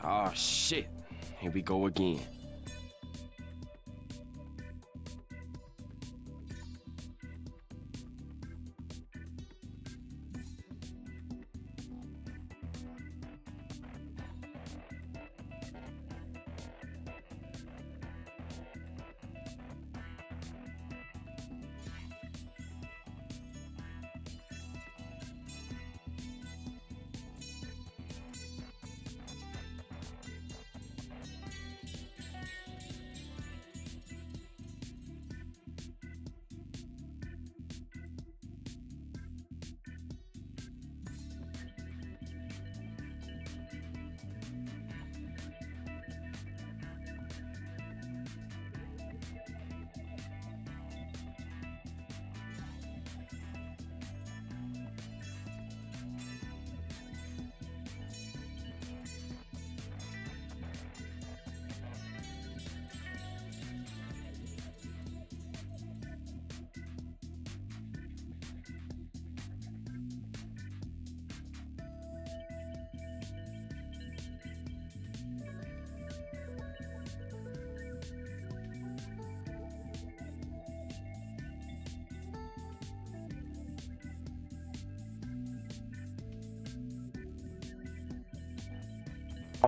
Oh shit. Here we go again.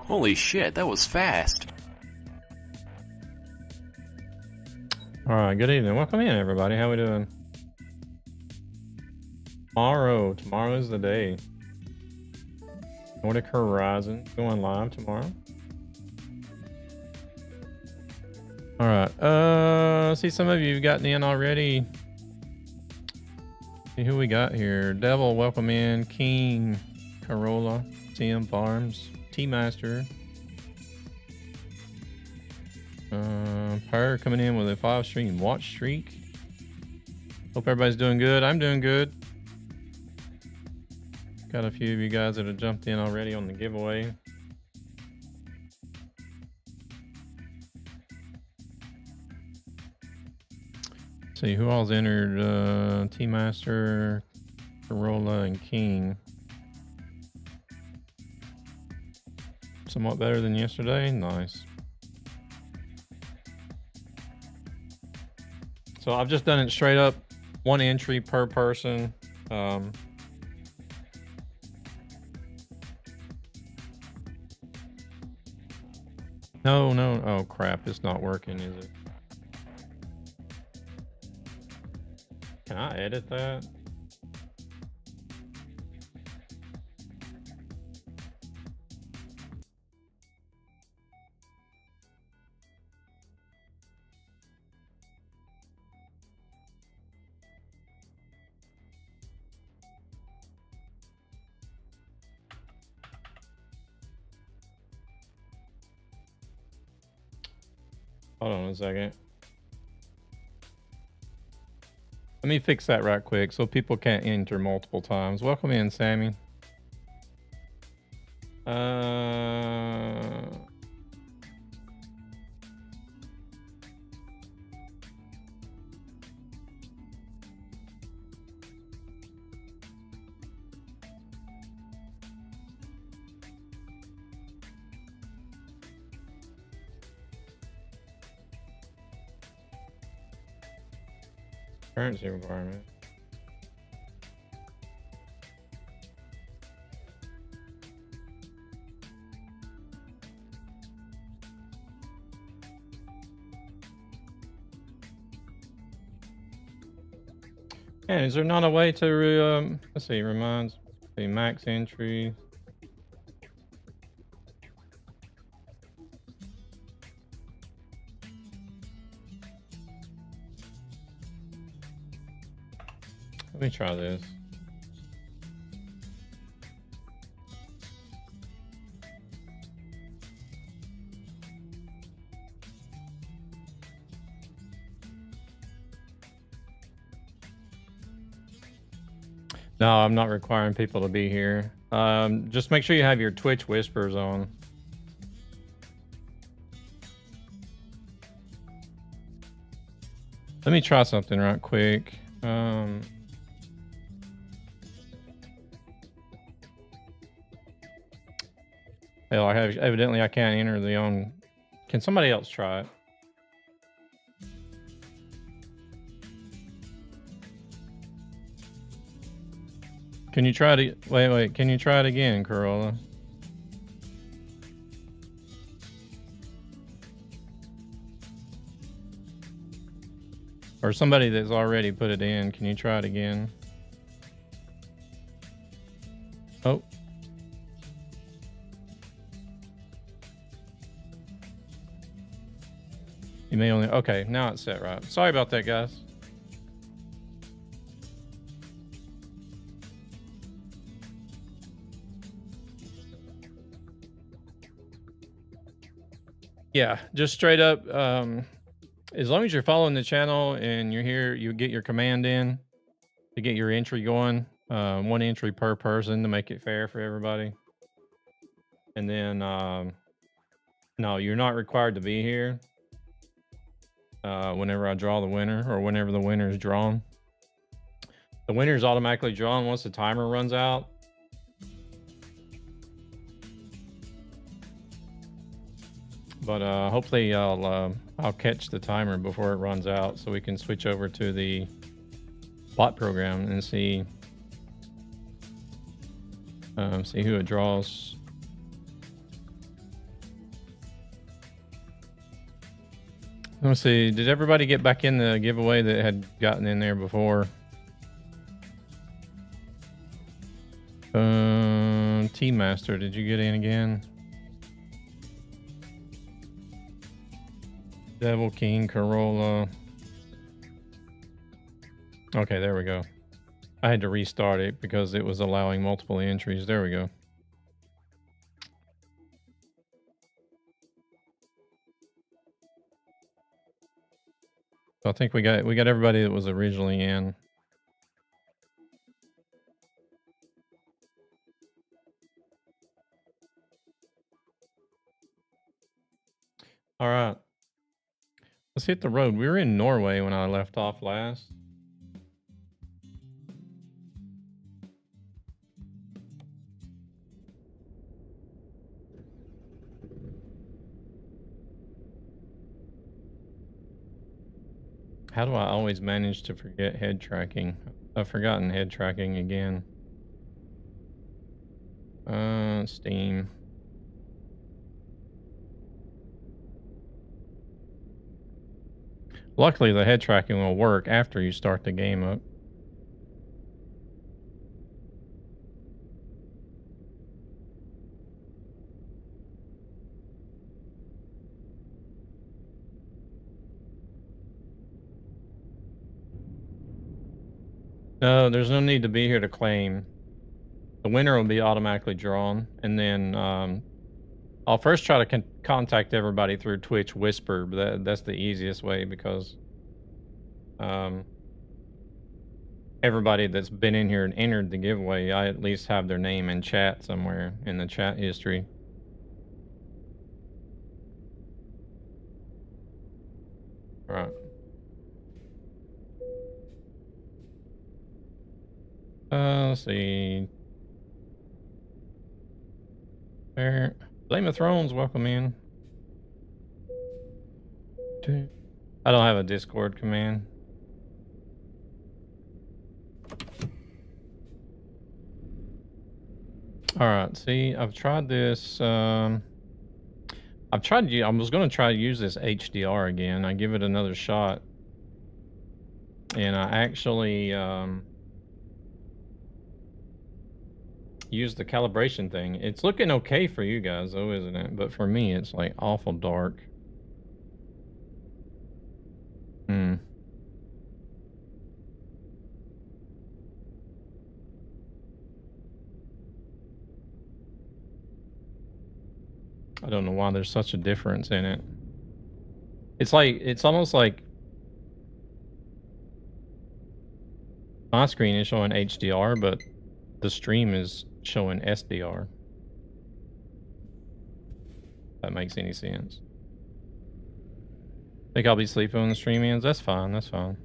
Holy shit, that was fast. Alright, good evening. Welcome in, everybody. How we doing? Tomorrow is the day. Nordic Horizons going live tomorrow. Alright, see some of you have gotten in already. See who we got here. Devil, welcome in. King, Corolla, TM Farms, T-Master. Per coming in with a 5-stream watch streak. Hope everybody's doing good. I'm doing good. Got a few of you guys that have jumped in already on the giveaway. Let's see who all's entered. T-Master, Corolla, and King. Somewhat better than yesterday. Nice. So I've just done it straight up, 1 entry per person. No. Oh crap, it's not working, is it? Can I edit that? Hold on a second. Let me fix that right quick so people can't enter multiple times. Welcome in, Sammy. Currency requirement. And is there not a way to let's see, reminds the max entry? Let me try this. No, I'm not requiring people to be here. Just make sure you have your Twitch whispers on. Let me try something right quick. Hell, evidently I can't enter the own. Can somebody else try it? Can you try it? Wait. Can you try it again, Corolla? Or somebody that's already put it in. Can you try it again? Oh. You may only... Okay, now it's set right. Sorry about that, guys. Yeah, just straight up, as long as you're following the channel and you're here, you get your command in to get your entry going. 1 entry per person to make it fair for everybody. And then, no, you're not required to be here whenever I draw the winner or whenever the winner is drawn. The winner is automatically drawn once the timer runs out. But hopefully I'll catch the timer before it runs out so we can switch over to the bot program and see who it draws. Let's see. Did everybody get back in the giveaway that had gotten in there before? Team Master, did you get in again? Devil King, Corolla. Okay, there we go. I had to restart it because it was allowing multiple entries. There we go. So I think we got everybody that was originally in. All right. Let's hit the road. We were in Norway when I left off last. How do I always manage to forget head tracking? I've forgotten head tracking again. Steam. Luckily, the head tracking will work after you start the game up. No, there's no need to be here to claim. The winner will be automatically drawn, and then I'll first try to contact everybody through Twitch Whisper, but that's the easiest way because everybody that's been in here and entered the giveaway, I at least have their name in chat somewhere in the chat history. All right. Let's see. There. Flame of Thrones, welcome in. I don't have a Discord command. All right, see, I've tried this. I was going to try to use this HDR again. I give it another shot. And I actually used the calibration thing. It's looking okay for you guys, though, isn't it? But for me, it's like awful dark. I don't know why there's such a difference in it. It's almost like my screen is showing HDR, but the stream is showing SDR. If that makes any sense. Think I'll be sleeping when the stream ends? That's fine, that's fine.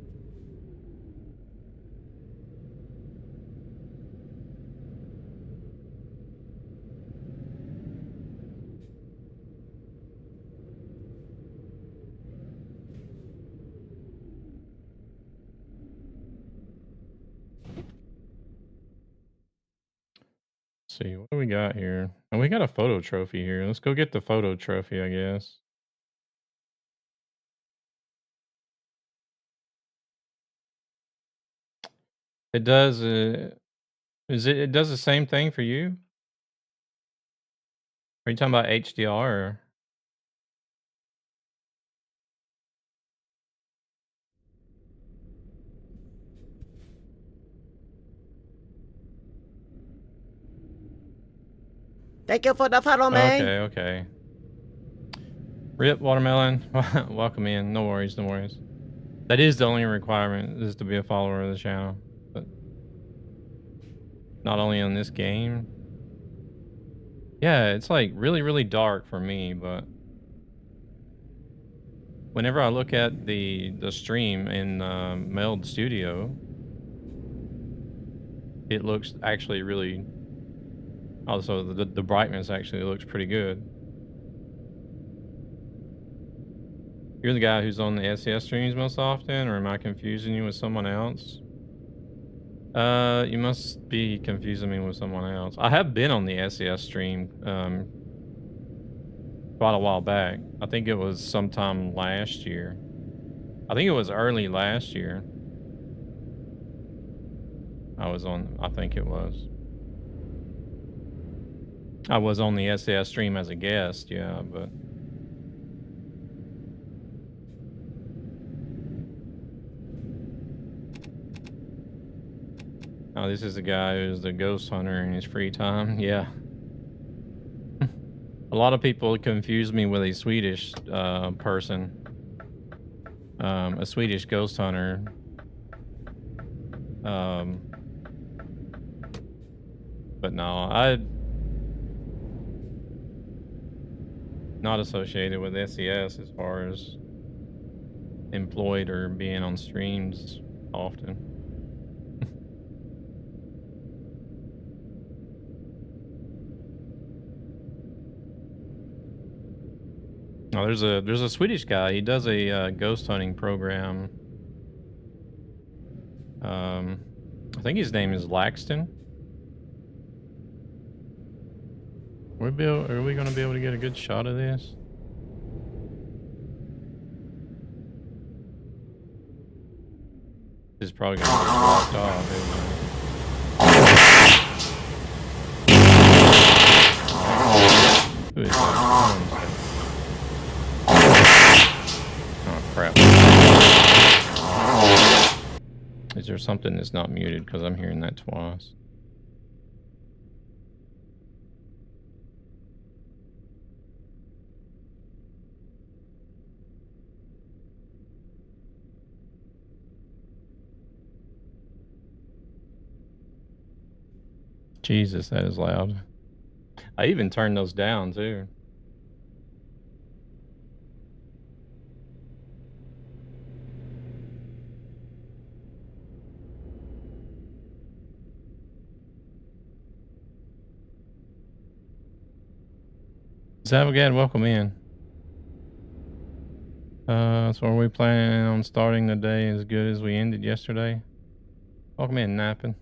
see. What do we got here? And we got a photo trophy here. Let's go get the photo trophy, I guess. It does, it does the same thing for you? Are you talking about HDR or? Thank you for the follow, man. Okay, okay. Rip Watermelon, welcome in. No worries, no worries. That is the only requirement, is to be a follower of the channel. But not only on this game. Yeah, it's like really, really dark for me, but whenever I look at the stream in Meld Studio, it looks actually really. Also, the brightness actually looks pretty good. You're the guy who's on the SES streams most often, or am I confusing you with someone else? You must be confusing me with someone else. I have been on the SES stream quite a while back. I think it was sometime last year. I think it was early last year. I think it was. I was on the SES stream as a guest, yeah, but. Oh, this is the guy who's the ghost hunter in his free time, yeah. A lot of people confuse me with a Swedish person. A Swedish ghost hunter. But no, I'm not associated with SES as far as employed or being on streams often. Oh, there's a Swedish guy. He does a ghost hunting program. I think his name is Laxton. Are we gonna be able to get a good shot of this? This is probably gonna get blocked off, isn't it? Who is that? Oh crap. Is there something that's not muted? Because I'm hearing that twice. Jesus, that is loud. I even turned those down too. Zavagad, welcome in. So are we planning on starting the day as good as we ended yesterday? Welcome in, napping.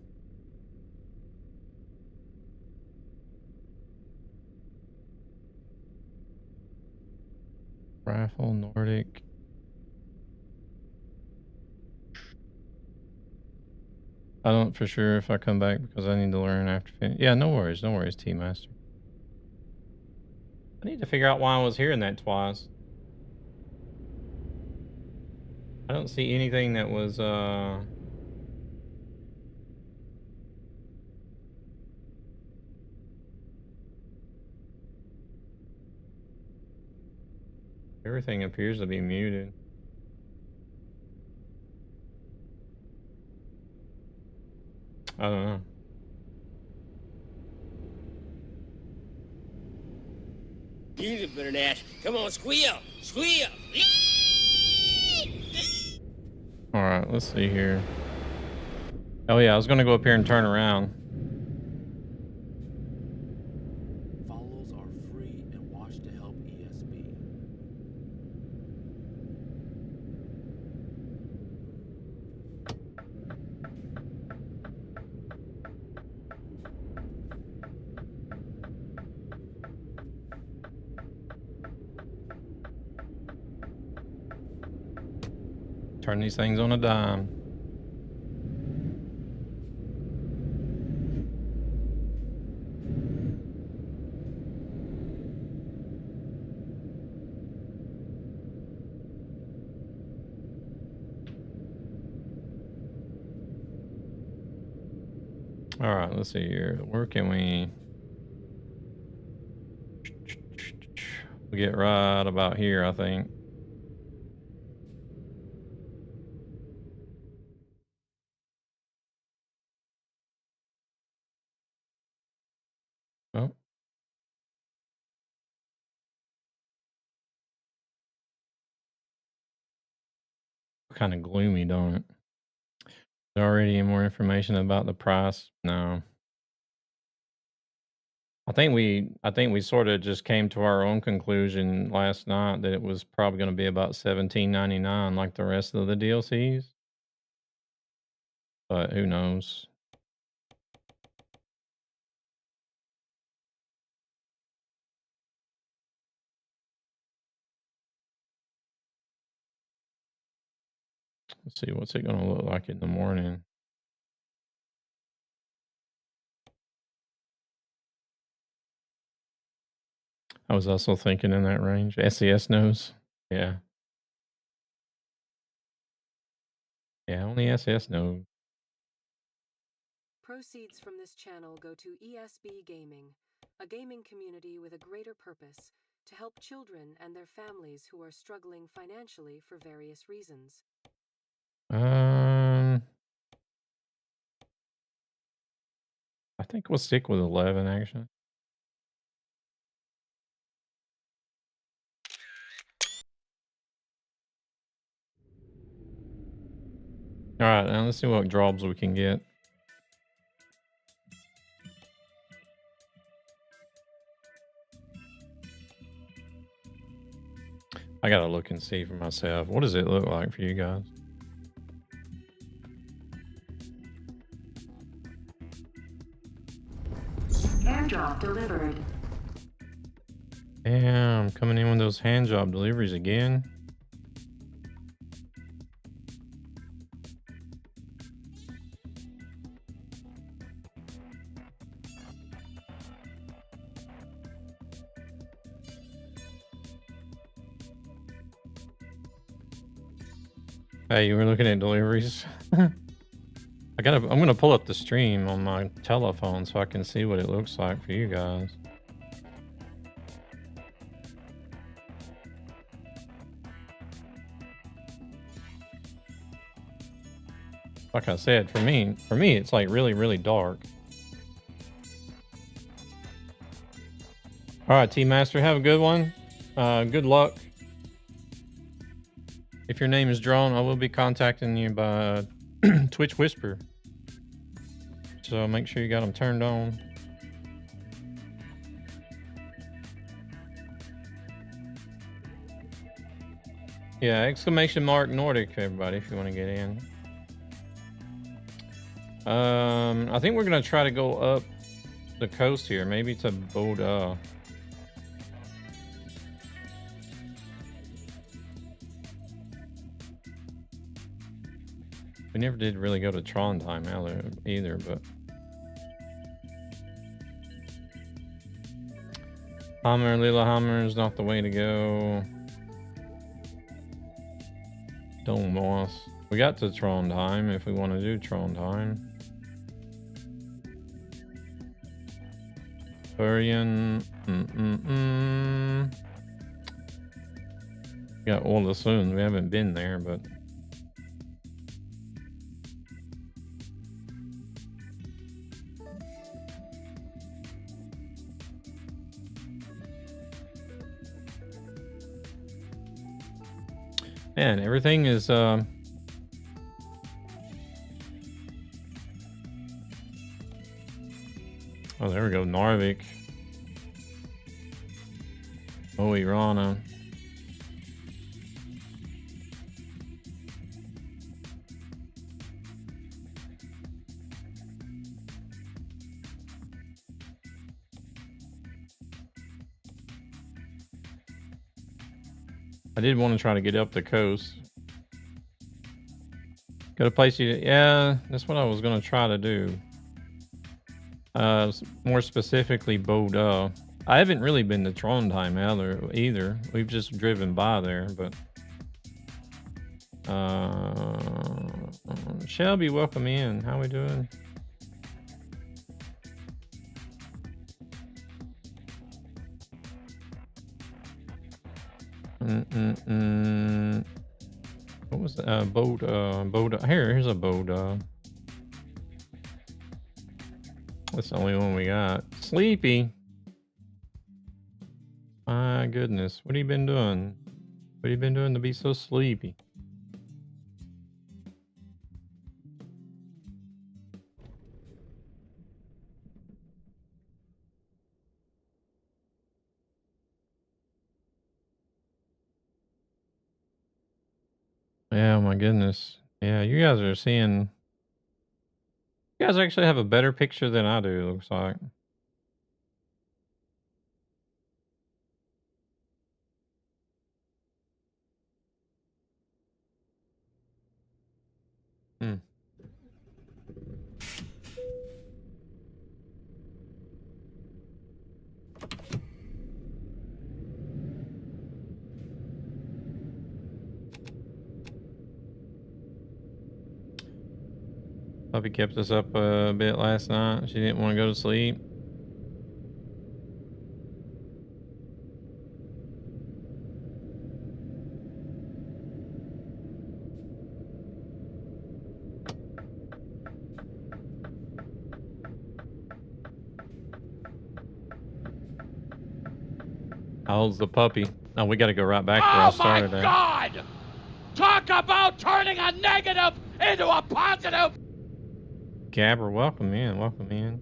Rifle, Nordic. I don't for sure if I come back because I need to learn after finish. Yeah, no worries, T-Master. I need to figure out why I was hearing that twice. I don't see anything that was, everything appears to be muted. I don't know. You the better ass. Come on, squeal! Squeal! Alright, let's see here. Oh yeah, I was gonna go up here and turn around. Follows are free and watch to help ESB. Turn these things on a dime. All right, let's see here. Where can we get right about here, I think. Oh. Kind of gloomy, don't it? There already any more information about the price? No. I think we sort of just came to our own conclusion last night that it was probably going to be about $17.99 like the rest of the DLCs. But who knows? Let's see, what's it going to look like in the morning? I was also thinking in that range. SES knows. Yeah. Yeah, only SES knows. Proceeds from this channel go to ESB Gaming, a gaming community with a greater purpose to help children and their families who are struggling financially for various reasons. I think we'll stick with 11 actually. All right, now let's see what jobs we can get. I gotta look and see for myself. What does it look like for you guys? Airdrop delivered. Damn, coming in with those hand job deliveries again. Hey, you were looking at deliveries? I'm gonna pull up the stream on my telephone so I can see what it looks like for you guys. Like I said, for me, it's like really, really dark. All right, T-Master, have a good one. Good luck. If your name is drawn, I will be contacting you by Twitch Whisper. So make sure you got them turned on. Yeah, exclamation mark Nordic, everybody, if you want to get in. I think we're going to try to go up the coast here, maybe to Boda. We never did really go to Trondheim either, but Lillehammer is not the way to go. Domås. We got to Trondheim if we want to do Trondheim. Bergen. Got Ålesund. We haven't been there, but man, everything is oh, there we go. Narvik. Oh, Irana. I did want to try to get up the coast. Go to place you. Yeah, that's what I was gonna try to do. More specifically, Bordeaux. I haven't really been to Trondheim either. We've just driven by there, but Shelby, welcome in. How we doing? What was that? Bordeaux. Here's a Bordeaux. That's the only one we got. Sleepy. My goodness. What have you been doing? What have you been doing to be so sleepy? Yeah, my goodness. Yeah, you guys are seeing... You guys actually have a better picture than I do, looks like. Hmm. Puppy kept us up a bit last night. She didn't want to go to sleep. How old's the puppy? Oh, we got to go right back where I started at. Oh my God! Talk about turning a negative into a positive! Gabber, welcome in. Welcome in.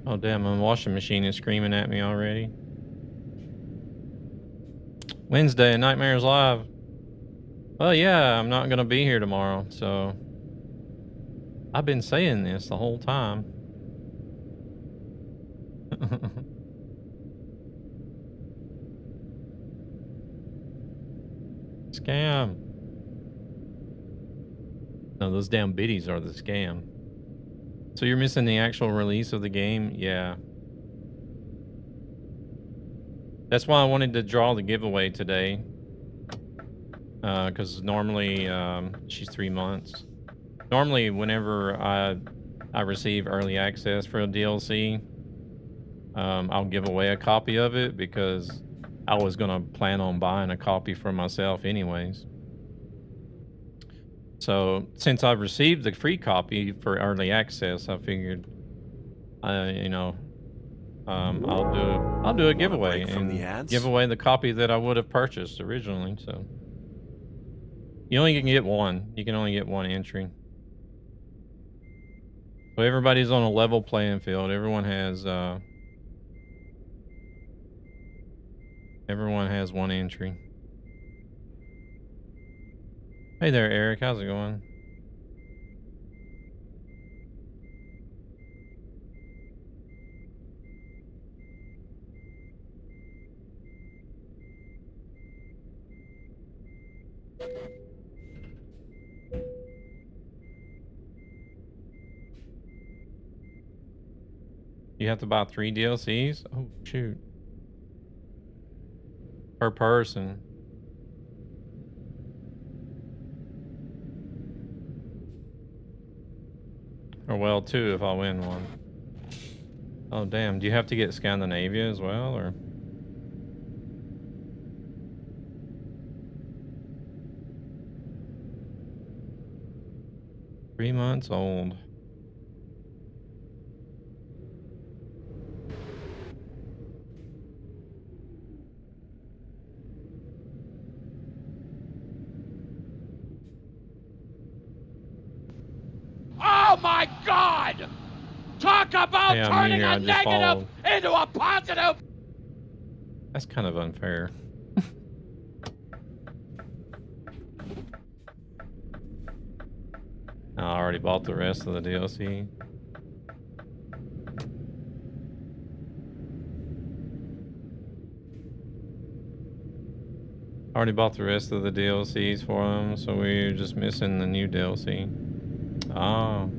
Oh, damn, my washing machine is screaming at me already. Wednesday, Nightmares Live. Well, yeah, I'm not going to be here tomorrow, so... I've been saying this the whole time. Scam. No, those damn biddies are the scam. So you're missing the actual release of the game? Yeah. That's why I wanted to draw the giveaway today. Because normally, she's 3 months. Normally, whenever I receive early access for a DLC, I'll give away a copy of it because I was going to plan on buying a copy for myself anyways. So since I've received the free copy for early access, I figured, you know, I'll do a giveaway and give away the copy that I would have purchased originally. So you only can get one. You can only get one entry. So everybody's on a level playing field. Everyone has one entry. Hey there, Eric. How's it going? You have to buy 3 DLCs? Oh, shoot. Per person. Or well, 2 if I win one. Oh, damn. Do you have to get Scandinavia as well, or? Three months old. Oh my God! Talk about Hey, turning here, a negative into a positive! That's kind of unfair. I already bought the rest of the DLC. Already bought the rest of the DLCs for them, so we're just missing the new DLC. Oh.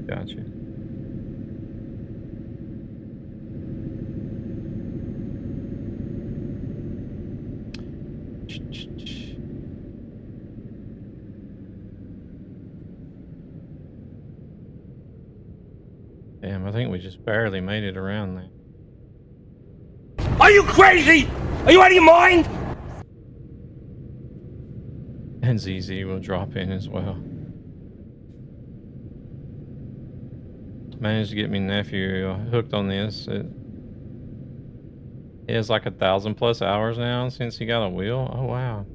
Gotcha. Damn, I think we just barely made it around there. Are you crazy? Are you out of your mind? And ZZ will drop in as well. Managed to get me nephew hooked on this. He has like 1,000+ hours now since he got a wheel. Oh wow.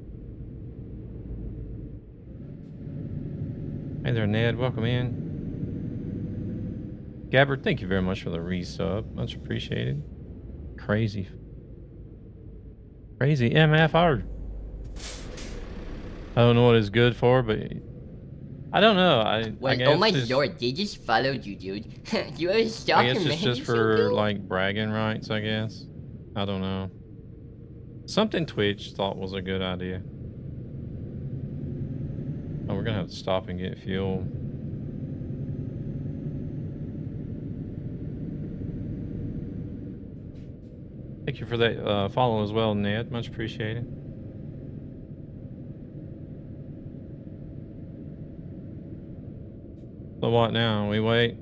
Hey there, Ned. Welcome in. Gabbard, thank you very much for the resub. Much appreciated. Crazy MFR. I don't know what it's good for, but I don't know. Well, I guess oh my lord, they just followed you, dude. You are a stalker, I guess man. it's just You're so for cool. like bragging rights, I guess. I don't know. Something Twitch thought was a good idea. Oh, we're gonna have to stop and get fuel. Thank you for that follow as well, Ned. Much appreciated. So what now? We wait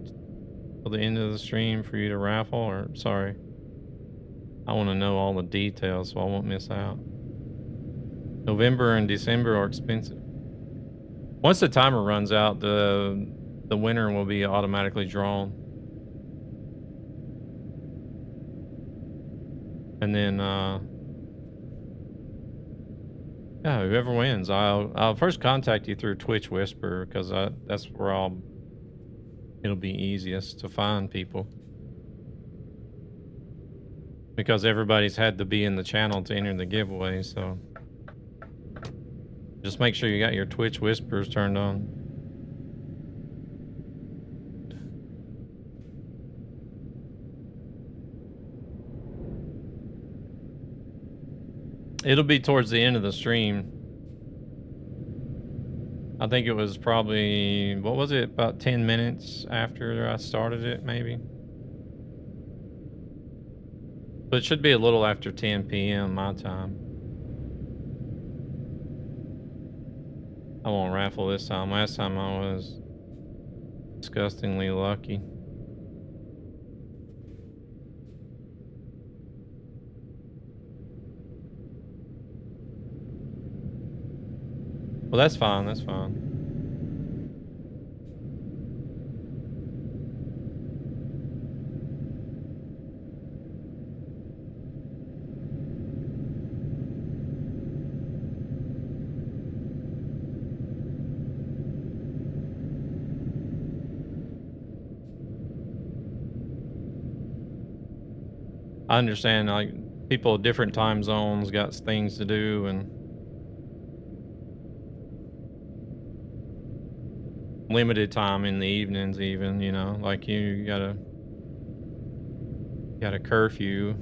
till the end of the stream for you to raffle, or sorry. I want to know all the details so I won't miss out. November and December are expensive. Once the timer runs out, the winner will be automatically drawn. And then yeah, whoever wins, I'll first contact you through Twitch Whisper, because that's where it'll be easiest to find people. Because everybody's had to be in the channel to enter the giveaway, so just make sure you got your Twitch Whispers turned on. It'll be towards the end of the stream. I think it was probably, what was it, about 10 minutes after I started it, maybe? But it should be a little after 10 p.m. my time. I won't raffle this time. Last time I was disgustingly lucky. Well, that's fine. That's fine. I understand, like, people of different time zones got things to do, and limited time in the evenings even, you know, like you got a curfew.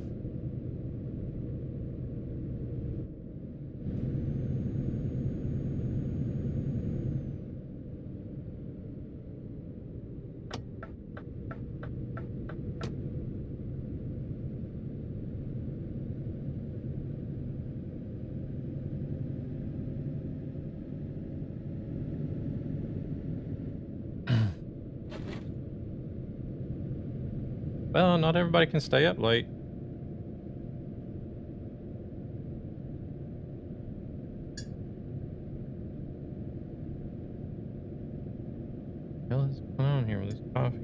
Well, not everybody can stay up late. What the hell is going on here with this coffee?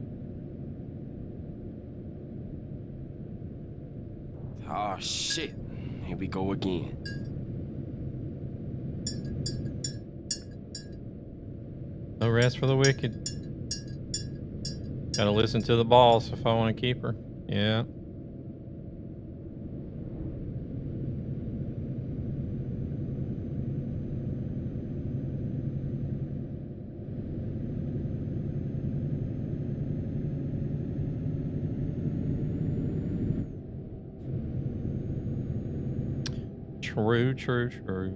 Oh shit. Here we go again. No rest for the wicked. Gotta listen to the boss if I want to keep her. Yeah. True, true, true.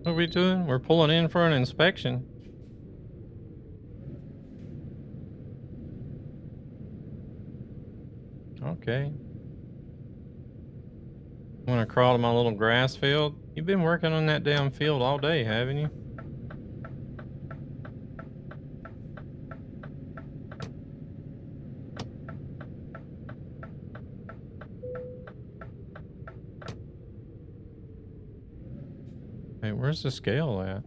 What are we doing? We're pulling in for an inspection. Okay. Want to crawl to my little grass field? You've been working on that damn field all day, haven't you? Hey, where's the scale at?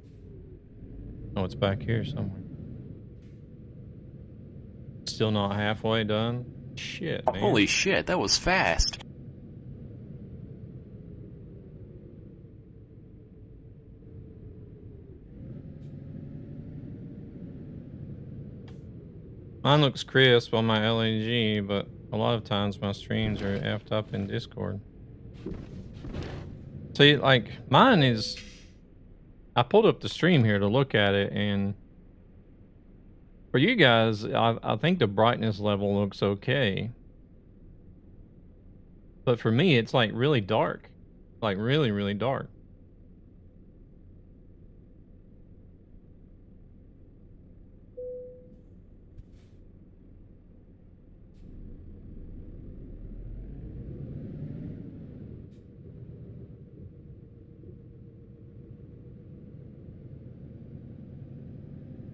Oh, it's back here somewhere. Still not halfway done? Shit, man. Holy shit, that was fast. Mine looks crisp on my LAG, but a lot of times my streams are effed up in Discord. See, like, mine is... I pulled up the stream here to look at it, and... For you guys, I think the brightness level looks okay. But for me, it's like really dark. Like really, really dark.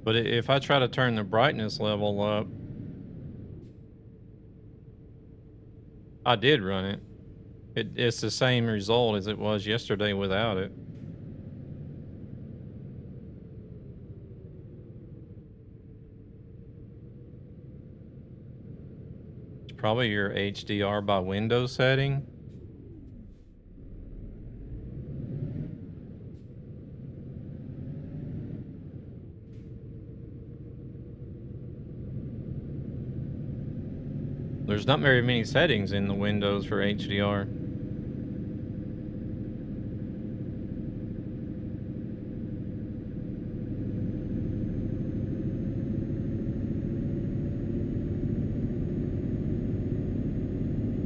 But if I try to turn the brightness level up, I did run it. It's the same result as it was yesterday without it. It's probably your HDR by Windows setting. There's not very many settings in the Windows for HDR.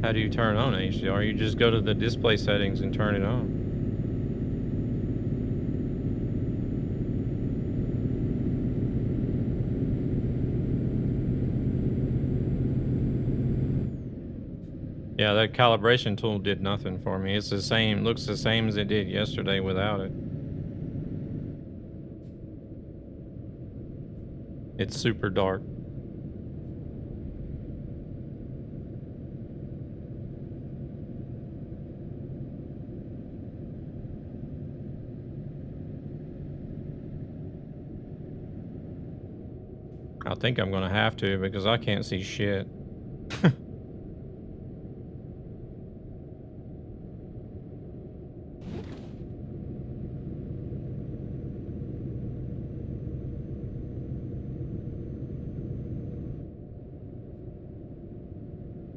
How do you turn on HDR? You just go to the display settings and turn it on. Yeah, that calibration tool did nothing for me. It's the same, looks the same as it did yesterday without it. It's super dark. I think I'm gonna have to because I can't see shit.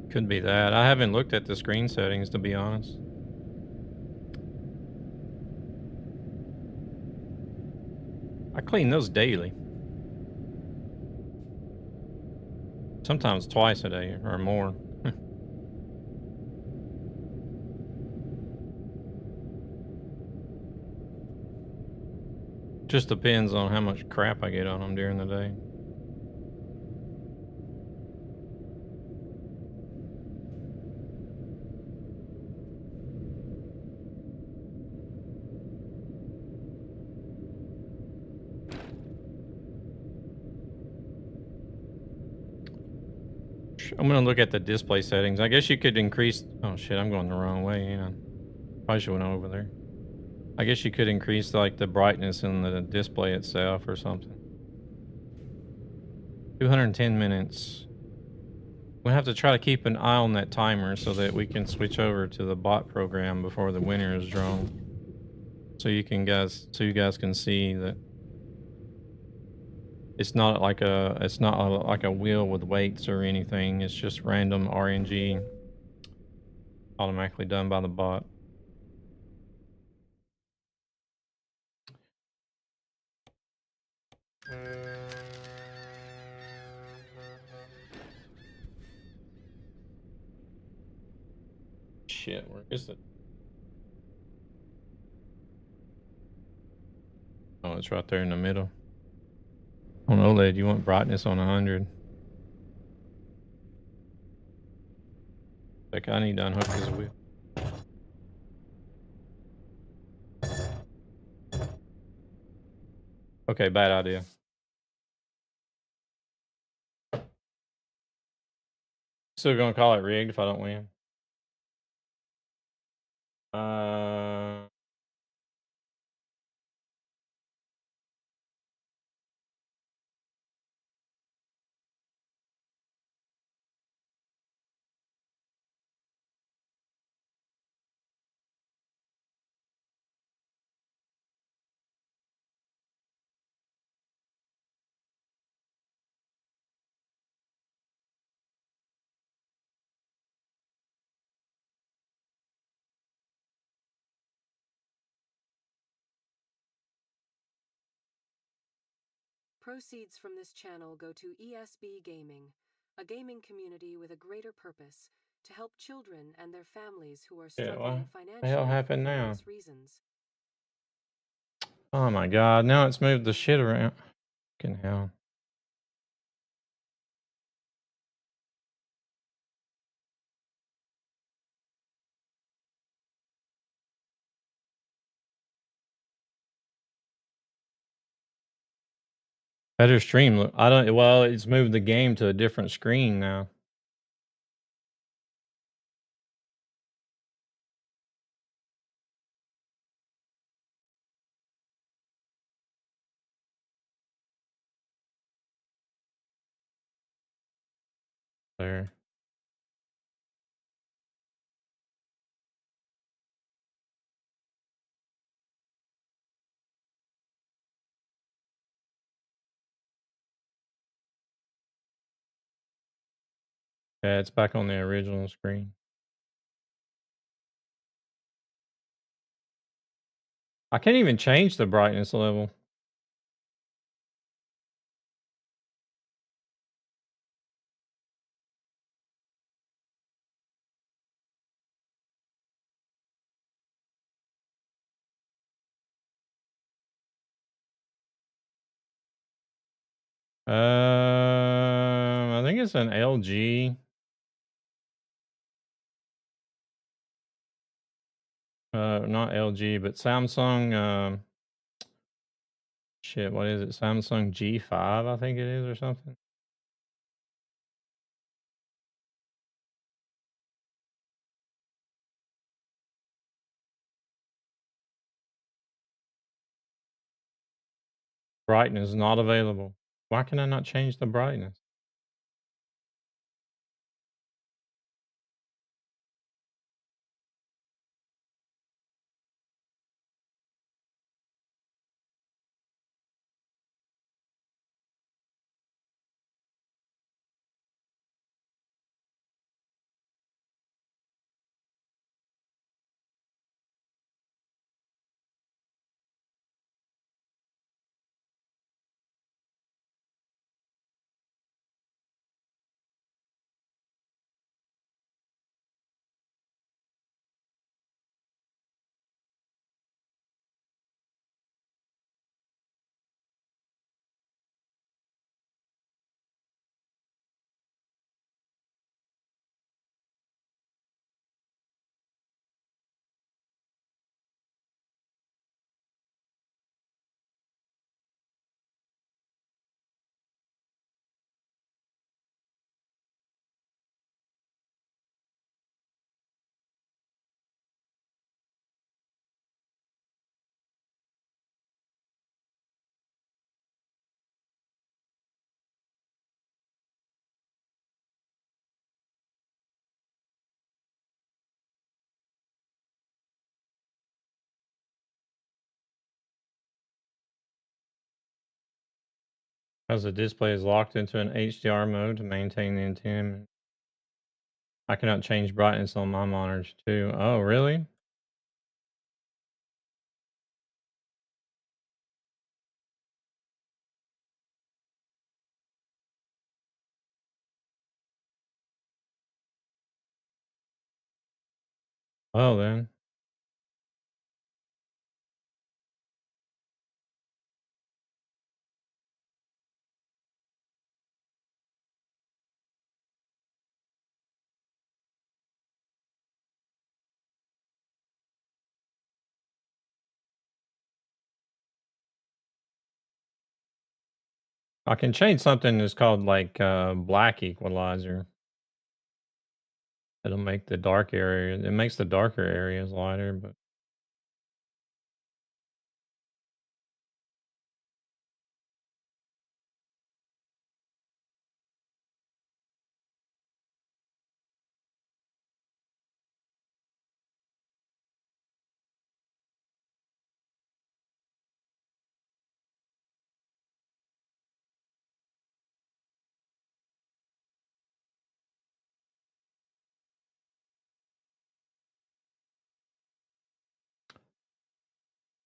Could be that. I haven't looked at the screen settings, to be honest. I clean those daily. Sometimes twice a day or more. Just depends on how much crap I get on them during the day. I'm gonna look at the display settings. I guess you could increase... Oh shit, I'm going the wrong way. Yeah, probably should have went over there. I guess you could increase like the brightness in the display itself or something. 210 minutes. We'll have to try to keep an eye on that timer so that we can switch over to the bot program before the winner is drawn. So you guys can see that it's not like a wheel with weights or anything. It's just random RNG automatically done by the bot. Shit, where is it? Oh, it's right there in the middle. On OLED, you want brightness on 100. Like, I need to unhook this wheel. Okay, bad idea. Still gonna call it rigged if I don't win. Proceeds from this channel go to ESB Gaming, a gaming community with a greater purpose to help children and their families who are Yeah, struggling what the financially hell for happened now? various reasons. Oh my god, now it's moved the shit around. Fucking hell. Better stream. Look, I don't. Well, it's moved the game to a different screen now. There. Yeah, it's back on the original screen. I can't even change the brightness level. I think it's an LG. Not LG, but Samsung. Shit, what is it? Samsung G5, I think it is, or something. Brightness not available. Why can I not change the brightness? As the display is locked into an HDR mode to maintain the antenna I cannot change brightness on my monitors too. Oh, really? Oh, then. I can change something that's called like black equalizer. It'll make the dark area. It makes the darker areas lighter, but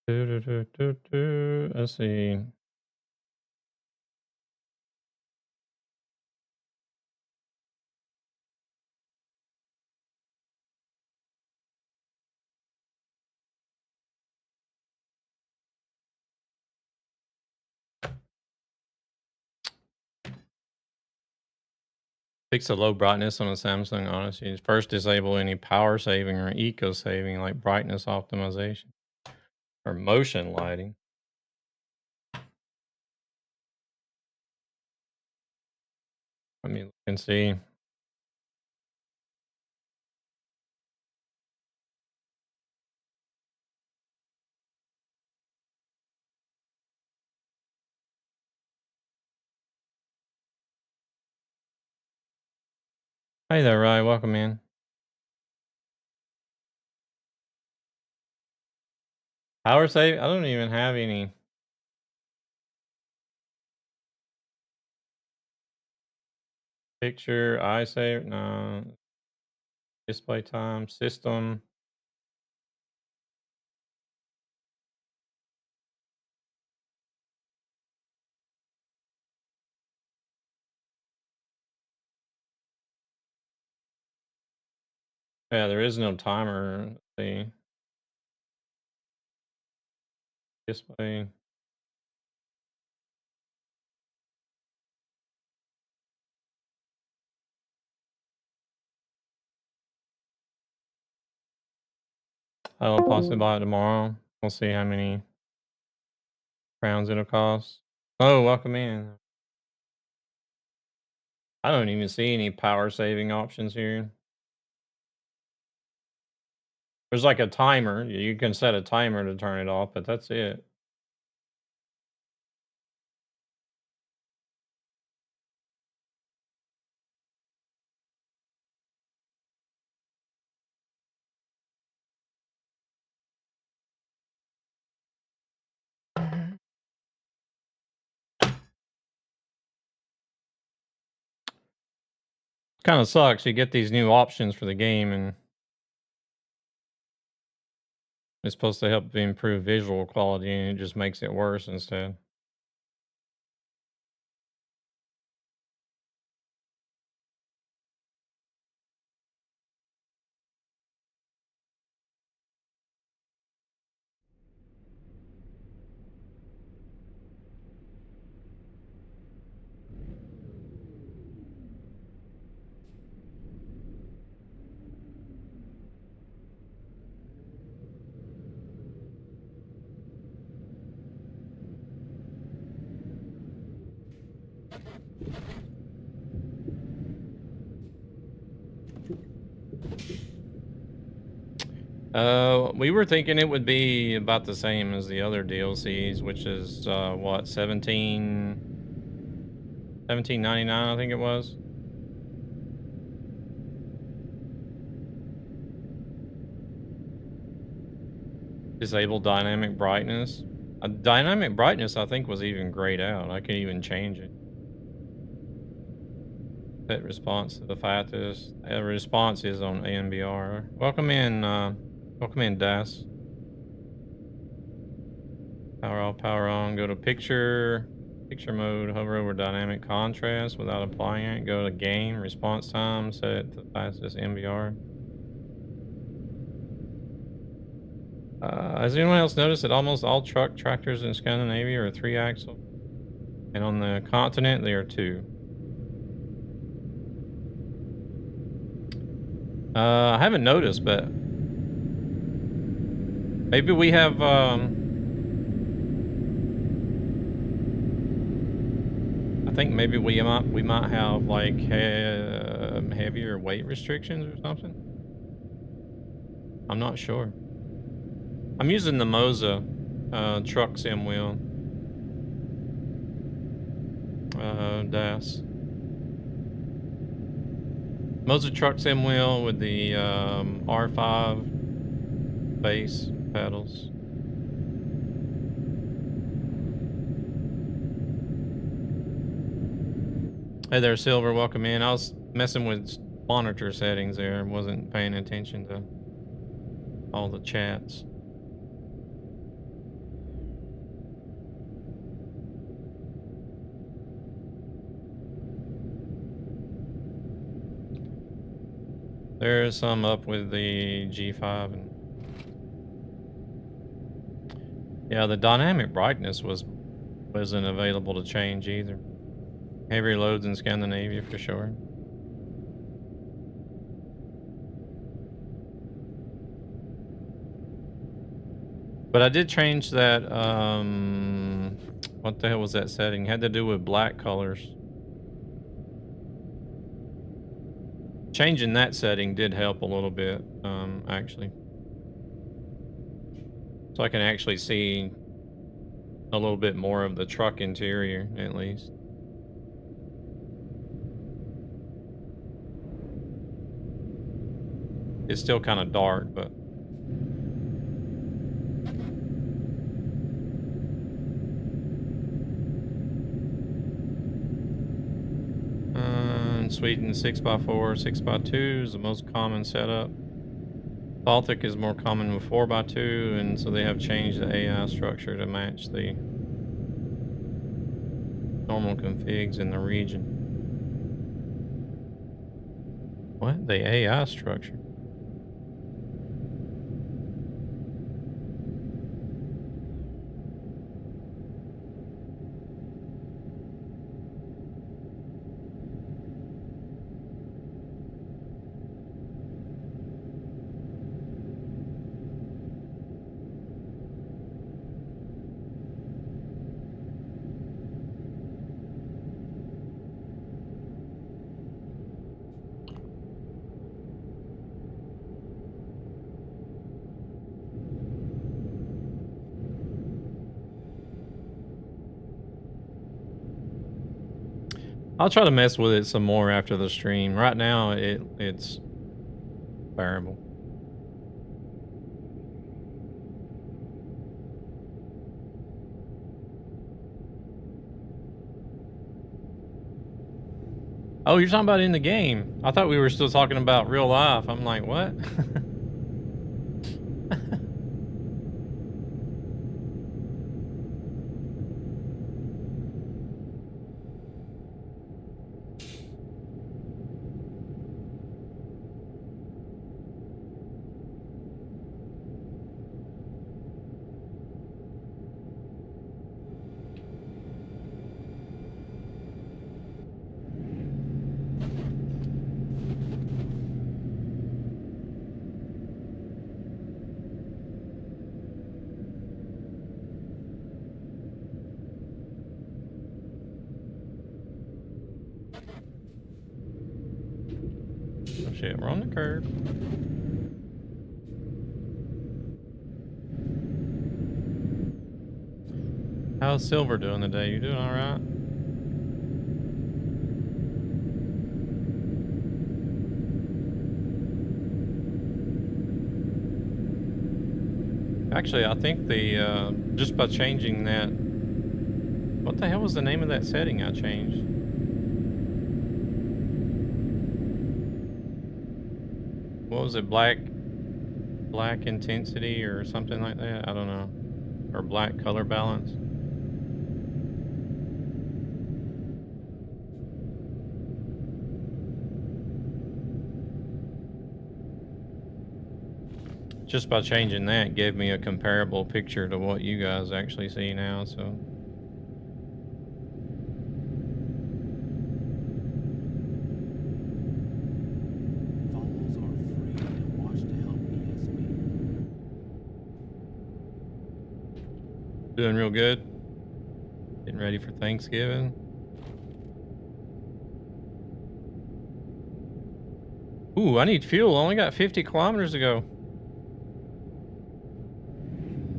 let's see. Fix the low brightness on a Samsung Odyssey. First, disable any power saving or eco saving like brightness optimization or motion lighting. Let me look and see. Hey there, Ryan. Welcome in. Power save? I don't even have any picture. I save? No. Display time. System. Yeah, there is no timer. Let's see. Display. I'll possibly buy it tomorrow. We'll see how many crowns it'll cost. Oh, welcome in. I don't even see any power saving options here. There's like a timer. You can set a timer to turn it off, but that's it. Kind of sucks. You get these new options for the game, and it's supposed to help improve visual quality, and it just makes it worse instead. We were thinking it would be about the same as the other DLCs, which is what, 17.99, I think it was. Disable dynamic brightness. Dynamic brightness, I think, was even grayed out. I could even change it. Set response to the fastest. Response is on ANBR. Welcome in, Das. Power off, power on. Go to picture mode. Hover over dynamic contrast without applying it. Go to game response time. Set it to the fastest NBR. Has anyone else noticed that almost all tractors in Scandinavia are 3-axle, and on the continent they are 2? I haven't noticed, but maybe we have. I think maybe we might have like heavier weight restrictions or something. I'm not sure. I'm using the Moza truck sim wheel. Das. Moza truck sim wheel with the R5 base pedals. Hey there, Silver. Welcome in. I was messing with monitor settings there. Wasn't paying attention to all the chats. There's some up with the G5 and yeah, the dynamic brightness wasn't available to change either. Heavier loads in Scandinavia for sure. But I did change that, what the hell was that setting? It had to do with black colors. Changing that setting did help a little bit, actually. So I can actually see a little bit more of the truck interior, at least. It's still kind of dark, but... in Sweden, 6x4, 6x2 is the most common setup. Baltic is more common with 4x2, and so they have changed the AI structure to match the normal configs in the region. What? The AI structure? I'll try to mess with it some more after the stream. Right now, it's bearable. Oh, you're talking about in the game. I thought we were still talking about real life. I'm like, what? Oh shit, we're on the curb. How's Silver doing today? You doing all right? Actually, I think the just by changing that, what the hell was the name of that setting I changed? what was it? Black intensity or something like that. I don't know. Or black color balance. Just by changing that gave me a comparable picture to what you guys actually see now, so. Follows are free and watch to help ESB. Doing real good. Getting ready for Thanksgiving. Ooh, I need fuel. I only got 50 kilometers to go.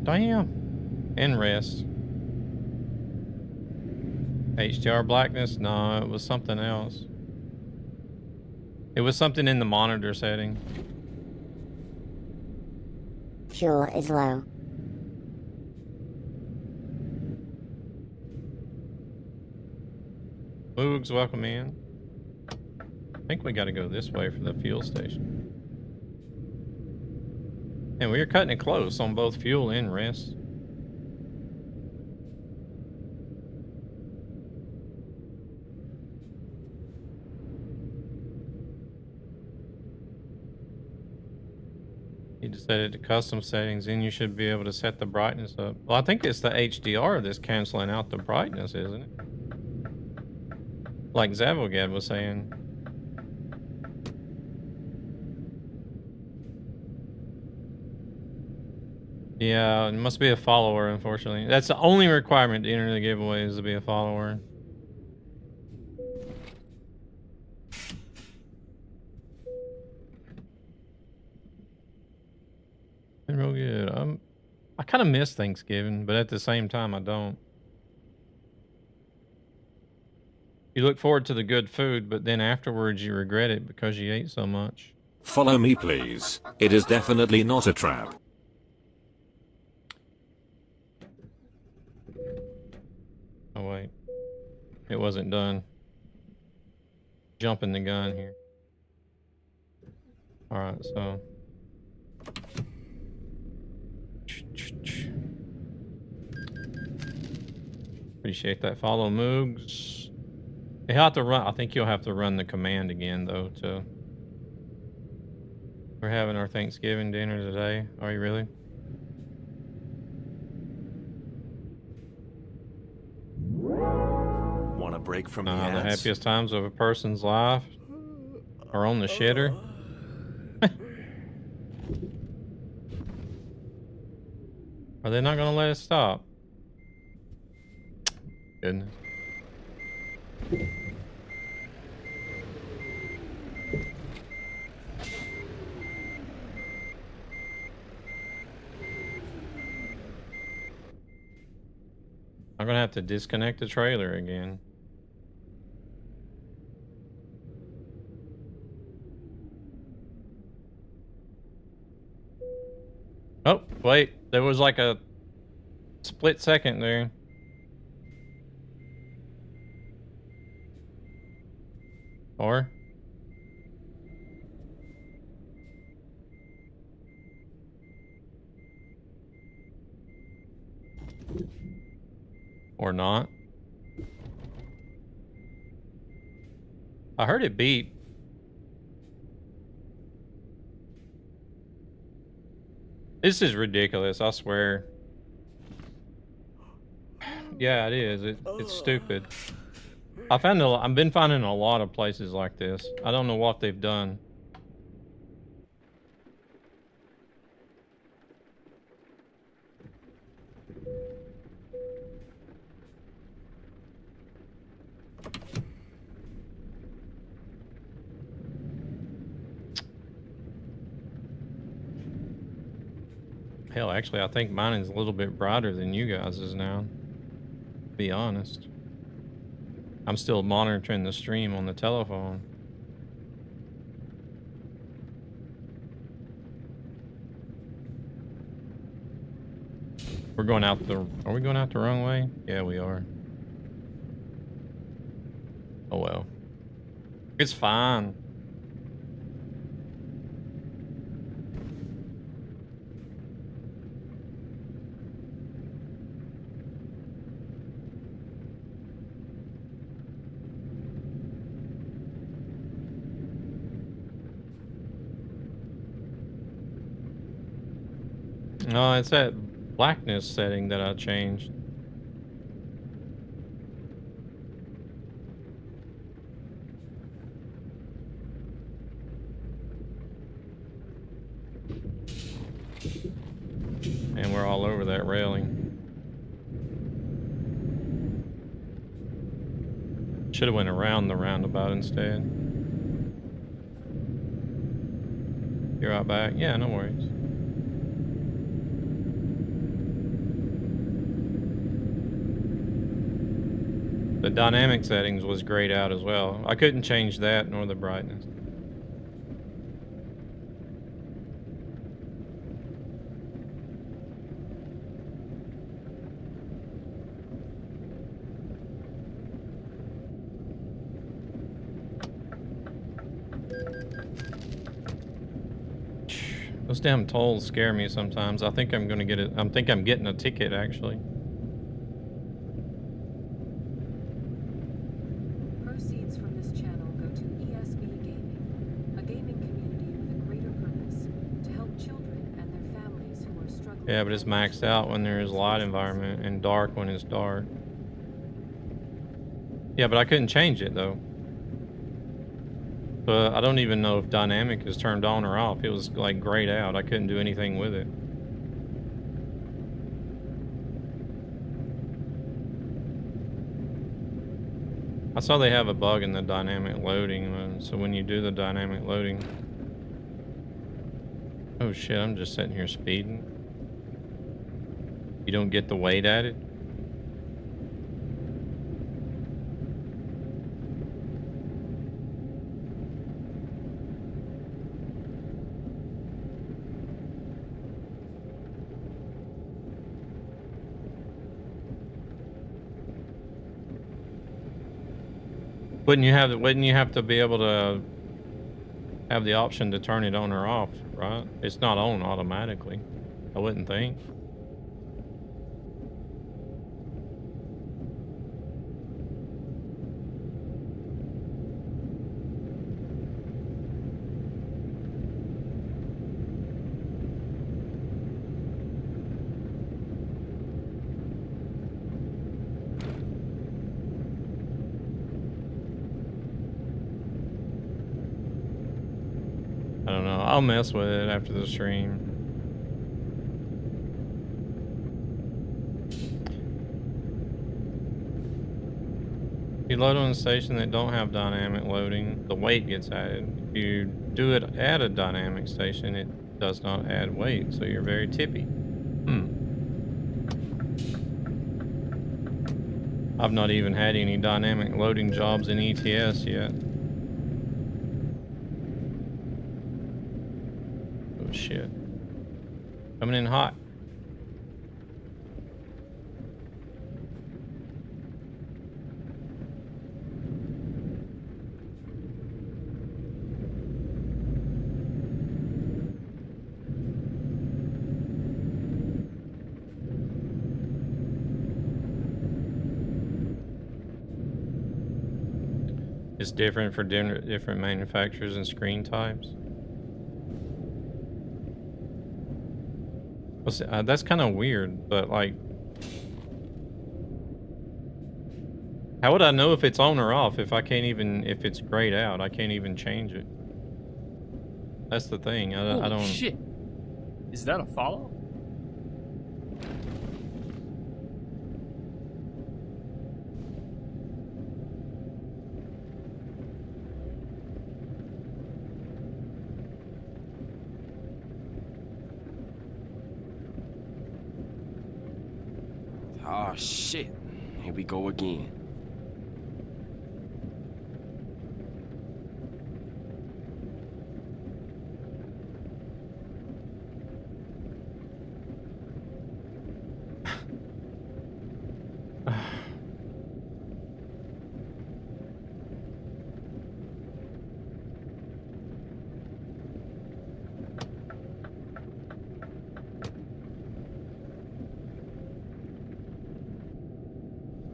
Damn. And rest. HDR blackness? No, it was something else. It was something in the monitor setting. Fuel is low. Moogs, welcome in. I think we got to go this way for the fuel station. And we are cutting it close on both fuel and rest. You just set it to custom settings, and you should be able to set the brightness up. Well, I think it's the HDR that's canceling out the brightness, isn't it? Like Zavogad was saying. Yeah, it must be a follower, unfortunately. That's the only requirement to enter the giveaway is to be a follower. Been real good. I kind of miss Thanksgiving, but at the same time, I don't. You look forward to the good food, but then afterwards you regret it because you ate so much. Follow me, please. It is definitely not a trap. Oh, wait. It wasn't done. Jumping the gun here. Alright, so. Appreciate that follow, Moogs. You have to run. I think you'll have to run the command again, though, to. We're having our Thanksgiving dinner today. Are you really? Want a break from the The ads? happiest times of a person's life are on the shitter. Are they not gonna let us stop? Goodness. I'm gonna have to disconnect the trailer again. Oh, wait. There was like a split second there. Or? Or not. I heard it beep. This is ridiculous, I swear. Yeah, it is. It's stupid. I've been finding a lot of places like this. I don't know what they've done. Hell, actually, I think mine is a little bit brighter than you guys is now. To be honest. I'm still monitoring the stream on the telephone. We're going out are we going out the wrong way? Yeah, we are. Oh well. It's fine. No, it's that blackness setting that I changed. And we're all over that railing. Should have went around the roundabout instead. You're right back? Yeah, no worries. The dynamic settings was grayed out as well. I couldn't change that nor the brightness. Those damn tolls scare me sometimes. I think I'm gonna get it. I think I'm getting a ticket actually. Proceeds from this channel go to ESB Gaming, a gaming community with a greater purpose to help children and their families who are struggling. Yeah, but it's maxed out when there is light environment and dark when it's dark. Yeah, but I couldn't change it though. But I don't even know if dynamic is turned on or off. It was like grayed out. I couldn't do anything with it. I saw they have a bug in the dynamic loading, so when you do the dynamic loading... Oh shit, I'm just sitting here speeding. You don't get the weight added? Wouldn't you have to be able to have the option to turn it on or off, right? It's not on automatically, I wouldn't think. I don't know. I'll mess with it after the stream. If you load on a station that don't have dynamic loading, the weight gets added. If you do it at a dynamic station, it does not add weight, so you're very tippy. I've not even had any dynamic loading jobs in ETS yet. Oh shit. Coming in hot. It's different for different manufacturers and screen types. That's kind of weird, but like, how would I know if it's on or off if I can't even, if it's grayed out? I can't even change it. That's the thing. I don't. Shit. Is that a follow? Oh shit. Here we go again.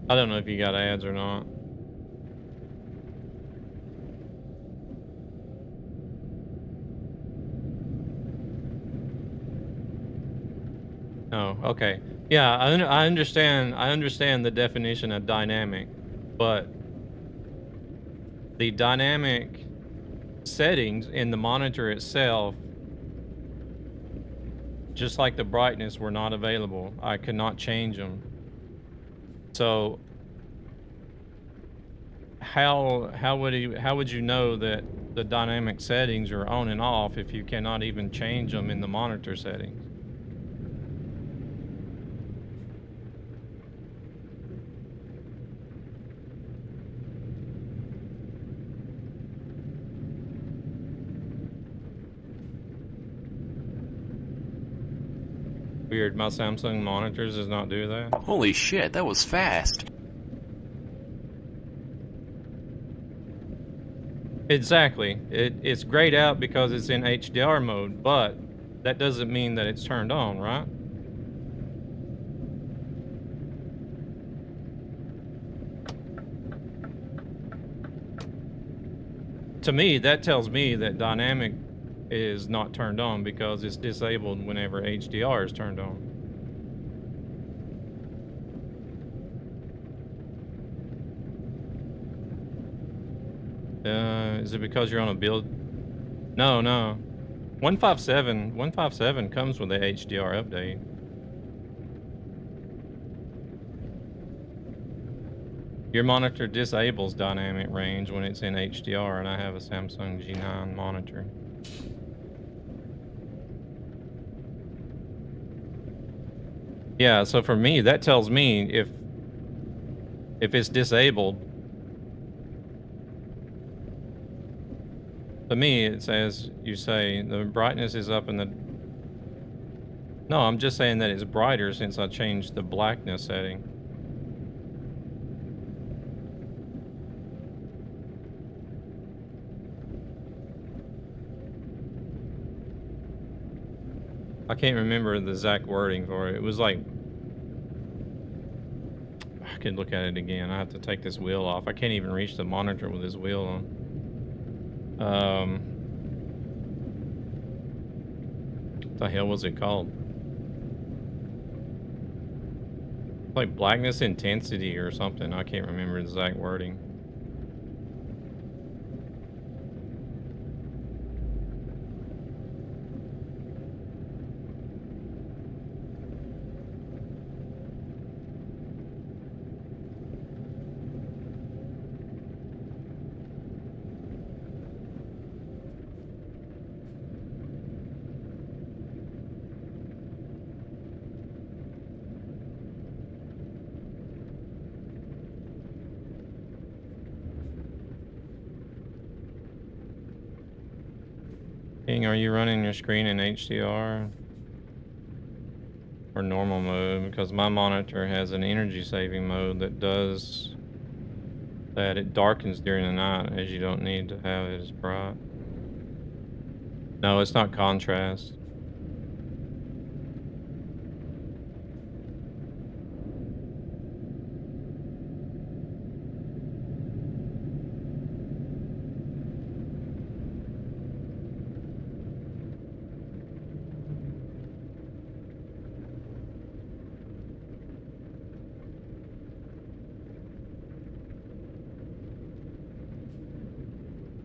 I don't know if you got ads or not. Oh, okay. Yeah, I understand. I understand the definition of dynamic, but the dynamic settings in the monitor itself, just like the brightness, were not available. I could not change them. So how would you know that the dynamic settings are on and off if you cannot even change them in the monitor settings? Weird, my Samsung monitors does not do that. Holy shit, that was fast. Exactly. It's grayed out because it's in HDR mode, but that doesn't mean that it's turned on, right? To me, that tells me that dynamic is not turned on because it's disabled whenever HDR is turned on. Is it because you're on a build? No. 157 comes with the HDR update. Your monitor disables dynamic range when it's in HDR, and I have a Samsung G9 monitor. Yeah, so for me, that tells me if it's disabled. To me, it says, you say the brightness is up in the... No, I'm just saying that it's brighter since I changed the blackness setting. I can't remember the exact wording for it. It was like... I could look at it again. I have to take this wheel off. I can't even reach the monitor with this wheel on. What the hell was it called? Like blackness intensity or something. I can't remember the exact wording. King, are you running your screen in HDR or normal mode? Because my monitor has an energy saving mode that does that. It darkens during the night, as you don't need to have it as bright. No, it's not contrast.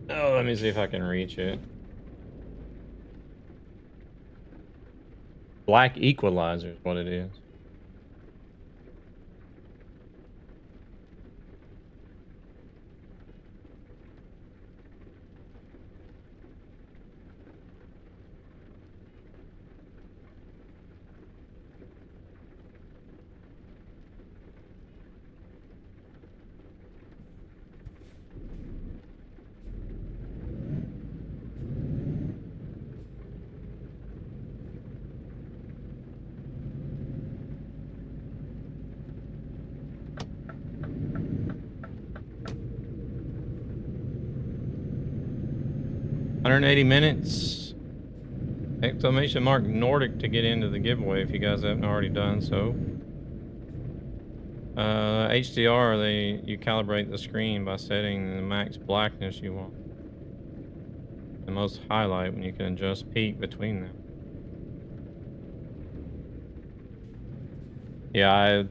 Oh, let me see if I can reach it. Black equalizer is what it is. $180. Exclamation mark Nordic to get into the giveaway if you guys haven't already done so. HDR, you calibrate the screen by setting the max blackness you want. The most highlight when you can adjust peak between them. Yeah,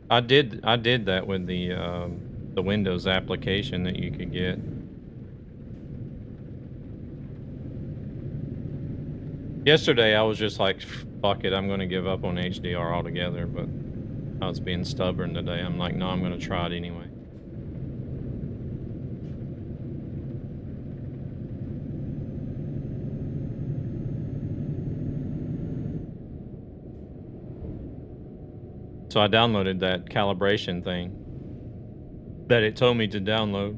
I did that with the Windows application that you could get. Yesterday I was just like, fuck it, I'm gonna give up on HDR altogether, but I was being stubborn today. I'm like, no, I'm gonna try it anyway. So I downloaded that calibration thing that it told me to download.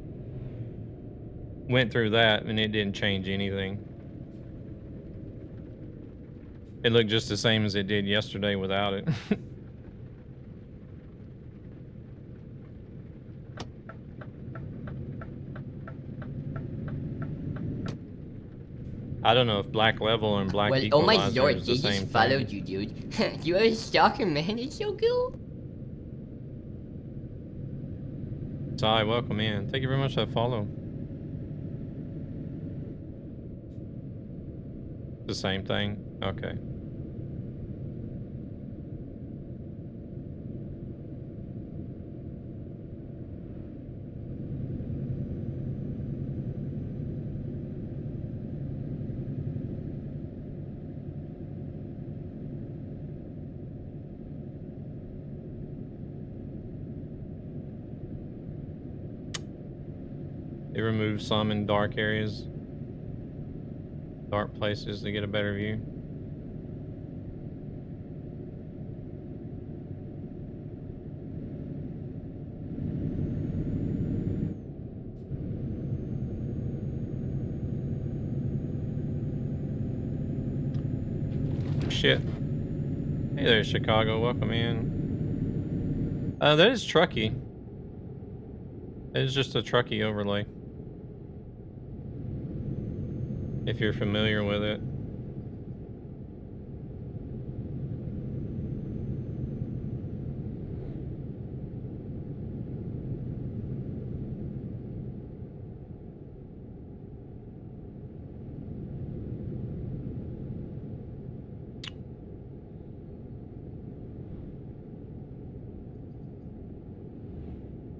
Went through that and it didn't change anything. It looked just the same as it did yesterday without it. I don't know if black level and black Well, oh my equalizer lord, is the they same just followed thing. you, dude. You are a stalker, man. It's so cool. Sai, welcome in. Thank you very much for that follow. The same thing? Okay. They remove some in dark areas, dark places to get a better view. Shit. Hey there, Chicago. Welcome in. That is Truckee. It is just a Truckee overlay. If you're familiar with it.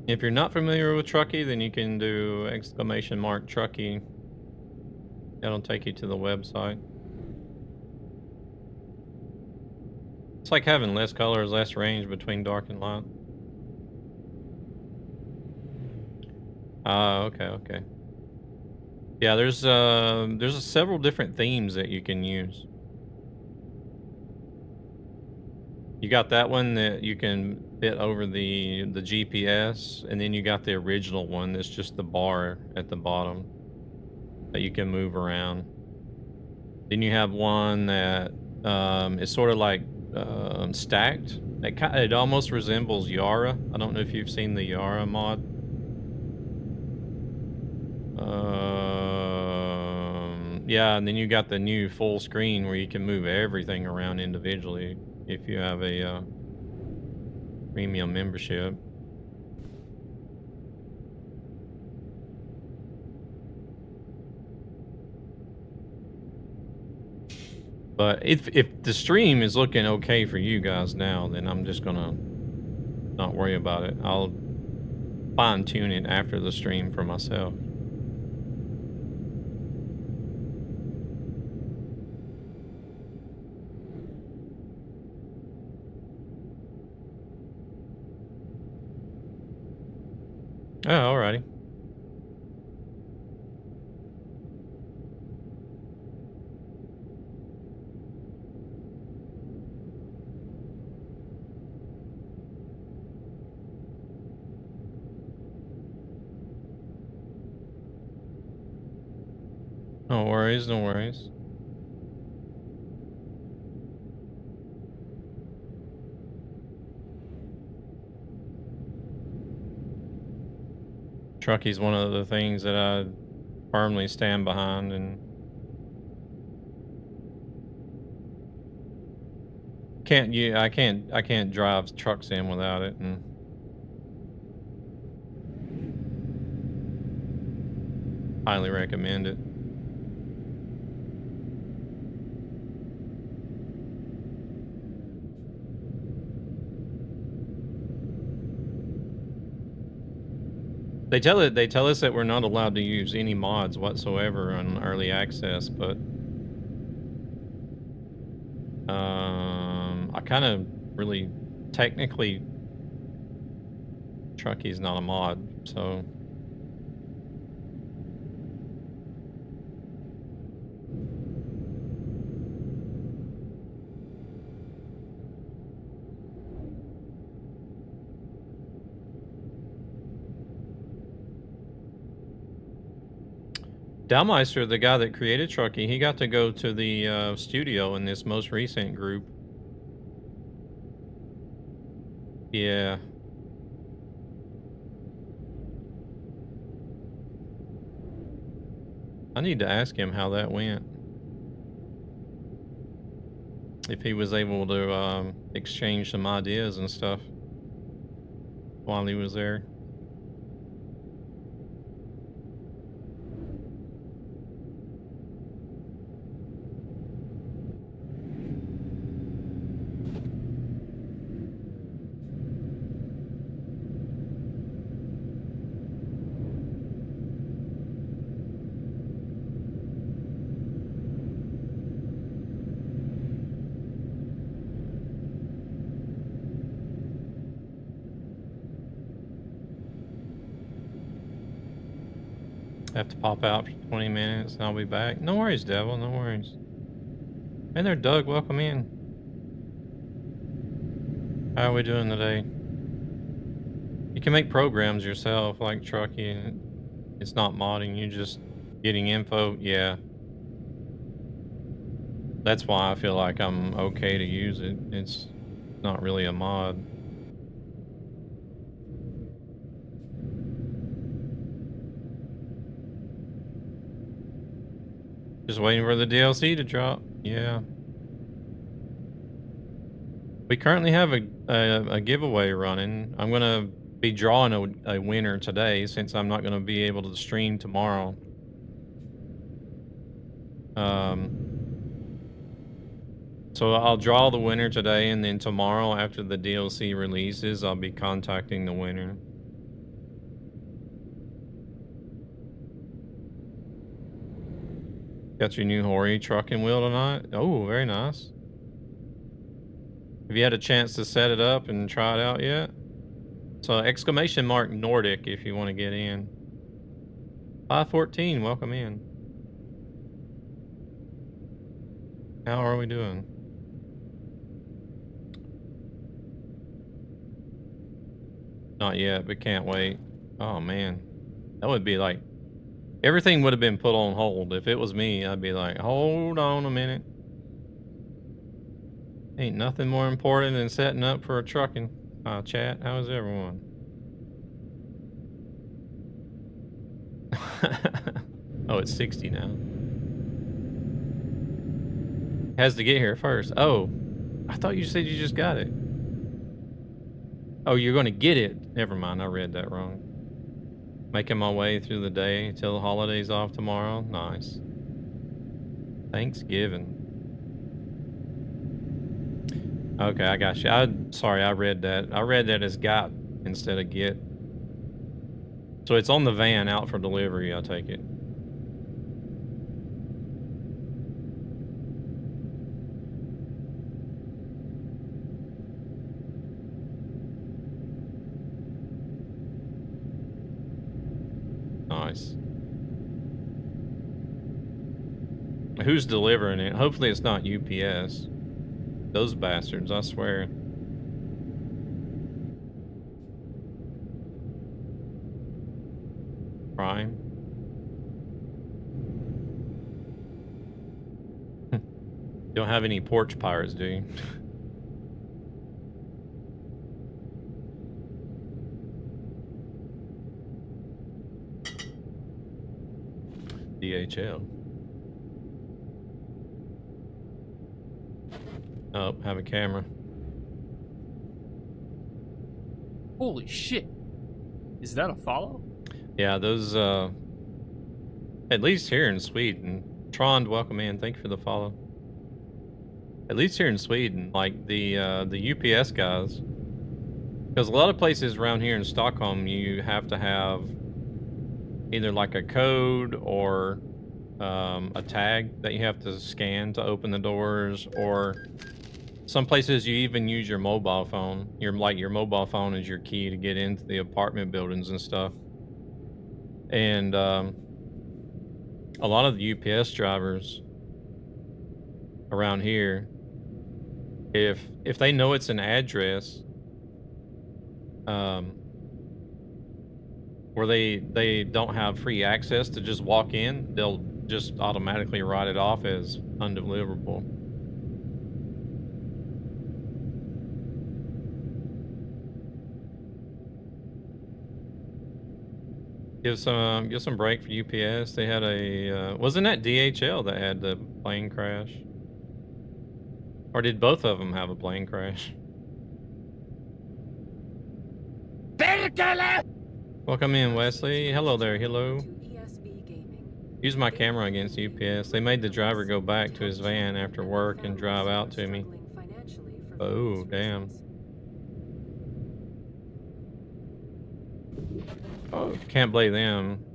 If you're not familiar with Truckee, then you can do !Truckee. That'll take you to the website. It's like having less colors, less range between dark and light. Okay. Yeah, there's several different themes that you can use. You got that one that you can fit over the GPS, and then you got the original one that's just the bar at the bottom that you can move around. Then you have one that is sort of like stacked. It almost resembles Yara. I don't know if you've seen the Yara mod. Yeah, and then you got the new full screen where you can move everything around individually if you have a premium membership. But if the stream is looking okay for you guys now, then I'm just gonna not worry about it. I'll fine tune it after the stream for myself. Oh, alrighty. No worries, no worries. Truckee's one of the things that I firmly stand behind, and I can't drive truck sim without it, and highly recommend it. They tell us that we're not allowed to use any mods whatsoever on early access, but I kind of really technically Trucky's not a mod, so Dalmeister, the guy that created Trucky, he got to go to the studio in this most recent group. Yeah. I need to ask him how that went. If he was able to exchange some ideas and stuff while he was there. I have to pop out for 20 minutes and I'll be back. No worries, Devil, no worries. Hey there, Doug, welcome in. How are we doing today? You can make programs yourself, like Trucky. It's not modding, you're just getting info. Yeah. That's why I feel like I'm okay to use it. It's not really a mod. Just waiting for the DLC to drop. Yeah. We currently have a giveaway running. I'm gonna be drawing a winner today since I'm not gonna be able to stream tomorrow. So I'll draw the winner today, and then tomorrow after the DLC releases, I'll be contacting the winner. Got your new Hori truck and wheel tonight? Oh, very nice. Have you had a chance to set it up and try it out yet? So exclamation mark Nordic if you want to get in. 514, welcome in. How are we doing? Not yet, but can't wait. Oh man, that would be like, everything would have been put on hold. If it was me, I'd be like, hold on a minute. Ain't nothing more important than setting up for a trucking. Chat, how is everyone? Oh, it's 60 now. Has to get here first. Oh, I thought you said you just got it. Oh, you're going to get it. Never mind, I read that wrong. Making my way through the day till the holidays off tomorrow. Nice. Thanksgiving. Okay, I got you. Sorry, I read that. I read that as got instead of get. So it's on the van out for delivery, I take it. Nice. Who's delivering it? Hopefully it's not UPS. Those bastards, I swear. Prime. You don't have any porch pirates, do you? DHL. Oh, have a camera. Holy shit. Is that a follow? Yeah, those, at least here in Sweden. Trond, welcome in. Thank you for the follow. At least here in Sweden, like the UPS guys. Because a lot of places around here in Stockholm, you have to have either like a code or a tag that you have to scan to open the doors, or some places you even use your mobile phone. Your mobile phone is your key to get into the apartment buildings and stuff. And a lot of the UPS drivers around here, if they know it's an address where they don't have free access to just walk in, they'll just automatically write it off as undeliverable. Give some break for UPS. They had a wasn't that DHL that had the plane crash? Or did both of them have a plane crash? Welcome in, Wesley. Hello there, hello. Use my camera against UPS. They made the driver go back to his van after work and drive out to me. Oh, damn. Oh, can't blame them.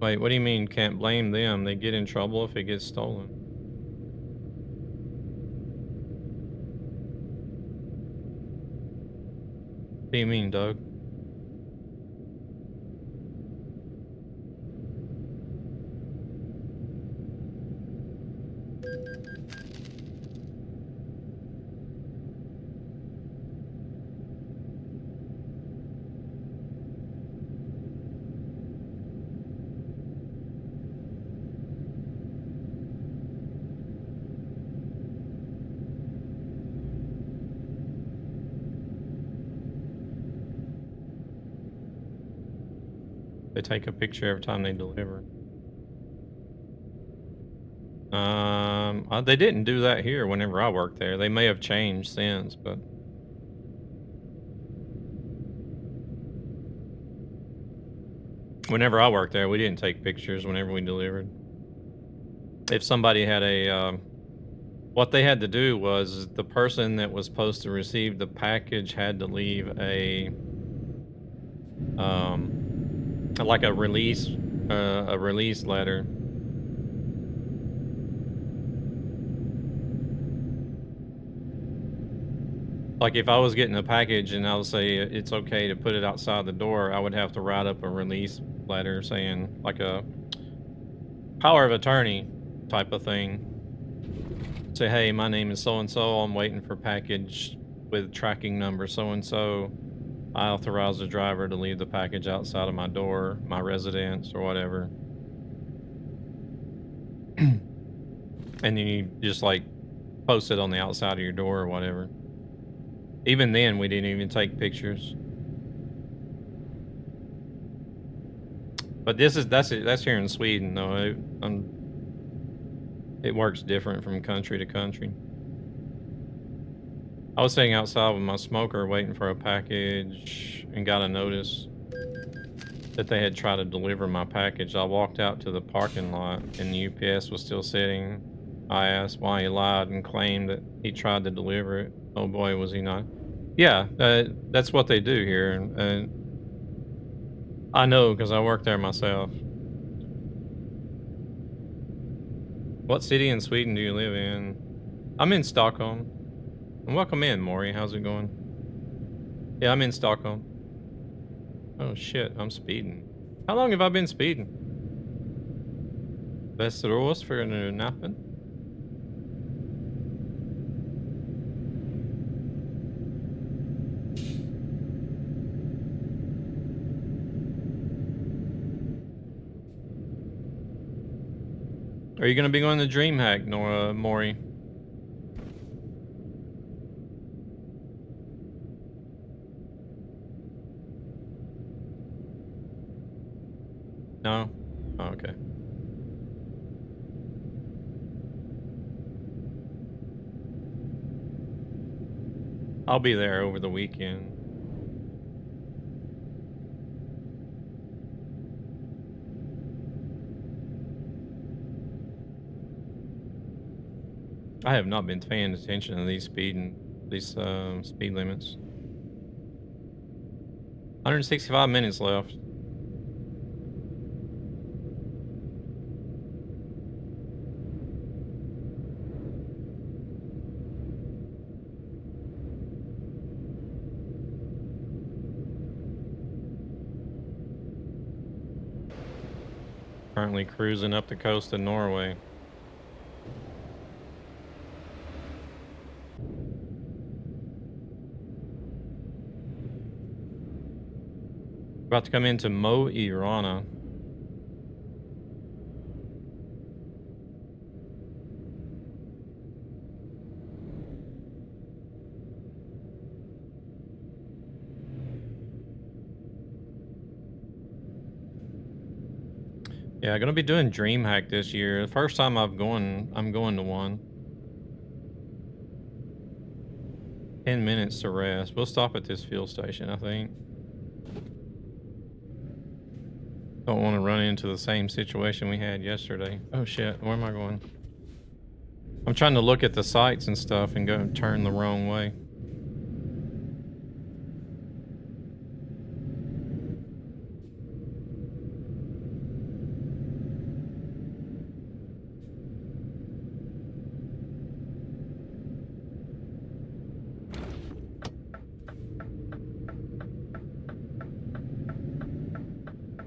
Wait, what do you mean can't blame them? They get in trouble if it gets stolen. What do you mean, Doug? They take a picture every time they deliver. They didn't do that here whenever I worked there. They may have changed since, but whenever I worked there, we didn't take pictures whenever we delivered. If somebody had a, what they had to do was the person that was supposed to receive the package had to leave a, like a release letter. Like if I was getting a package and I would say it's okay to put it outside the door, I would have to write up a release letter saying like a power of attorney type of thing. Say, hey, my name is so-and-so. I'm waiting for package with tracking number so-and-so. I authorize the driver to leave the package outside of my door, my residence, or whatever. And then you just like post it on the outside of your door or whatever. Even then, we didn't even take pictures. But that's here in Sweden, though. It works different from country to country. I was sitting outside with my smoker waiting for a package and got a notice that they had tried to deliver my package. I walked out to the parking lot and the UPS was still sitting. I asked why he lied and claimed that he tried to deliver it. Oh boy, was he not. Yeah, that's what they do here. And I know because I work there myself. What city in Sweden do you live in? I'm in Stockholm. And welcome in, Maury. How's it going? Yeah, I'm in Stockholm. Oh shit, I'm speeding. How long have I been speeding? Västerås för nu nappen? Are you gonna be going to DreamHack, Nora, Maury? No? Oh, okay. I'll be there over the weekend. I have not been paying attention to these speed limits. 165 minutes left. Currently cruising up the coast of Norway. About to come into Mo i Rana. Yeah, gonna be doing DreamHack this year. The first time I'm going to one. 10 minutes to rest. We'll stop at this fuel station, I think. Don't want to run into the same situation we had yesterday. Oh shit, where am I going? I'm trying to look at the sights and stuff and go and turn the wrong way.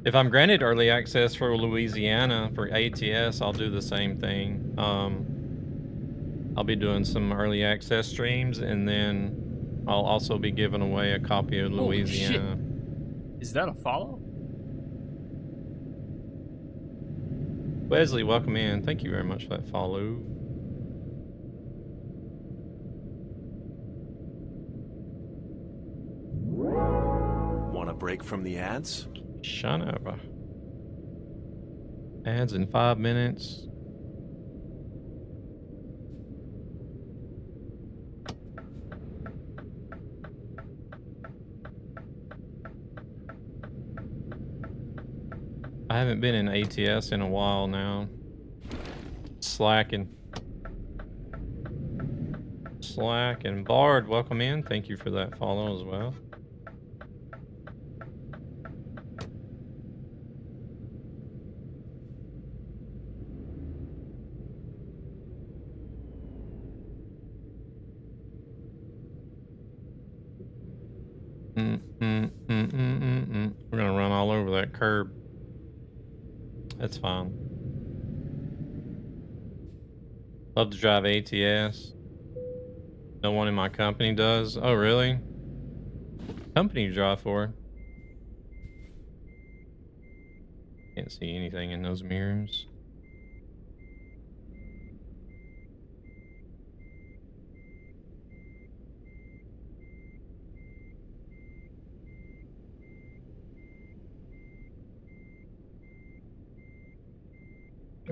If I'm granted early access for Louisiana for ATS, I'll do the same thing. I'll be doing some early access streams, and then I'll also be giving away a copy of Louisiana. Holy shit. Is that a follow? Wesley, welcome in. Thank you very much for that follow. Want a break from the ads? Shut up. Ads in 5 minutes. I haven't been in ATS in a while now. Slacking. Bard, welcome in. Thank you for that follow as well. We're gonna run all over that curb. That's fine. Love to drive ATS. No one in my company does. Oh, really? Company you drive for? Can't see anything in those mirrors.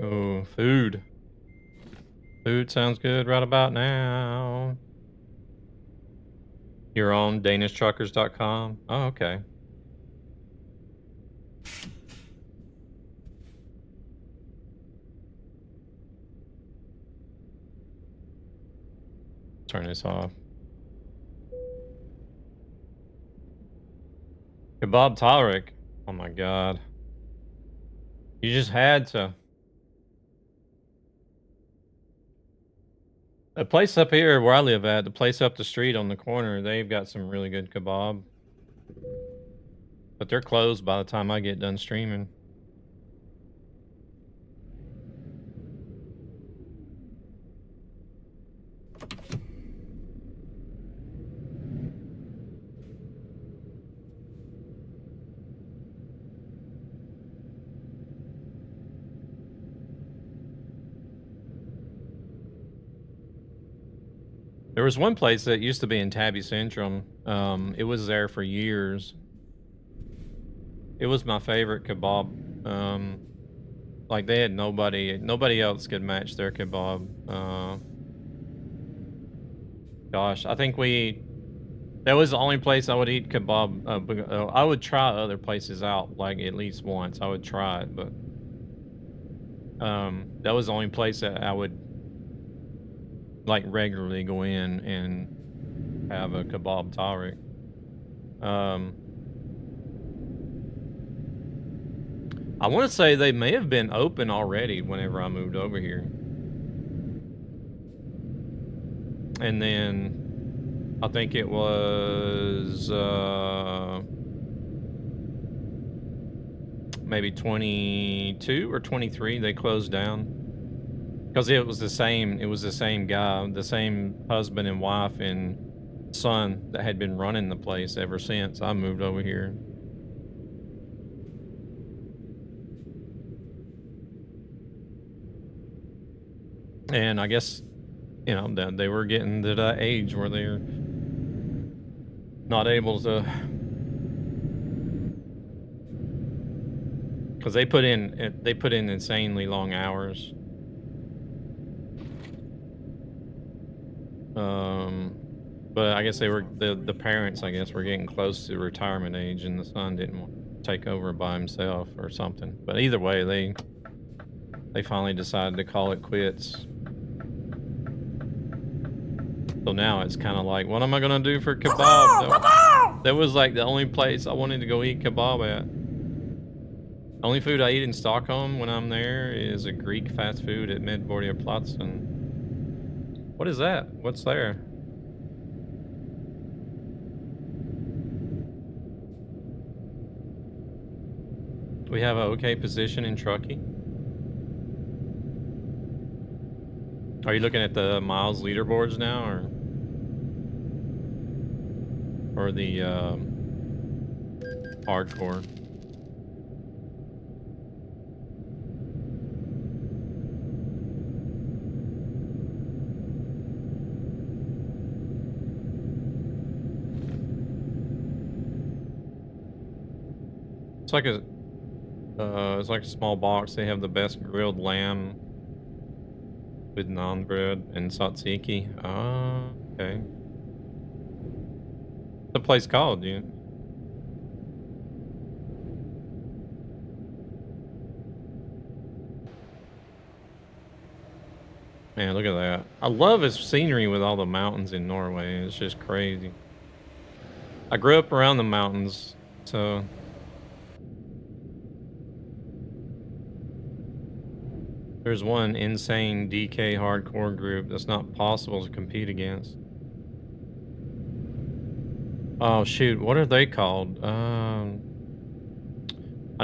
Oh, food. Food sounds good right about now. You're on DanishTruckers.com? Oh, okay. Turn this off. Kebab Tariq. Oh my god. You just had to. The place up here where I live at, the place up the street on the corner, they've got some really good kebab. But they're closed by the time I get done streaming. There was one place that used to be in Tabby Centrum. It was there for years. It was my favorite kebab. Like they had nobody else could match their kebab. Gosh, I think that was the only place I would eat kebab. I would try other places out, like at least once. I would try it, but that was the only place that I would like regularly go in and have a kebab Tariq. I want to say they may have been open already whenever I moved over here. And then I think it was maybe 22 or 23 they closed down. Because it was the same guy, the same husband and wife and son that had been running the place ever since I moved over here. And I guess, you know, they were getting to that age where they're not able to, because they put in insanely long hours. But I guess they were the parents, I guess, were getting close to retirement age, and the son didn't want to take over by himself or something. But either way, they finally decided to call it quits. So now it's kind of like, what am I gonna do for kebab? That was like the only place I wanted to go eat kebab at. The only food I eat in Stockholm when I'm there is a Greek fast food at Medborgarplatsen. What is that? What's there? We have an okay position in Truckee. Are you looking at the miles leaderboards now, or the hardcore? It's like a small box. They have the best grilled lamb with naan bread and tzatziki. Okay. What's the place called, dude? Man, look at that. I love his scenery with all the mountains in Norway. It's just crazy. I grew up around the mountains, so... There's one insane DK hardcore group that's not possible to compete against. Oh shoot, what are they called? I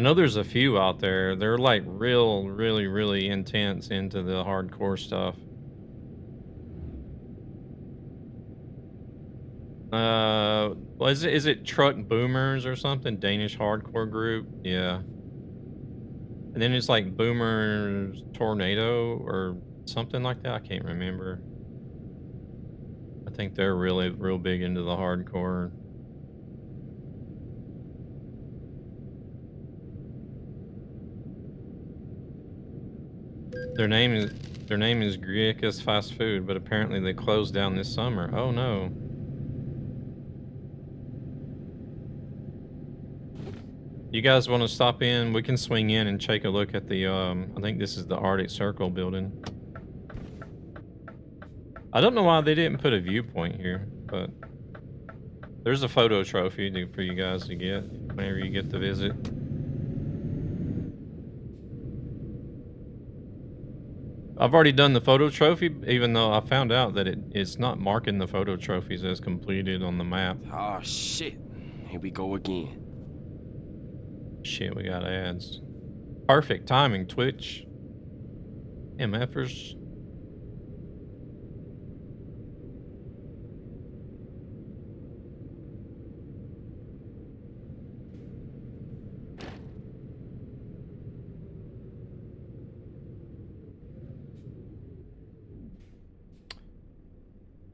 know there's a few out there. They're like really intense into the hardcore stuff. Well, is it Truck Boomers or something? Danish hardcore group? Yeah. And then it's like Boomer's Tornado or something like that. I can't remember. I think they're real big into the hardcore. Their name is Griekas Fast Food, but apparently they closed down this summer. Oh no. You guys want to stop in? We can swing in and take a look at the, I think this is the Arctic Circle building. I don't know why they didn't put a viewpoint here, but there's a photo trophy for you guys to get whenever you get to visit. I've already done the photo trophy, even though I found out that it's not marking the photo trophies as completed on the map. Oh shit. Here we go again. Shit, we got ads. Perfect timing, Twitch. MFers.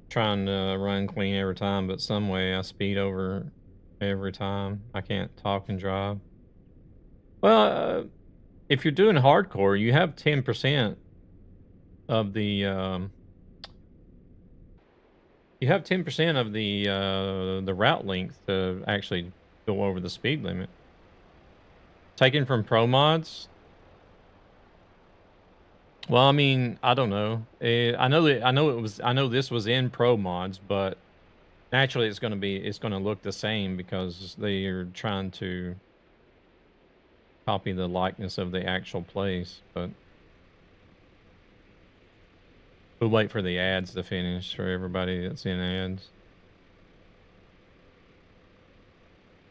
Trying to run clean every time, but some way I speed over every time. I can't talk and drive. Well, if you're doing hardcore, you have 10% of the you have 10% of the route length to actually go over the speed limit. Taken from pro mods. Well, I mean, I don't know. I know that I know this was in Pro Mods, but naturally it's going to look the same because they are trying to copy the likeness of the actual place, but we'll wait for the ads to finish for everybody that's in ads.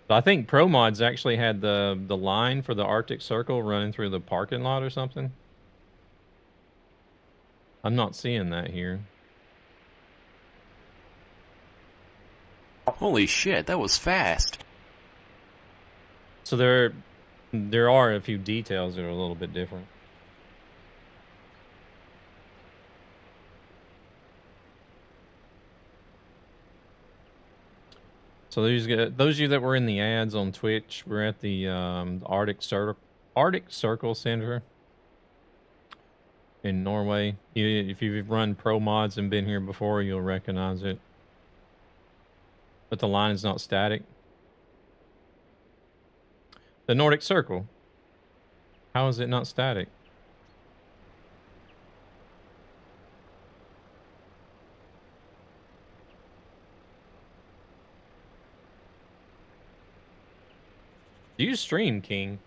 But I think Pro Mods actually had the line for the Arctic Circle running through the parking lot or something. I'm not seeing that here. Holy shit, that was fast. So there are a few details that are a little bit different. So those of you that were in the ads on Twitch, we're at the Arctic Circle Center in Norway. If you've run Pro Mods and been here before, you'll recognize it. But the line is not static. The Nordic Circle. How is it not static? Do you stream, King?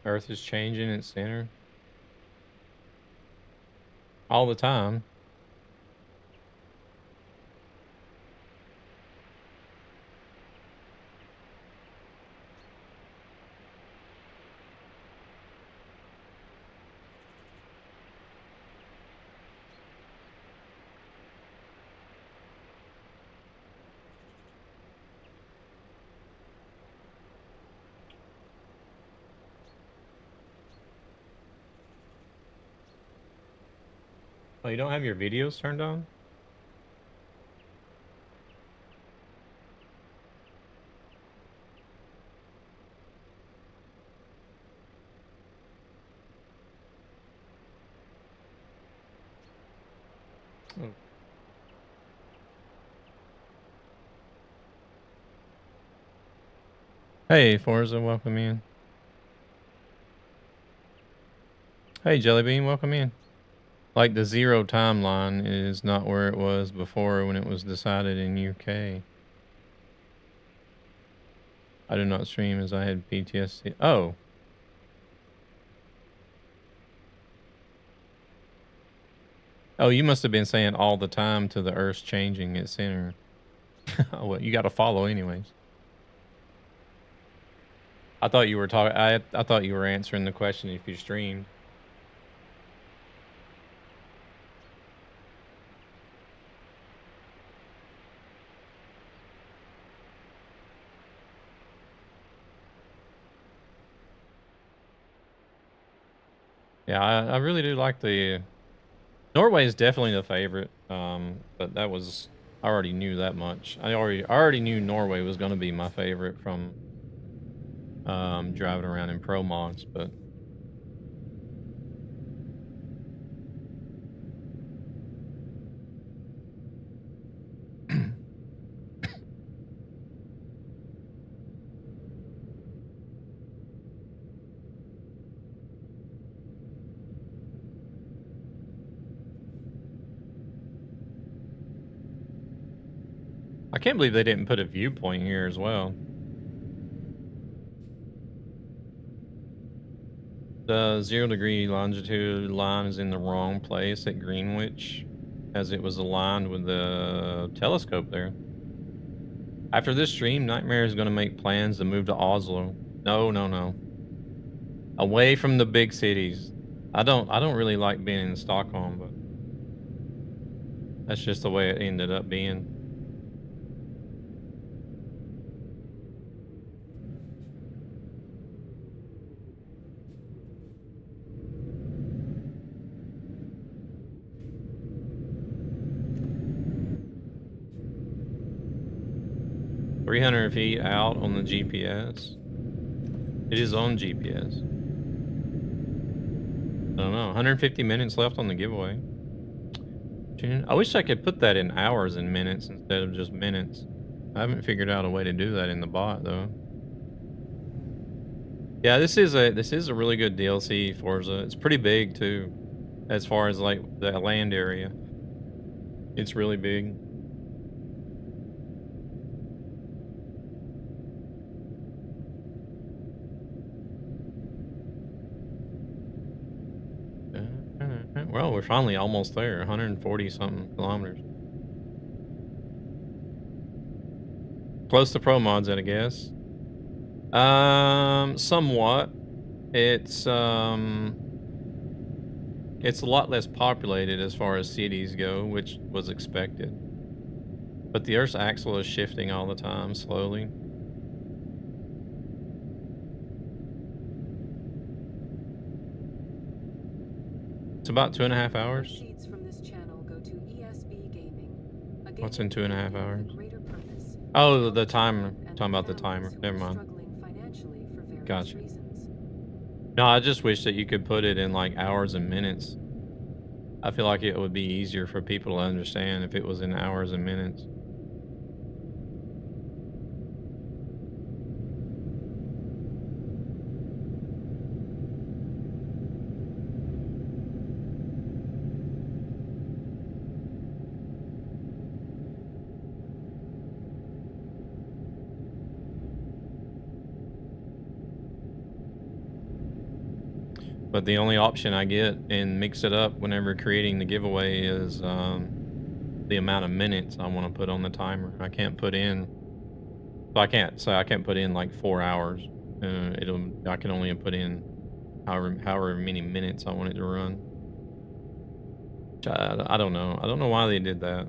Earth is changing its center. All the time. Oh, you don't have your videos turned on? Oh. Hey, Forza, welcome in. Hey, Jellybean, welcome in. Like the zero timeline is not where it was before when it was decided in UK. I do not stream as I had PTSD. Oh. Oh, you must have been saying all the time to the Earth's changing its center. Oh, well, you got to follow anyways. I thought you were talking. I thought you were answering the question if you streamed. Yeah, I really do like the Norway is definitely the favorite. But that was I already knew that much. I already knew Norway was going to be my favorite from driving around in Pro Mods, but 'I can't believe they didn't put a viewpoint here as well. The 0-degree longitude line is in the wrong place at Greenwich, as it was aligned with the telescope there. After this stream, Nightmare is going to make plans to move to Oslo. No. Away from the big cities. I don't really like being in Stockholm, but that's just the way it ended up being. "300 feet out on the GPS. It is on GPS. I don't know. 150 minutes left on the giveaway. I wish I could put that in hours and minutes instead of just minutes. I haven't figured out a way to do that in the bot though. Yeah, this is a really good DLC, Forza. It's pretty big too, as far as like the land area. It's really big. Well, we're finally almost there. 140 something kilometers. Close to pro mods, I guess. Somewhat. It's it's a lot less populated as far as cities go, which was expected. But the Earth's axle is shifting all the time, slowly. It's about 2.5 hours. Proceeds from this channel go to ESB Gaming, a What's gaming in 2.5 community with a hours? greater purpose to Oh, help the timer. children and Talking their about the timer. families who Never are mind. struggling financially for various Gotcha. reasons. No, I just wish that you could put it in like hours and minutes. I feel like it would be easier for people to understand if it was in hours and minutes. But the only option I get and mix it up whenever creating the giveaway is the amount of minutes I want to put on the timer. I can't put in, so I can't put in like 4 hours. I can only put in however many minutes I want it to run. I don't know. I don't know why they did that.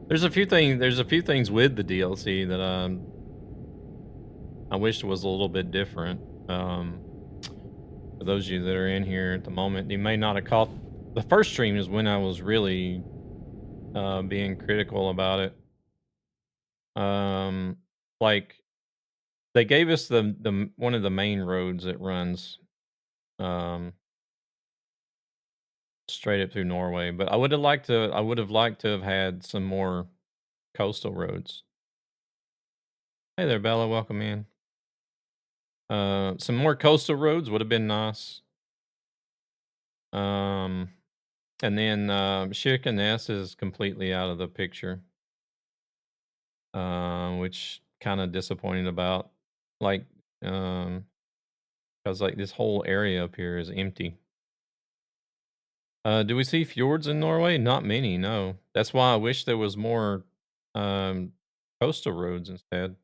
There's a few things with the DLC that I wish was a little bit different. For those of you that are in here at the moment, you may not have caught the first stream is when I was really being critical about it. Like they gave us the one of the main roads that runs straight up through Norway, but I would have liked to have had some more coastal roads. Hey there, Bella, welcome in. Some more coastal roads would have been nice. And then Sheerness is completely out of the picture, which kind of disappointed about, like, because like this whole area up here is empty. Do we see fjords in Norway? Not many, no. That's why I wish there was more coastal roads instead.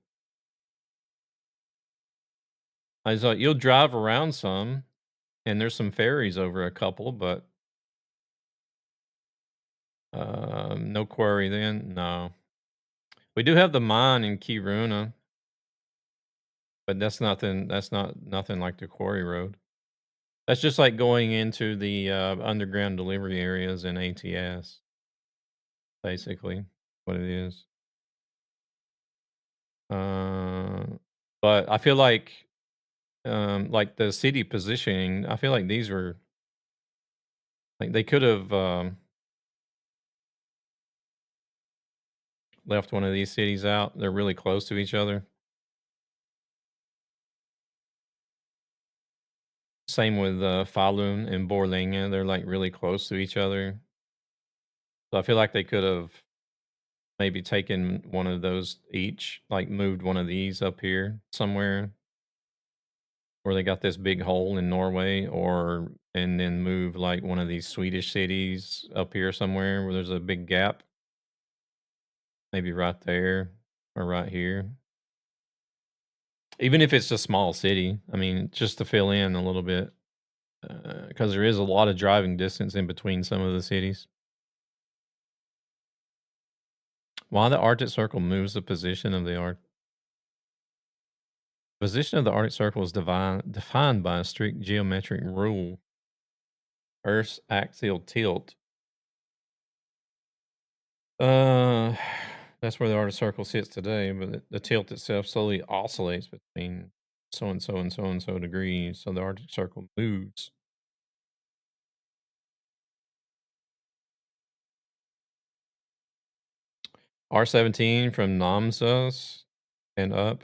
I thought you'll drive around some, and there's some ferries over a couple, but no quarry then. No, we do have the mine in Kiruna, but that's nothing. That's not nothing like the quarry road. That's just like going into the underground delivery areas in ATS. Basically, what it is. But I feel like the city positioning, I feel like these were like they could have left one of these cities out. They're really close to each other. Same with Falun and Borlänge. They're like really close to each other. So I feel like they could have maybe taken one of those each, like moved one of these up here somewhere where they got this big hole in Norway, or and then move like one of these Swedish cities up here somewhere where there's a big gap. Maybe right there or right here. Even if it's a small city, I mean, just to fill in a little bit, because there is a lot of driving distance in between some of the cities. Why the Arctic Circle moves the position of the Arctic? Position of the Arctic Circle is defined by a strict geometric rule. Earth's axial tilt. Uh, that's where the Arctic Circle sits today, but the tilt itself slowly oscillates between so and so and so and so degrees. So the Arctic Circle moves. R17 from Namsos and up.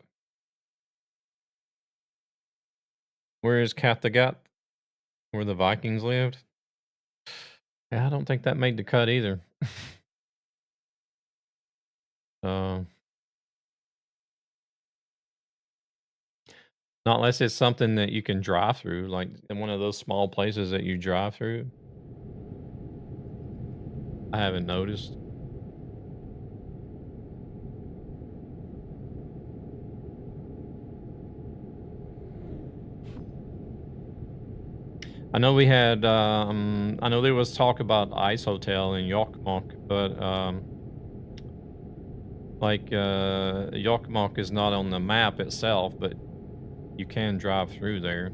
Where is Kattegat? Where the Vikings lived? Yeah, I don't think that made the cut either. uh, Not unless it's something that you can drive through, like in one of those small places that you drive through. I haven't noticed. I know we had, I know there was talk about Ice Hotel in Jokkmokk, but Jokkmokk is not on the map itself, but you can drive through there.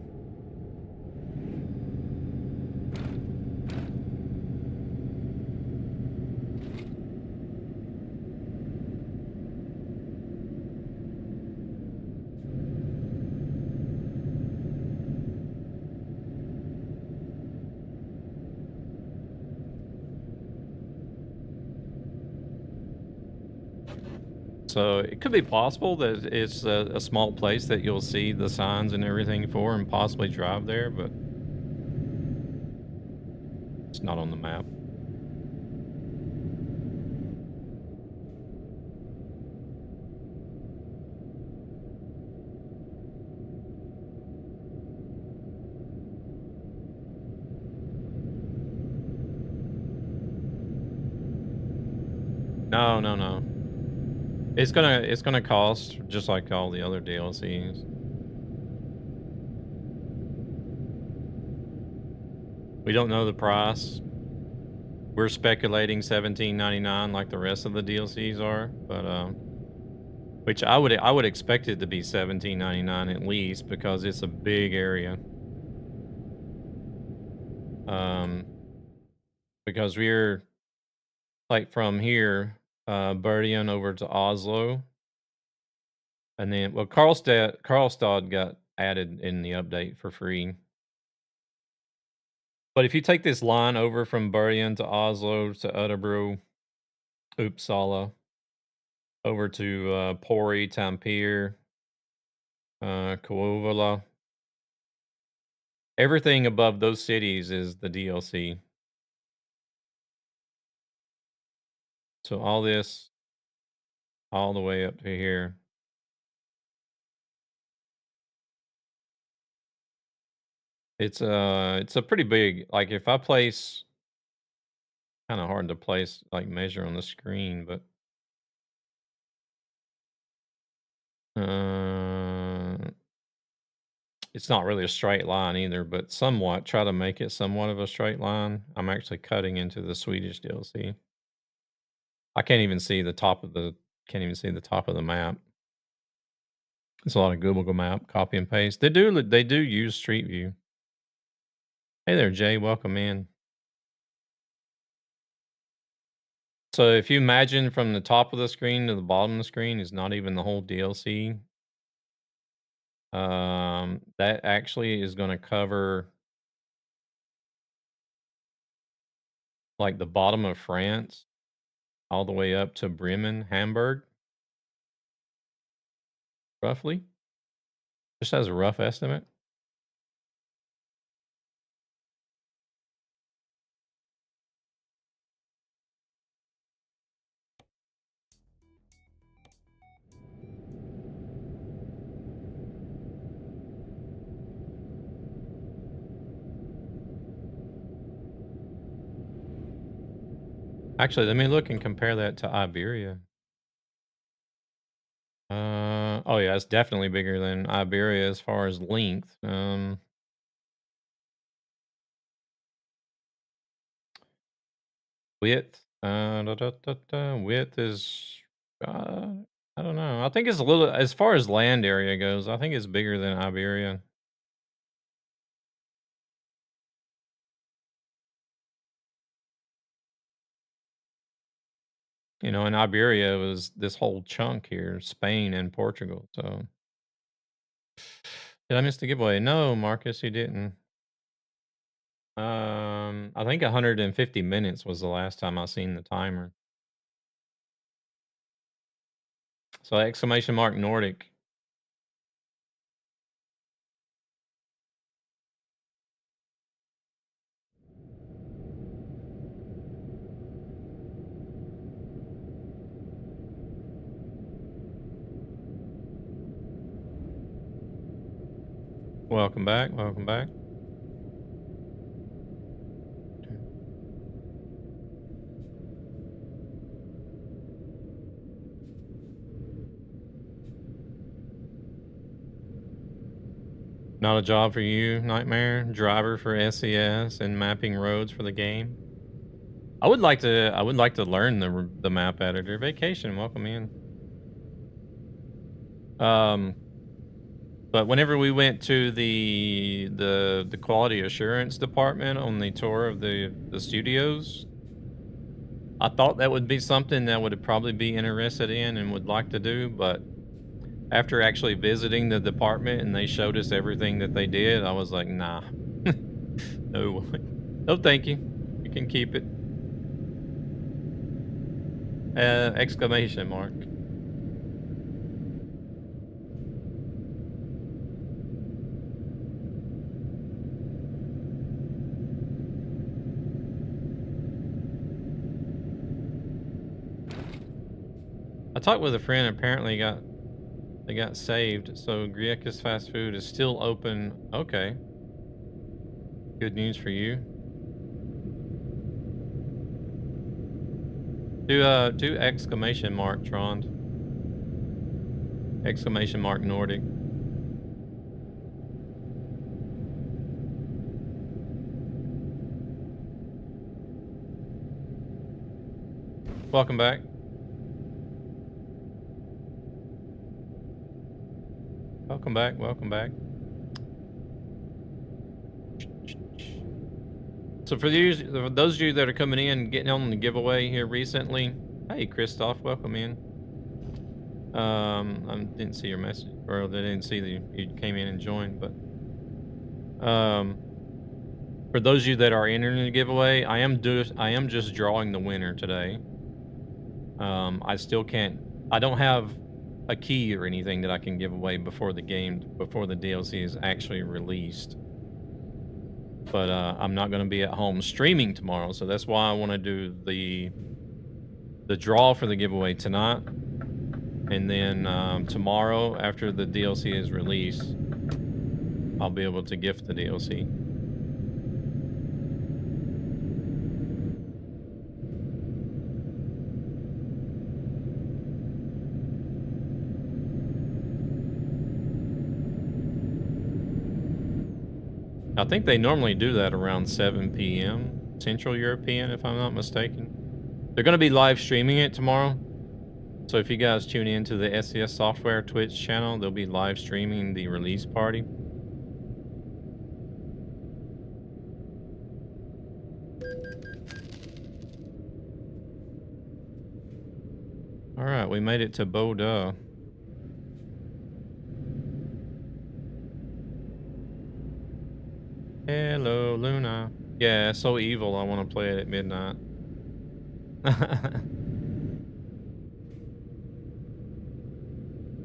So it could be possible that it's a small place that you'll see the signs and everything for and possibly drive there, but it's not on the map. No, no, no. It's gonna cost just like all the other DLCs. We don't know the price. We're speculating $17.99 like the rest of the DLCs are, but which I would expect it to be $17.99 at least because it's a big area. Because we're like from here, Berlin over to Oslo, and then well, Karlstad got added in the update for free. But if you take this line over from Berlin to Oslo to Örebro, Uppsala, over to Pori, Tampere, Kouvola, everything above those cities is the DLC. So all this, all the way up to here. It's a pretty big. Like if I place, kind of hard to place like measure on the screen, but uh, it's not really a straight line either. But somewhat, try to make it somewhat of a straight line. I'm actually cutting into the Swedish DLC. I can't even see the top of the. Can't even see the top of the map. It's a lot of Google Map copy and paste. They do use Street View. Hey there, Jay. Welcome in. So if you imagine from the top of the screen to the bottom of the screen is not even the whole DLC. That actually is going to cover like the bottom of France all the way up to Bremen, Hamburg, roughly. Just as a rough estimate. Actually, let me look and compare that to Iberia. Oh yeah, it's definitely bigger than Iberia as far as length. Width, width is I don't know. I think it's a little, as far as land area goes, I think it's bigger than Iberia. You know, in Iberia was this whole chunk here, Spain and Portugal. So did I miss the giveaway? No, Marcus, you didn't. I think 150 minutes was the last time I seen the timer. So exclamation mark Nordic. Welcome back. Welcome back. Not a job for you, Nightmare. Driver for SES and mapping roads for the game. I would like to learn the map editor. Vacation, welcome in. But whenever we went to the quality assurance department on the tour of the studios, I thought that would be something that would probably be interested in and would like to do, but after actually visiting the department and they showed us everything that they did, I was like, nah. No. No, thank you. You can keep it. Exclamation mark. I talked with a friend. Apparently, they got saved. So Grieka's fast food is still open. Okay. Good news for you. Do exclamation mark Trond. Exclamation mark Nordic. Welcome back. Welcome back. Welcome back. So for those of you that are coming in, getting on the giveaway here recently, hey Christoph, welcome in. I didn't see your message, or I didn't see that you came in and joined, but for those of you that are entering the giveaway, I am just drawing the winner today. I still can't. I don't have a key or anything that I can give away before the DLC is actually released. But I'm not going to be at home streaming tomorrow, so that's why I want to do the draw for the giveaway tonight, and then tomorrow after the DLC is released, I'll be able to gift the DLC. I think they normally do that around 7 p.m. Central European, if I'm not mistaken. They're going to be live streaming it tomorrow. So if you guys tune in to the SES Software Twitch channel, they'll be live streaming the release party. All right, we made it to Bordeaux. Hello, Luna. Yeah, it's so evil. I want to play it at midnight.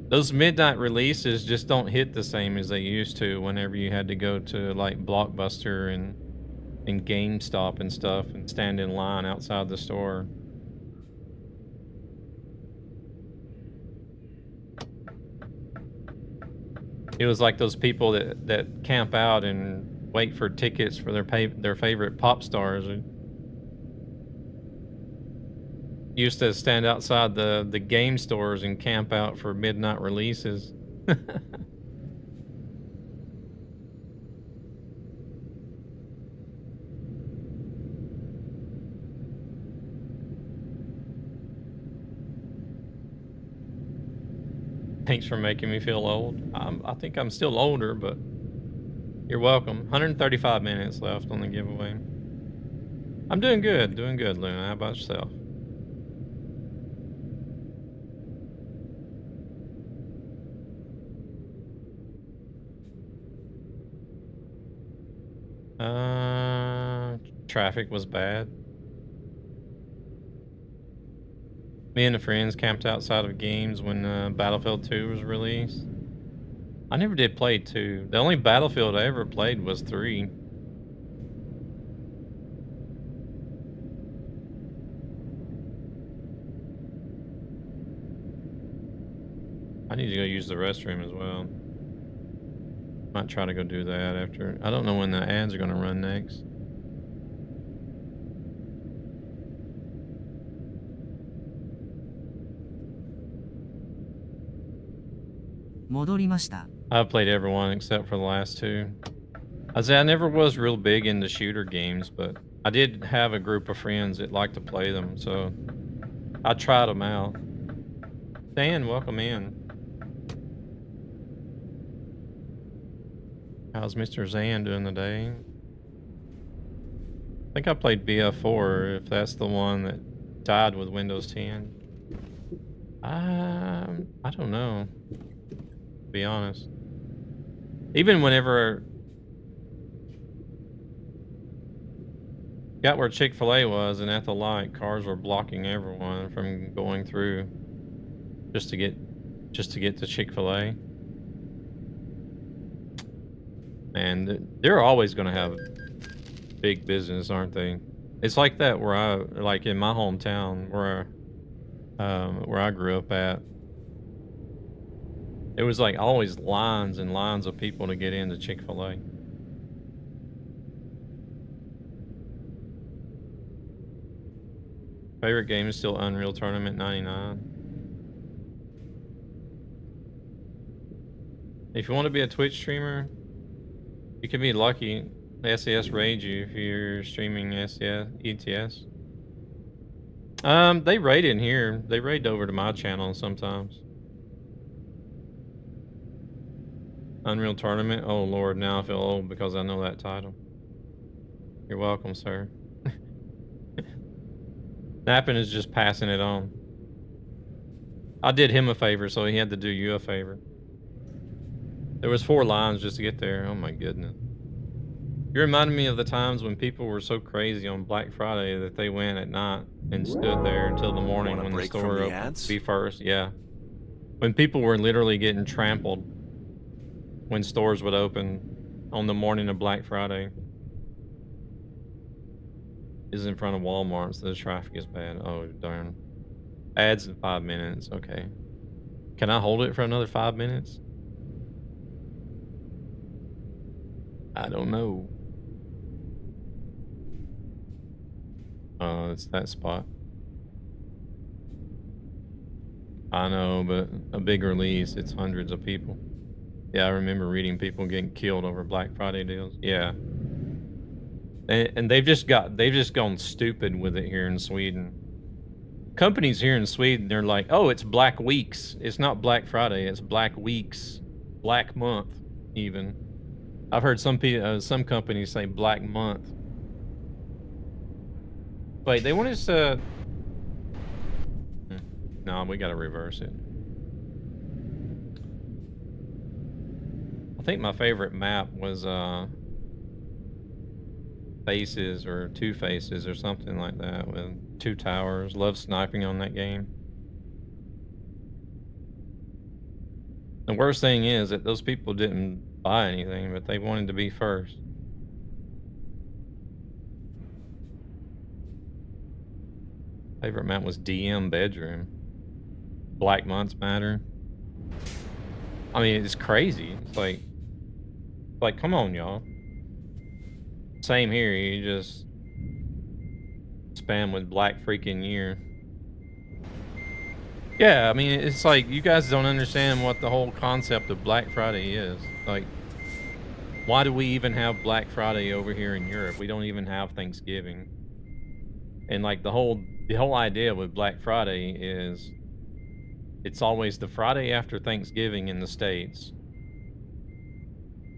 Those midnight releases just don't hit the same as they used to whenever you had to go to like Blockbuster and GameStop and stuff and stand in line outside the store. It was like those people that camp out and wait for tickets for their favorite pop stars. Used to stand outside the game stores and camp out for midnight releases. Thanks for making me feel old. I think I'm still older, but you're welcome. 135 minutes left on the giveaway. I'm doing good, Luna. How about yourself? Traffic was bad. Me and the friends camped outside of games when Battlefield 2 was released. I never did play 2. The only Battlefield I ever played was 3. I need to go use the restroom as well. Might try to go do that after. I don't know when the ads are going to run next. I've played everyone except for the last 2. I say I never was real big into shooter games, but I did have a group of friends that liked to play them, so I tried them out. Dan, welcome in. How's Mr. Zan doing today? I think I played BF4, if that's the one that died with Windows 10. I don't know, to be honest. Even whenever got where Chick-fil-A was and at the light, cars were blocking everyone from going through just to get to Chick-fil-A. And they're always going to have big business, aren't they? It's like that where like in my hometown where I grew up at. It was like always lines and lines of people to get into Chick-fil-A. Favorite game is still Unreal Tournament 99. If you want to be a Twitch streamer, you can be lucky. SES raid you if you're streaming ETS. They raid in here. They raid over to my channel sometimes. Unreal Tournament. Oh Lord, now I feel old because I know that title. You're welcome, sir. Nappin is just passing it on. I did him a favor, so he had to do you a favor. There was 4 lines just to get there. Oh my goodness. You reminded me of the times when people were so crazy on Black Friday that they went at night and stood there until the morning when the store opened to be first. Yeah. When people were literally getting trampled when stores would open on the morning of Black Friday. Is in front of Walmart, so the traffic is bad. Oh, darn. Ads in 5 minutes. Okay. Can I hold it for another 5 minutes? I don't know. It's that spot. I know, but a big release, it's hundreds of people. Yeah, I remember reading people getting killed over Black Friday deals. Yeah. And they've just gone stupid with it here in Sweden. Companies here in Sweden, they're like, oh, it's Black Weeks. It's not Black Friday, it's Black Weeks. Black Month, even. I've heard some companies say Black Month. Wait, they want us to... No, we gotta reverse it. I think my favorite map was Faces or Two Faces or something like that with 2 towers. Love sniping on that game. The worst thing is that those people didn't buy anything, but they wanted to be first. Favorite map was DM Bedroom. Black Months Matter. I mean, it's crazy. It's like, come on, y'all. Same here, you just spam with Black freaking Year. Yeah, I mean, it's like, you guys don't understand what the whole concept of Black Friday is. Like, why do we even have Black Friday over here in Europe? We don't even have Thanksgiving. And like the whole idea with Black Friday is It's always the Friday after Thanksgiving in the States.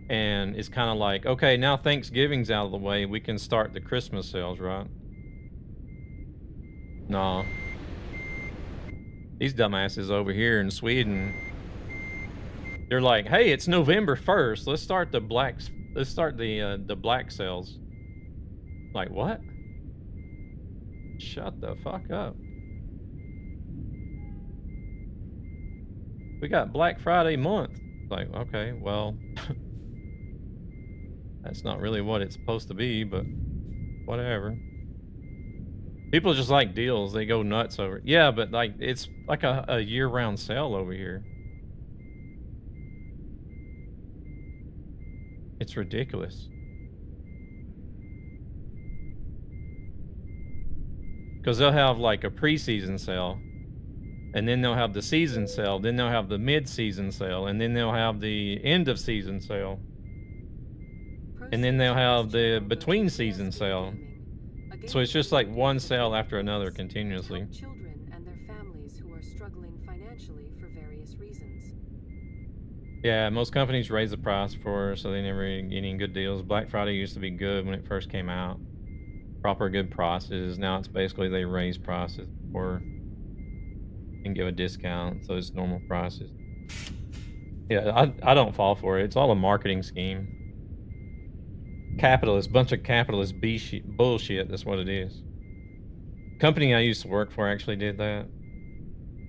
And it's kind of like, okay, now Thanksgiving's out of the way. We can start the Christmas sales, right? No. These dumbasses over here in Sweden, they're like, hey, it's November 1st. Let's start the blacks. Let's start the black sales. Like, what? Shut the fuck up. We got Black Friday month. Like, okay, well, that's not really what it's supposed to be, but whatever. People just like deals. They go nuts over it. Yeah, but like, it's like a year-round sale over here. It's ridiculous. Because they'll have like a preseason sale, and then they'll have the season sale, then they'll have the mid-season sale, and then they'll have the end-of-season sale, and then they'll have the between-season sale. So it's just like one sale after another continuously. Children and their families who are struggling financially for various reasons. Yeah, most companies raise the price for, so they never get any good deals. Black Friday used to be good when it first came out. Proper good prices. Now it's basically they raise prices or and give a discount, so it's normal prices. Yeah, I don't fall for it. It's all a marketing scheme. Capitalist, bunch of capitalist bullshit. That's what it is. Company I used to work for actually did that.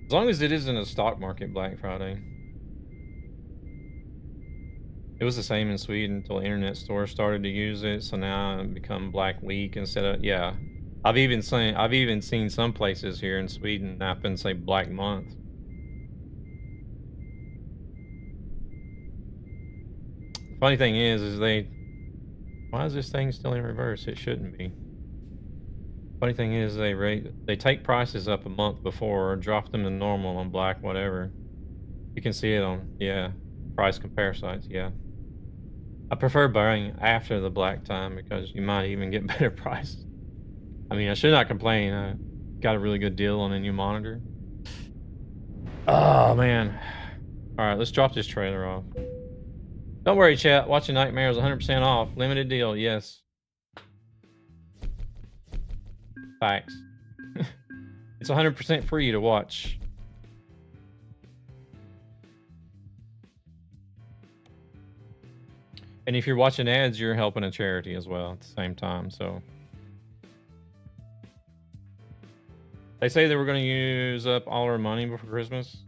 As long as it isn't a stock market Black Friday. It was the same in Sweden until internet stores started to use it. So now it become Black Week instead of, yeah. I've even seen some places here in Sweden happen and say Black Month. The funny thing is why is this thing still in reverse? It shouldn't be. Funny thing is they take prices up a month before, drop them to normal on Black whatever. You can see it on, yeah, price compare sites, yeah. I prefer buying after the Black time because you might even get better prices. I mean, I should not complain. I got a really good deal on a new monitor. Oh, man. All right, let's drop this trailer off. Don't worry, chat. Watching Nightmares 100% off. Limited deal, yes. Facts. It's 100% free to watch. And if you're watching ads, you're helping a charity as well at the same time, so. They say they were going to use up all our money before Christmas.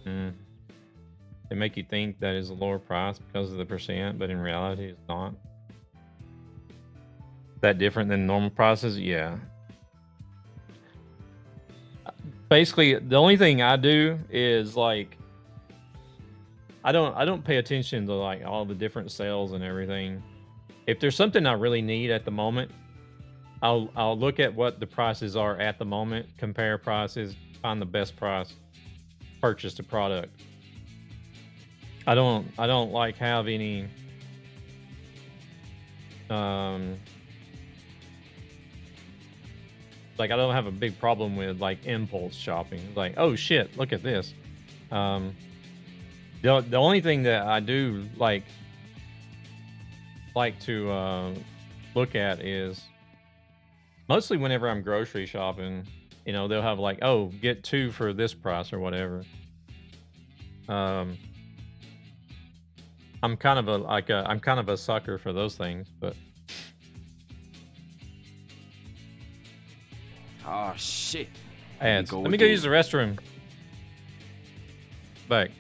They make you think that is a lower price because of the percent, but in reality, it's not. That different than normal prices? Yeah. Basically, the only thing I do is like, I don't pay attention to like all the different sales and everything. If there's something I really need at the moment, I'll look at what the prices are at the moment, compare prices, find the best price, purchase the product. I don't like have any like I don't have a big problem with like impulse shopping. Like, oh shit, look at this. The only thing that I do like to look at is mostly whenever I'm grocery shopping, you know, they'll have like, oh, get 2 for this price or whatever. I'm kind of a sucker for those things, but Oh shit. ads. Let me go use the restroom. Back.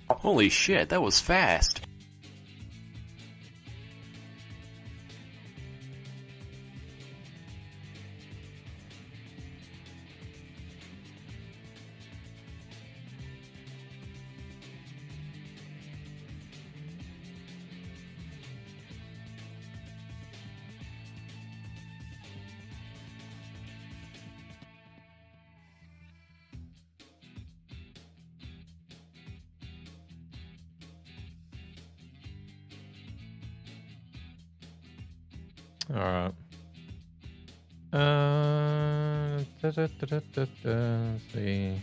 Holy shit, that was fast. All right. Let's see.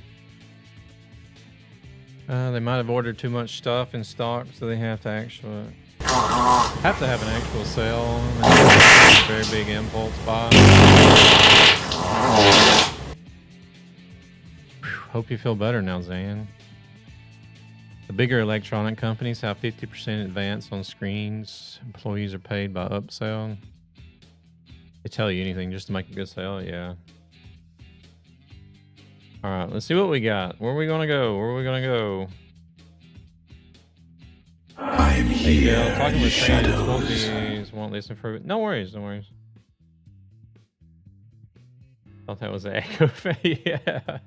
They might have ordered too much stuff in stock, so they have to actually have an actual sale. Very big impulse buy. Hope you feel better now, Zan. The bigger electronic companies have 50% advance on screens. Employees are paid by upsell. They tell you anything just to make a good sale, yeah. All right, let's see what we got. Where are we gonna go? Where are we gonna go? I'm here. Yeah, talking with fans won't listen for it. No worries, no worries. Thought that was an echo. Yeah.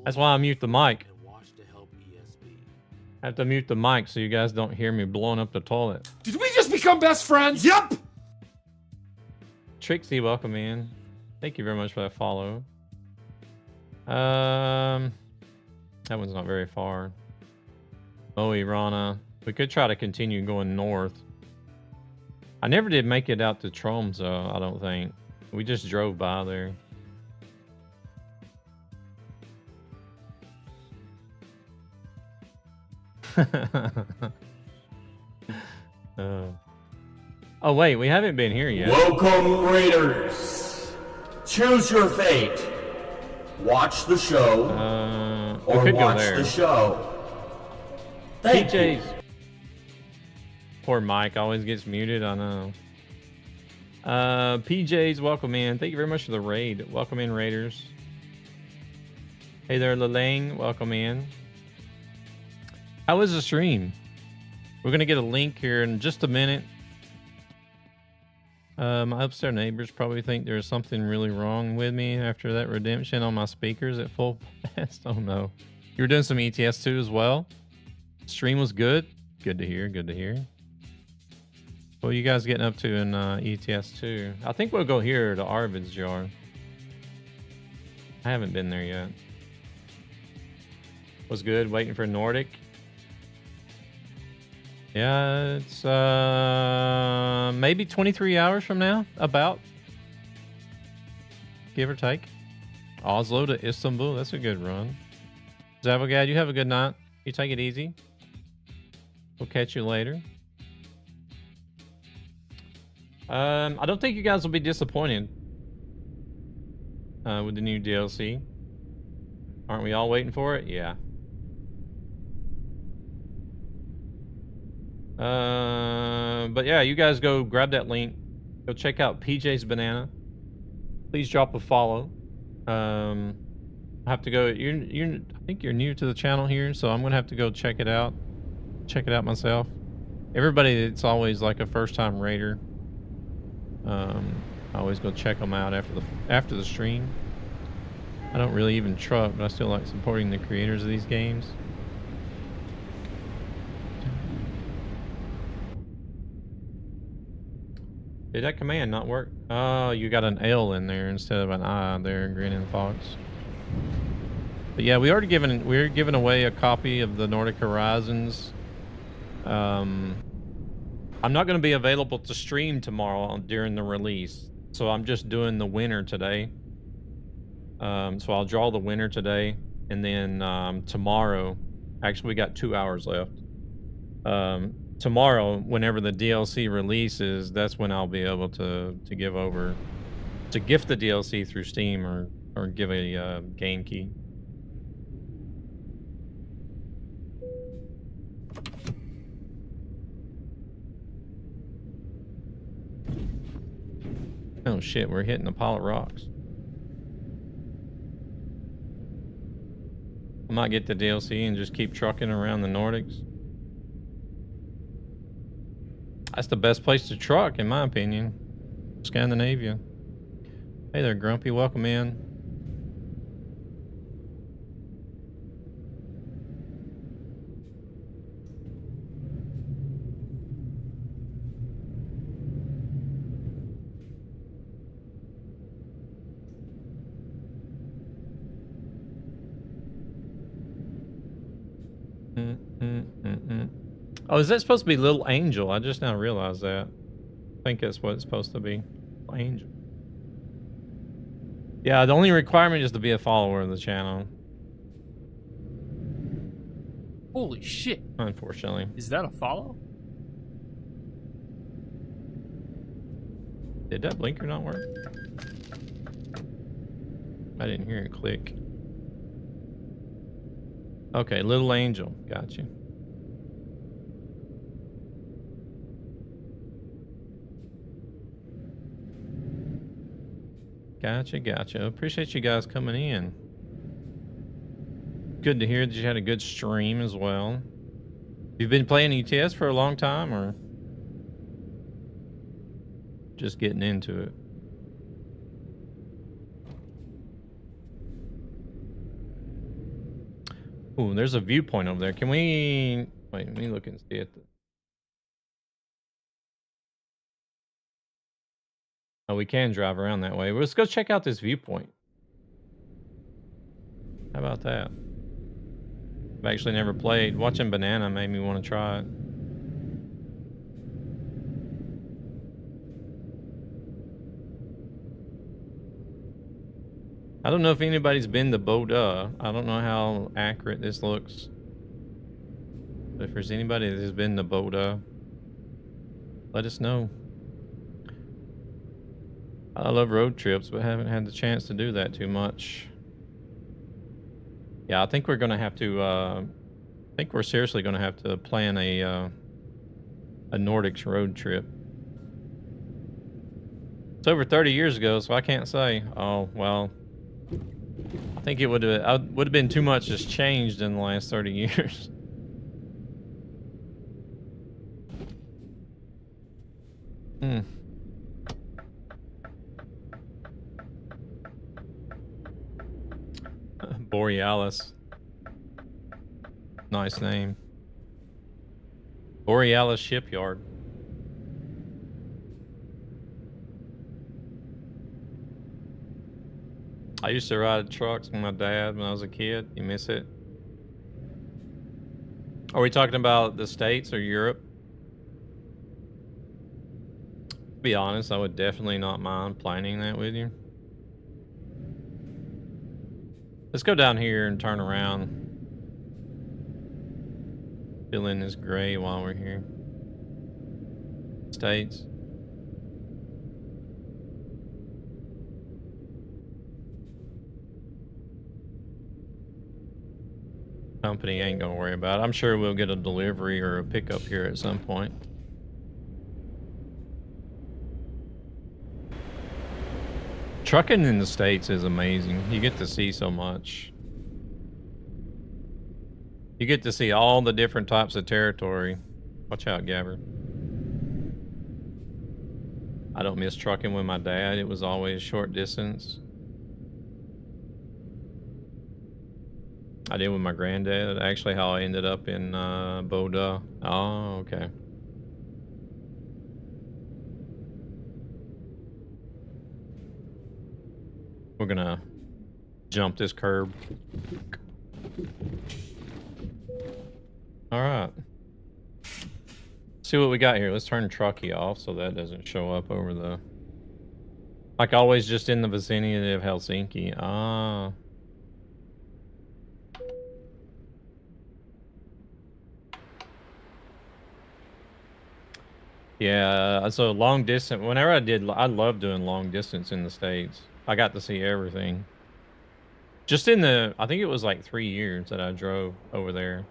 That's why I mute the mic. I have to mute the mic so you guys don't hear me blowing up the toilet. Did we just become best friends? Yep! Trixie, welcome in. Thank you very much for that follow. That one's not very far. Oh, Rana. We could try to continue going north. I never did make it out to Tromsø, I don't think. We just drove by there. Oh wait, we haven't been here yet. Welcome, Raiders. Choose your fate. Watch the show, or watch the show. Thank you. PJs. Poor Mike always gets muted, I know. PJs, welcome in. Thank you very much for the raid. Welcome in, Raiders. Hey there, Lalang. Welcome in. How was the stream? We're gonna get a link here in just a minute. My upstairs neighbors probably think there's something really wrong with me after that redemption on my speakers at full blast. Oh no. You were doing some ETS 2 as well? Stream was good? Good to hear, good to hear. What are you guys getting up to in ETS 2? I think we'll go here to Arvid's Jar. I haven't been there yet. Was good, waiting for Nordic. Yeah, it's maybe 23 hours from now, about. Give or take. Oslo to Istanbul, that's a good run. Zavogad, you have a good night. You take it easy. We'll catch you later. I don't think you guys will be disappointed with the new DLC. Aren't we all waiting for it? Yeah. But yeah, you guys go grab that link. Go check out PJ's Banana. Please drop a follow. I have to go. I think you're new to the channel here, so I'm gonna have to go check it out. Check it out myself. Everybody, it's always like a first-time raider. I always go check them out after the stream. I don't really even truck, but I still like supporting the creators of these games. Did that command not work? Oh, you got an L in there instead of an I there, Grinning Fox. But yeah, we're giving away a copy of the Nordic Horizons. I'm not going to be available to stream tomorrow during the release, so I'm just doing the winner today. So I'll draw the winner today, and then tomorrow, actually we got 2 hours left. Tomorrow, whenever the DLC releases, that's when I'll be able to gift the DLC through Steam or give a game key. Oh shit, we're hitting a pile of rocks. I might get the DLC and just keep trucking around the Nordics. That's the best place to truck, in my opinion. Scandinavia. Hey there, Grumpy. Welcome in. Oh, is that supposed to be Little Angel? I just now realized that. I think that's what it's supposed to be. Angel. Yeah, the only requirement is to be a follower of the channel. Holy shit. Unfortunately. Is that a follow? Did that blinker not work? I didn't hear it click. Okay, Little Angel. Gotcha. Gotcha. Appreciate you guys coming in. Good to hear that you had a good stream as well. You've been playing ETS for a long time, or just getting into it? Ooh, there's a viewpoint over there. Can we... Wait, let me look and see it. Oh, we can drive around that way. Well, let's go check out this viewpoint. How about that? I've actually never played. Watching Banana made me want to try it. I don't know if anybody's been to Boda. I don't know how accurate this looks. But if there's anybody that has been to Boda, let us know. I love road trips, but haven't had the chance to do that too much. Yeah, I think we're gonna have to. I think we're seriously gonna have to plan a Nordics road trip. It's over 30 years ago, so I can't say. Oh well, I think it would have been too much has changed in the last 30 years. Borealis. Nice name. Borealis Shipyard. I used to ride trucks with my dad when I was a kid. You miss it? Are we talking about the States or Europe? To be honest, I would definitely not mind planning that with you. Let's go down here and turn around. Fill in this gray while we're here. States. Company ain't gonna worry about it. I'm sure we'll get a delivery or a pickup here at some point. Trucking in the States is amazing. You get to see so much. You get to see all the different types of territory. Watch out, Gabber. I don't miss trucking with my dad. It was always short distance. I did with my granddad. Actually, how I ended up in Boda. Oh, okay. We're gonna jump this curb. All right. See what we got here. Let's turn trucky off so that doesn't show up over the... Like always, just in the vicinity of Helsinki. Ah. Yeah, so long distance, whenever I love doing long distance in the States. I got to see everything. Just in the, I think it was like 3 years that I drove over there.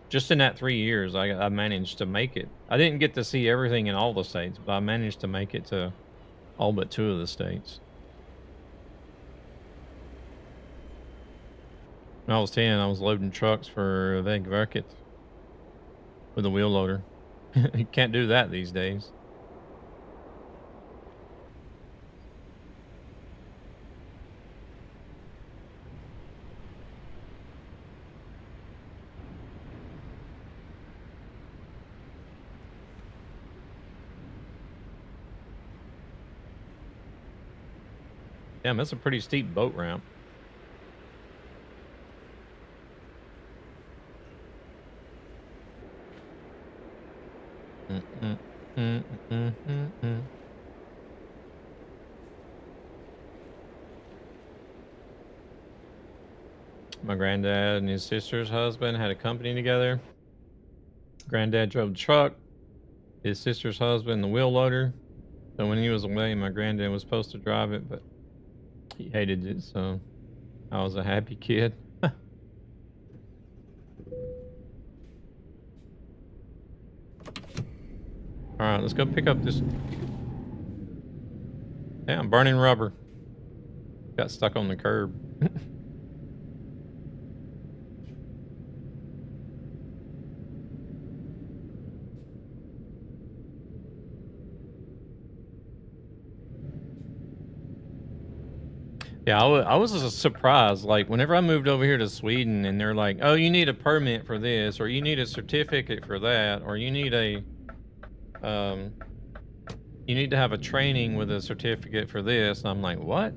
Just in that 3 years, I managed to make it. I didn't get to see everything in all the states, but I managed to make it to all but 2 of the states. When I was 10, I was loading trucks for Vägverket with a wheel loader. You can't do that these days. Damn, that's a pretty steep boat ramp. My granddad and his sister's husband had a company together. Granddad drove the truck, his sister's husband the wheel loader. So when he was away, my granddad was supposed to drive it, but he hated it, so I was a happy kid. All right, let's go pick up this. Damn, burning rubber. Got stuck on the curb. Yeah, I was just surprised. Like, whenever I moved over here to Sweden and they're like, oh, you need a permit for this, or you need a certificate for that, or you need a, you need to have a training with a certificate for this. And I'm like, what?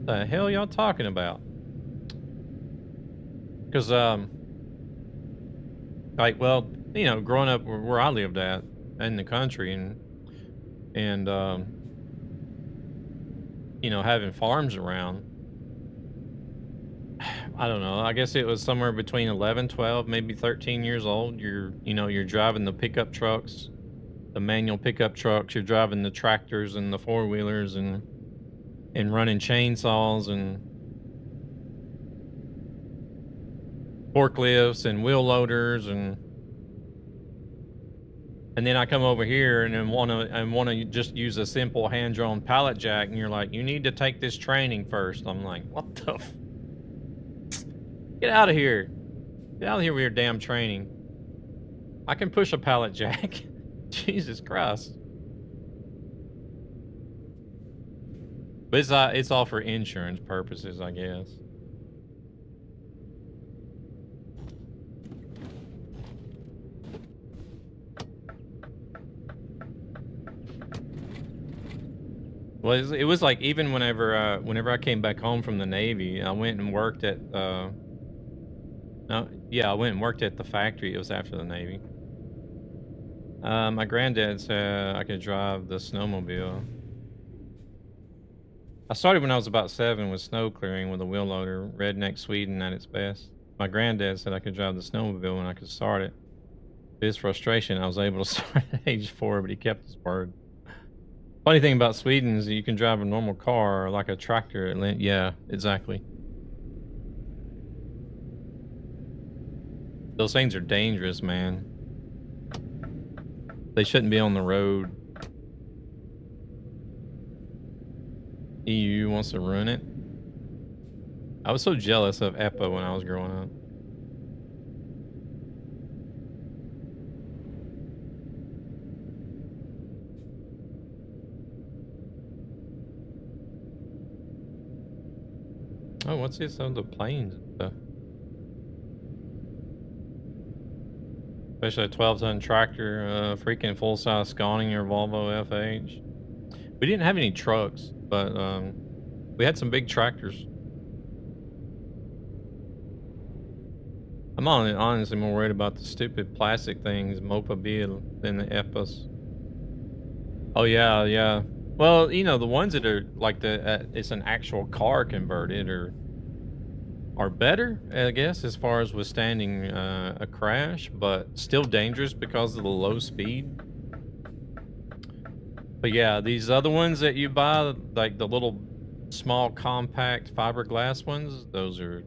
The hell y'all talking about? Because, like, well, you know, growing up where I lived at in the country and you know, having farms around, I don't know, I guess it was somewhere between 11, 12, maybe 13 years old. You're driving the pickup trucks, the manual pickup trucks, you're driving the tractors and the four-wheelers and running chainsaws and forklifts and wheel loaders and then I come over here and then want to just use a simple hand-drawn pallet jack, and you're like, you need to take this training first. I'm like, what the get out of here. Get out of here with your damn training. I can push a pallet jack. Jesus Christ. But it's all for insurance purposes, I guess. Well, it was like even whenever I came back home from the Navy, I went and worked at I went and worked at the factory. It was after the Navy. My granddad said I could drive the snowmobile. I started when I was about 7 with snow clearing with a wheel loader, redneck Sweden at its best. My granddad said I could drive the snowmobile when I could start it. To his frustration, I was able to start at age 4, but he kept his word. Funny thing about Sweden is that you can drive a normal car like a tractor. Yeah, exactly. Those things are dangerous, man. They shouldn't be on the road. EU wants to ruin it. I was so jealous of EPA when I was growing up. Oh, what's this? Oh, the planes and stuff. Especially a 12-ton tractor, freaking full-size Scania or Volvo FH. We didn't have any trucks, but we had some big tractors. I'm honestly more worried about the stupid plastic things, Mopabile, than the EPAs. Oh yeah, yeah. Well, you know, the ones that are like it's an actual car converted are better, I guess, as far as withstanding a crash, but still dangerous because of the low speed. But yeah, these other ones that you buy, like the little small compact fiberglass ones, those are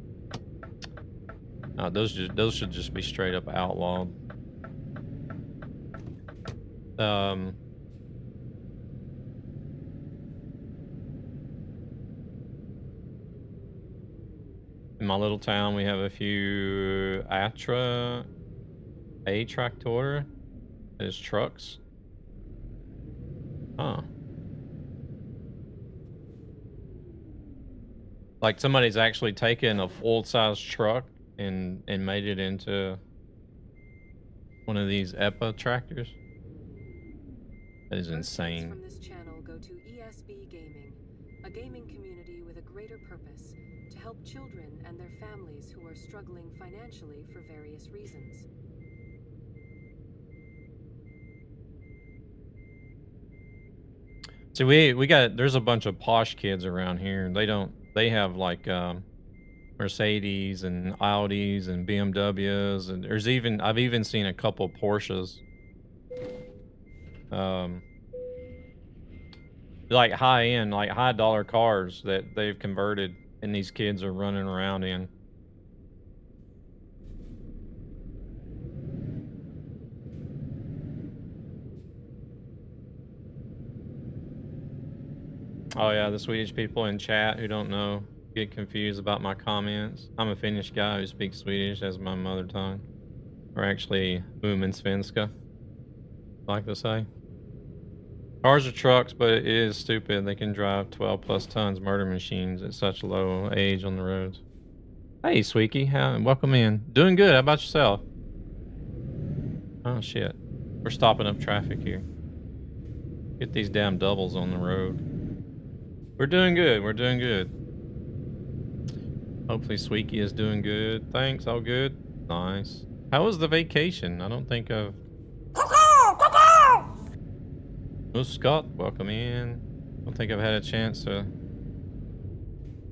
those should just be straight up outlawed. In my little town, we have a few A-Tractor. There's trucks. Huh. Like somebody's actually taken a full-size truck and made it into one of these EPA tractors. That is insane. From this channel go to ESB Gaming, a gaming community with a greater purpose to help children and their families who are struggling financially for various reasons. So there's a bunch of posh kids around here. They have like Mercedes and Audis and BMWs, and I've even seen a couple Porsches. Like high end, like high dollar cars that they've converted and these kids are running around in. Oh yeah, the Swedish people in chat who don't know get confused about my comments. I'm a Finnish guy who speaks Swedish as my mother tongue. Or actually, svenska, I like to say. Cars are trucks, but it is stupid. They can drive 12 plus tons murder machines at such low age on the roads. Hey, Sweeky, welcome in. Doing good. How about yourself? Oh shit, we're stopping up traffic here. Get these damn doubles on the road. We're doing good. We're doing good. Hopefully Sweeky is doing good. Thanks. All good. Nice. How was the vacation? I don't think I've... Oh, Scott, welcome in. I don't think I've had a chance to...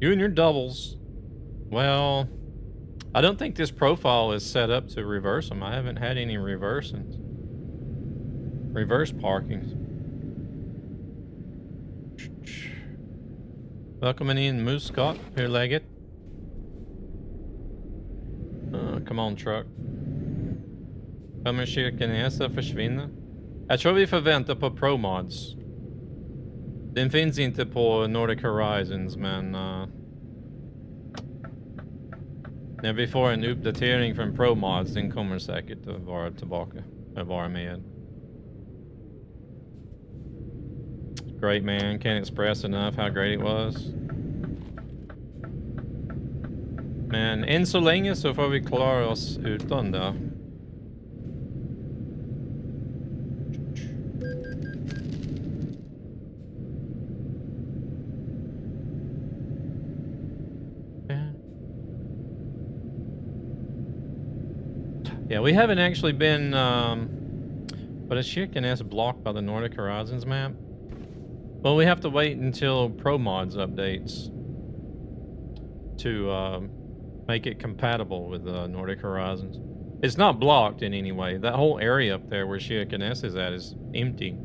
You and your doubles. Well, I don't think this profile is set up to reverse them. I haven't had any reverse parkings. Welcome in, Moose Scott. Hur läget? Come on, truck. Kommer Kirkenäsa försvinna? Jag tror vi får vänta på Pro Mods. Den finns inte på Nordic Horizons, men när vi får en uppdatering från Pro Mods, den kommer säkert att vara tillbaka. Att vara med. Great, man. Can't express enough how great it was. Men än så länge så får vi klara oss utan det. Yeah, we haven't actually been, but is Kirkenes blocked by the Nordic Horizons map? Well, we have to wait until Pro Mods updates to make it compatible with Nordic Horizons. It's not blocked in any way. That whole area up there where Kirkenes is at is empty.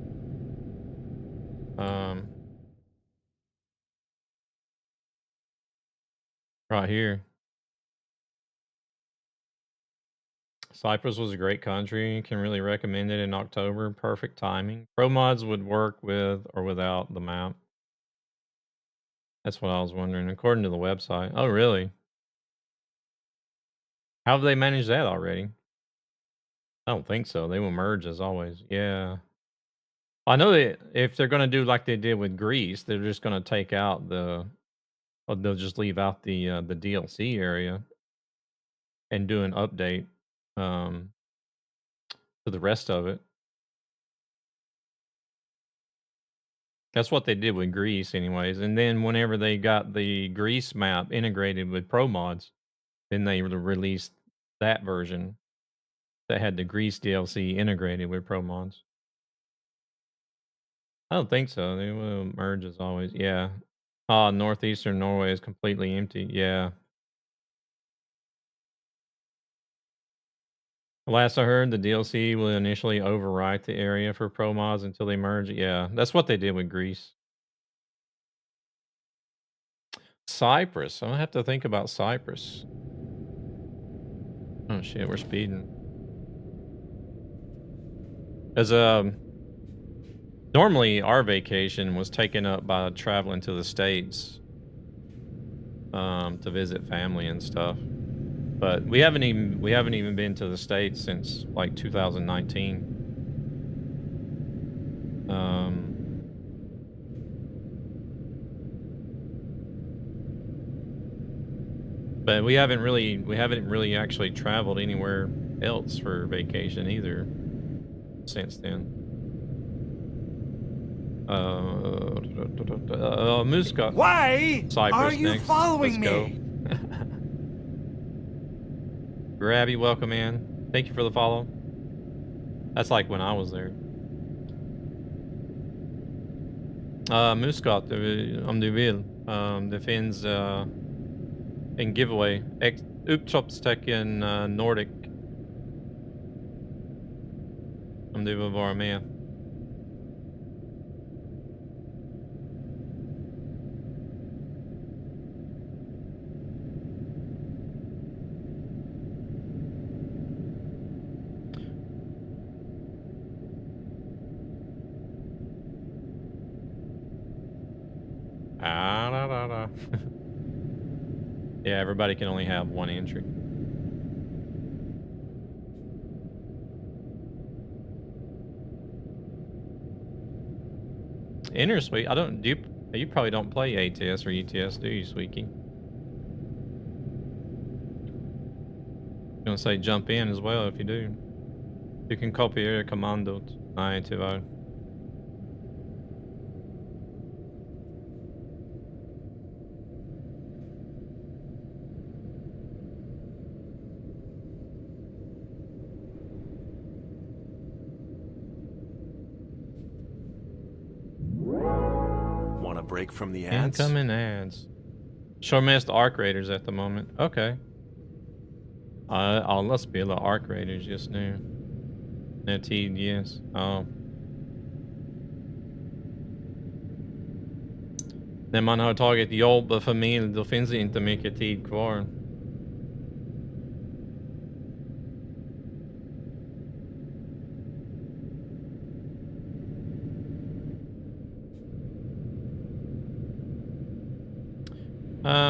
Right here. Cyprus was a great country. Can really recommend it in October. Perfect timing. Pro Mods would work with or without the map. That's what I was wondering, according to the website. Oh, really? How have they managed that already? I don't think so. They will merge as always. Yeah. I know that if they're going to do like they did with Greece, they're just going to take out or they'll just leave out the DLC area and do an update to the rest of it. That's what they did with Greece anyways. And then whenever they got the Greece map integrated with Pro Mods, then they released that version that had the Greece DLC integrated with Pro Mods. I don't think so. They will merge as always. Yeah. Northeastern Norway is completely empty. Yeah. Last I heard, the DLC will initially overwrite the area for Pro Mods until they merge. Yeah, that's what they did with Greece. Cyprus. I'm gonna have to think about Cyprus. Oh shit, we're speeding. As normally our vacation was taken up by traveling to the States. to visit family and stuff. But we haven't even been to the States since like 2019. But we haven't really actually traveled anywhere else for vacation either since then. Muscat. Why Cyprus are you next. following Let's me? go. Grabby, welcome in. Thank you for the follow. That's like when I was there. Muscat, om du vill. Det finns en giveaway. Utropstecken Nordic. Om du vill vara med. Yeah, everybody can only have one entry. Enter, Sweet. You probably don't play ATS or ETS, do you, Sweetie? You want to say jump in as well if you do. Du kan kopiera kommandot. Nej, tyvärr. Want a break from the ads? Incoming ads. Show mest arc raiders at the moment. Okay. Let's spela arc raiders just nu. När tid ges. Ja. När man har tagit jobb och familj, då finns det inte mycket tid kvar.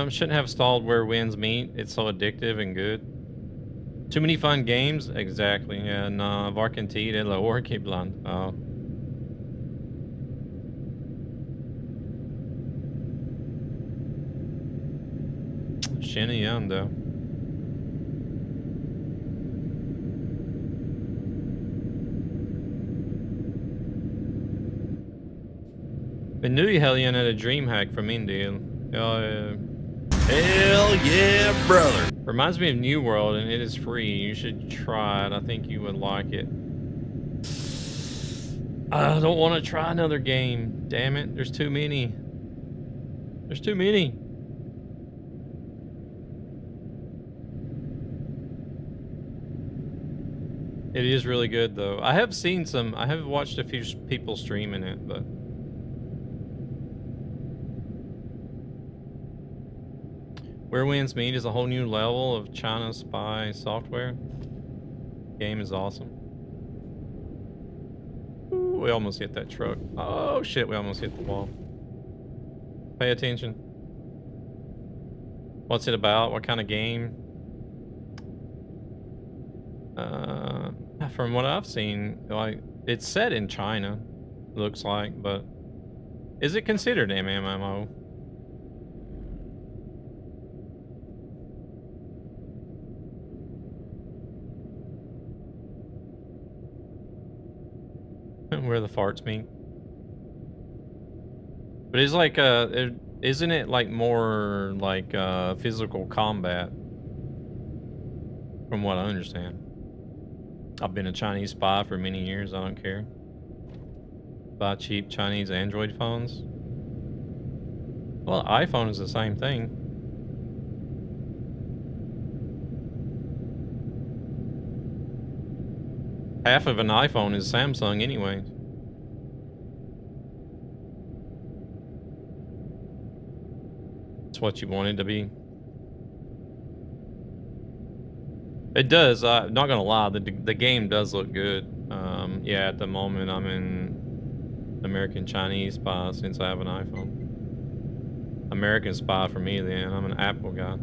Shouldn't have stalled where winds meet. It's so addictive and good. Too many fun games? Exactly. Yeah, nah, varken tid eller ork ibland. Ja. Känner igen då. Men nu i helgen är det DreamHack för min del. Hell yeah, brother. Reminds me of New World, and it is free. You should try it. I think you would like it. I don't want to try another game. Damn it. There's too many. There's too many. It is really good, though. I have watched a few people streaming it, but... Where Winds Meet is a whole new level of China spy software. Game is awesome. Ooh, we almost hit that truck. Oh shit, we almost hit the wall. Pay attention. What's it about? What kind of game? From what I've seen, like it's set in China, looks like, but is it considered MMO? Where the farts meet. But it's like isn't it like more like physical combat from what I understand. I've been a Chinese spy for many years. I don't care. Buy cheap Chinese Android phones. Well, iPhone is the same thing. Half of an iPhone is Samsung anyway. It's what you want it to be. It does. I'm not gonna lie. The game does look good. Yeah, at the moment I'm in American Chinese spy since I have an iPhone. American spy for me then. I'm an Apple guy.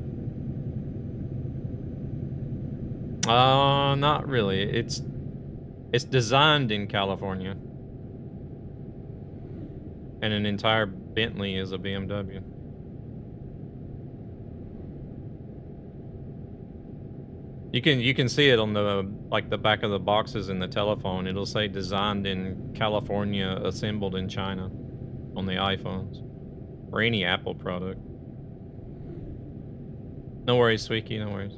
Not really. It's designed in California. And an entire Bentley is a BMW. You can see it on the the back of the boxes in the telephone. It'll say designed in California, assembled in China on the iPhones or any Apple product. No worries, Sweeky, no worries.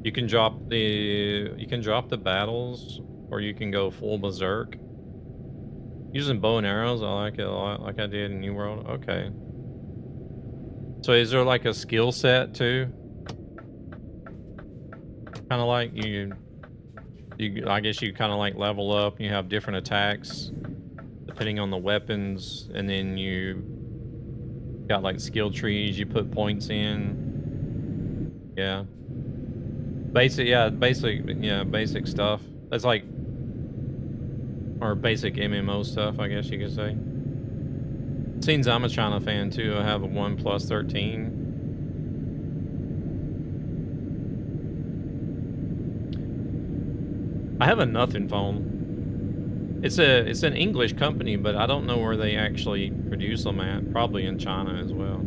You can drop the battles, or you can go full berserk. Using bow and arrows, I like it a lot, like I did in New World. Okay. So is there like a skill set too? Kind of like I guess you kind of like level up. You have different attacks depending on the weapons, and then you got like skill trees. You put points in. Yeah. Basic stuff. That's like, or basic MMO stuff, I guess you could say. Seems I'm a China fan too. I have a OnePlus 13. I have a nothing phone. It's an English company, but I don't know where they actually produce them at. Probably in China as well.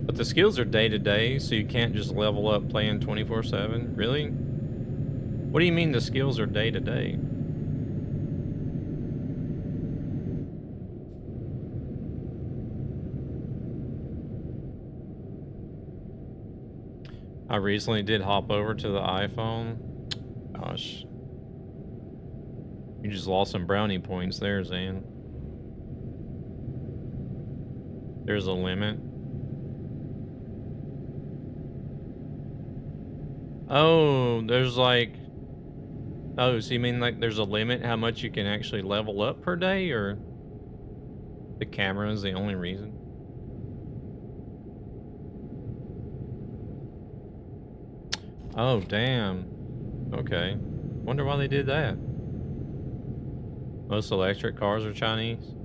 But the skills are day to day, so you can't just level up playing 24/7. Really? What do you mean the skills are day to day? I recently did hop over to the iPhone. Gosh. You just lost some brownie points there, Zan. There's a limit. Oh, there's like... Oh, so you mean like there's a limit how much you can actually level up per day, or the camera is the only reason? Oh, damn. Okay. Wonder why they did that. Most electric cars are Chinese.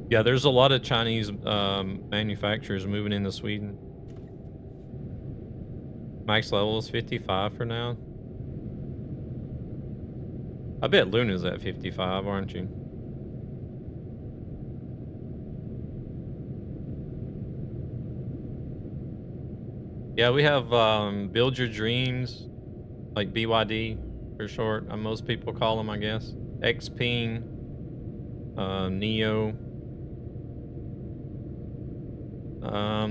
Yeah, there's a lot of Chinese manufacturers moving into Sweden. Max level is 55 for now. I bet Luna's at 55, aren't you? Yeah, we have Build Your Dreams, like BYD for short. Most people call them, I guess. Xpeng, Neo.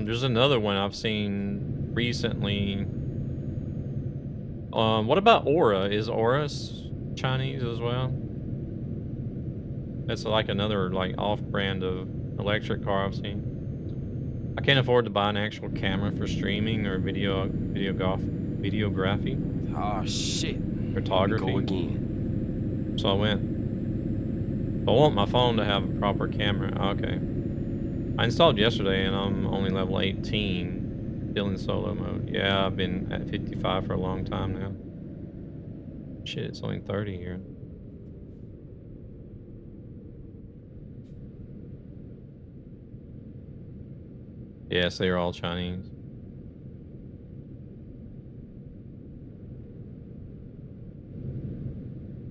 There's another one I've seen recently. What about Aura? Is Aura Chinese as well? That's like another like off-brand of electric car I've seen. I can't afford to buy an actual camera for streaming or videography. Oh shit. Photography. Here we go again. So I went. I want my phone to have a proper camera. Okay. I installed yesterday and I'm only level 18. Still in solo mode. Yeah, I've been at 55 for a long time now. Shit, it's only 30 here. Yes, they are all Chinese.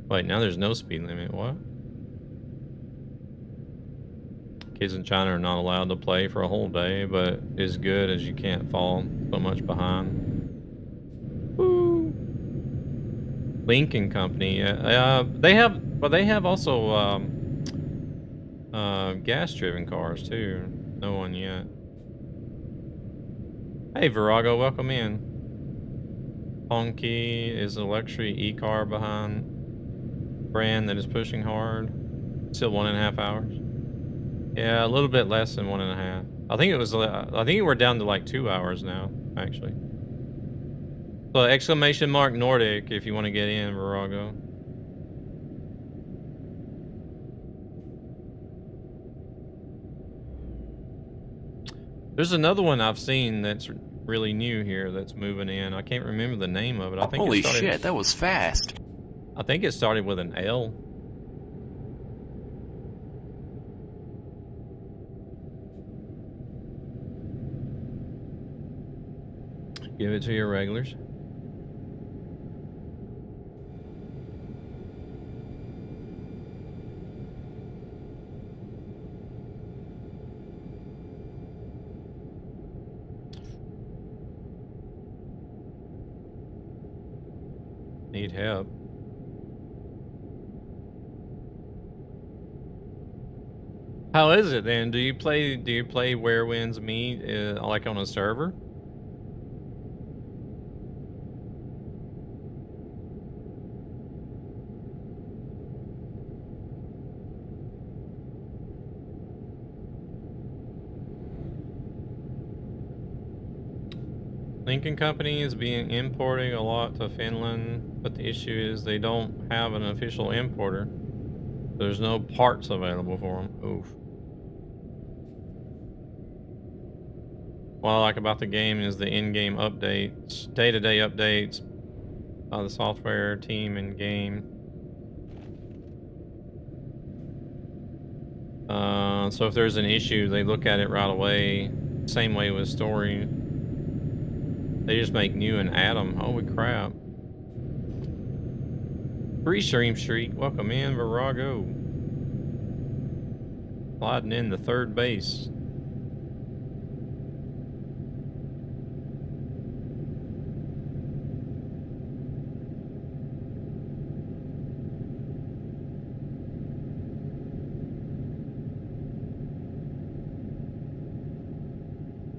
Wait, now there's no speed limit. What? Kids in China are not allowed to play for a whole day, but it's good as you can't fall so much behind. Woo! Lincoln Company. They have also gas-driven cars too. No one yet. Hey, Virago, welcome in. Honky is a luxury e-car behind brand that is pushing hard. Still 1.5 hours. Yeah, a little bit less than 1.5. I think we're down to like 2 hours now, actually. So exclamation mark Nordic if you want to get in, Virago. There's another one I've seen that's really new here that's moving in. I can't remember the name of it. I think Holy it started, shit, that was fast. I think it started with an L. Give it to your regulars. Need help. How is it then? Do you play Where Winds Meet like on a server? Lincoln Company is being importing a lot to Finland, but the issue is they don't have an official importer. There's no parts available for them. Oof. What I like about the game is the in-game updates, day-to-day updates by the software team in game. So if there's an issue, they look at it right away. Same way with story. They just make new and add them. Holy crap. Free stream streak. Welcome in, Virago. Sliding in the third base.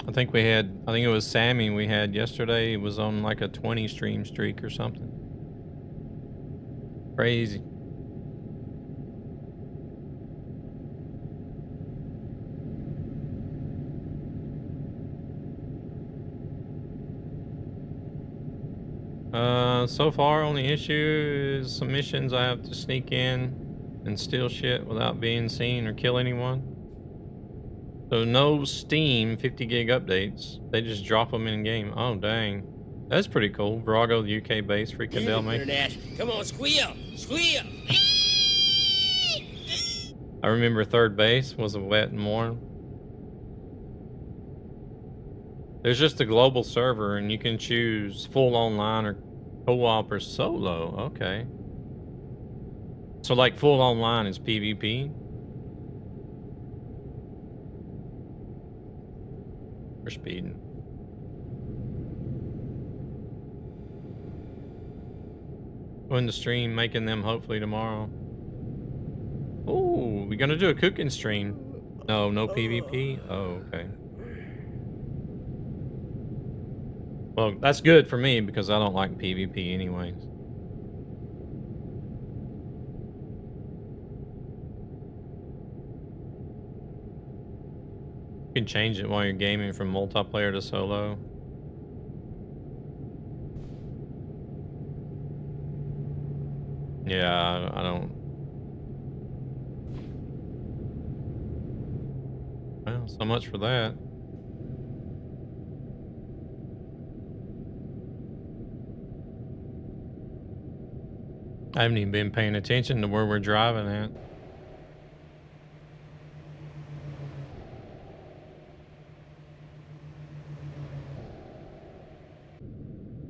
I think it was Sammy we had yesterday. It was on like a 20 stream streak or something. Crazy. So far only issue is some missions I have to sneak in and steal shit without being seen or kill anyone. So no Steam 50 gig updates. They just drop them in game. Oh dang. That's pretty cool. Virago, the UK base, freaking Del Ash. Come on, squeal! Squeal! I remember third base was a wet and warm. There's just a global server and you can choose full online or co-op or solo. Okay. So like full online is PvP? We're speeding. Go in the stream, making them hopefully tomorrow. Oh, we're gonna do a cooking stream. No PvP? Oh, okay. Well, that's good for me because I don't like PvP anyways. You can change it while you're gaming from multiplayer to solo. Yeah, I don't. Well, so much for that. I haven't even been paying attention to where we're driving at.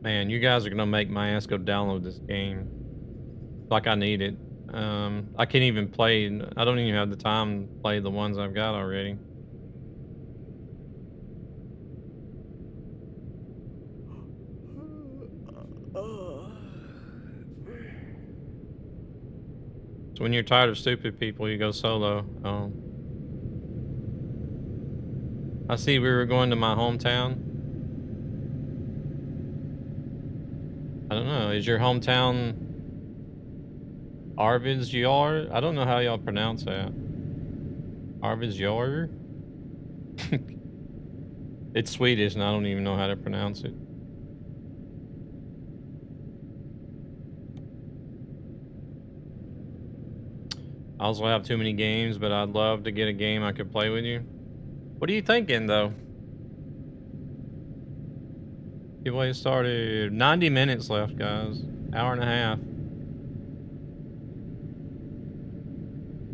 Man, you guys are gonna make my ass go download this game. Like I need it. I can't even play. I don't even have the time to play the ones I've got already. So when you're tired of stupid people, you go solo. Oh. I see we were going to my hometown. I don't know. Is your hometown Arvidsjaur? I don't know how y'all pronounce that. Arvidsjaur? It's Swedish and I don't even know how to pronounce it. I also have too many games, but I'd love to get a game I could play with you. What are you thinking, though? Giveaway started. 90 minutes left, guys. Hour and a half.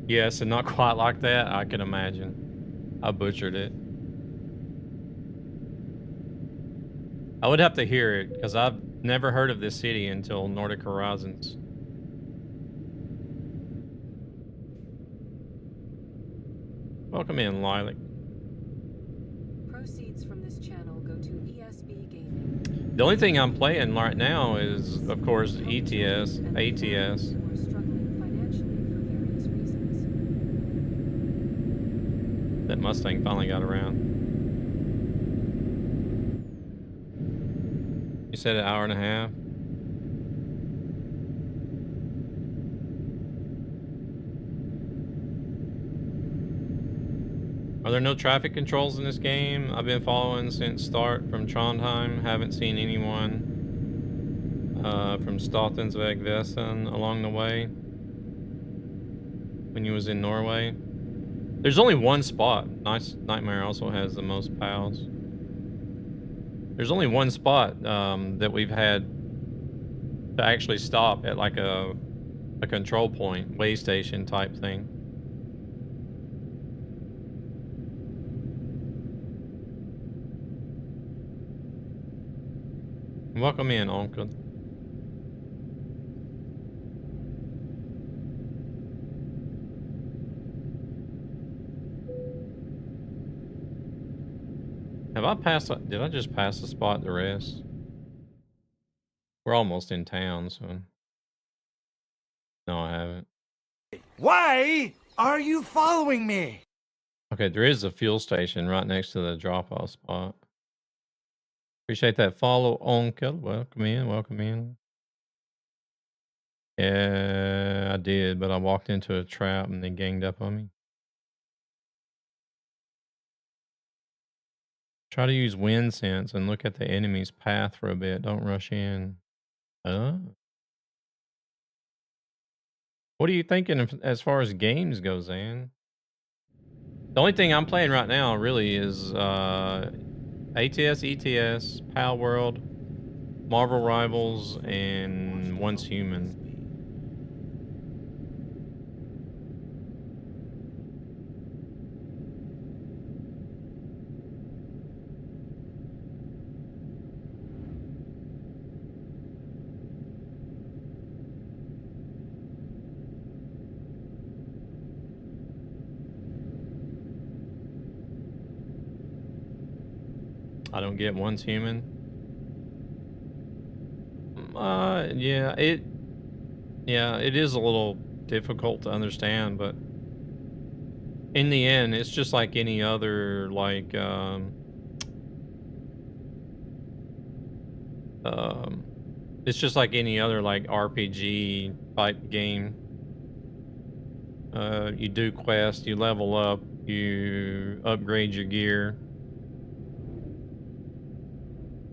Yes, and not quite like that, I can imagine. I butchered it. I would have to hear it, because I've never heard of this city until Nordic Horizons. Welcome in, Lilac. Proceeds from this channel go to ESB Gaming. The only thing I'm playing right now is, of course, ETS, ATS. Who are struggling financially for various reasons. That Mustang finally got around. You said an hour and a half? Are there no traffic controls in this game? I've been following since start from Trondheim. Haven't seen anyone from Stoltensveg Vesen along the way when you was in Norway. There's only one spot. Nightmare also has the most pals. There's only one spot that we've had to actually stop at, like a control point, way station type thing. Welcome in, Uncle. Have I passed? Did I just pass the spot to rest? We're almost in town, so. No, I haven't. Why are you following me? Okay, there is a fuel station right next to the drop-off spot. Appreciate that follow, Uncle. Welcome in, welcome in. Yeah, I did, but I walked into a trap and they ganged up on me. Try to use wind sense and look at the enemy's path for a bit. Don't rush in. What are you thinking as far as games go, Zan? The only thing I'm playing right now really is ATS, ETS, Pal World, Marvel Rivals, and Once Human. I don't get Once Human. Yeah, it is a little difficult to understand, but in the end, it's just like any other, like, it's just like any other, like, RPG type game. You do quests, you level up, you upgrade your gear,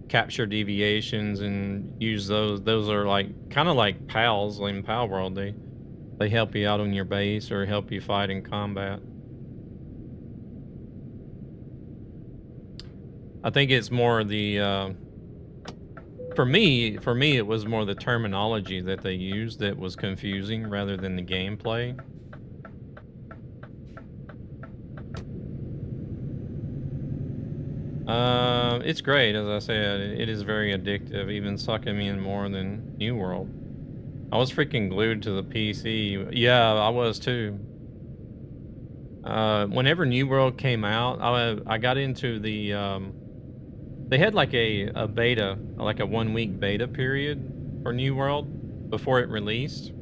capture deviations, and use those. Those are like kind of like pals in Pal World. They help you out on your base or help you fight in combat. I think it's more the for me it was more the terminology that they used that was confusing rather than the gameplay. It's great, as I said. It is very addictive, even sucking me in more than New World. I was freaking glued to the PC. Yeah, I was too. Whenever New World came out, I got into the they had like a beta, like a 1-week beta period for New World before it released.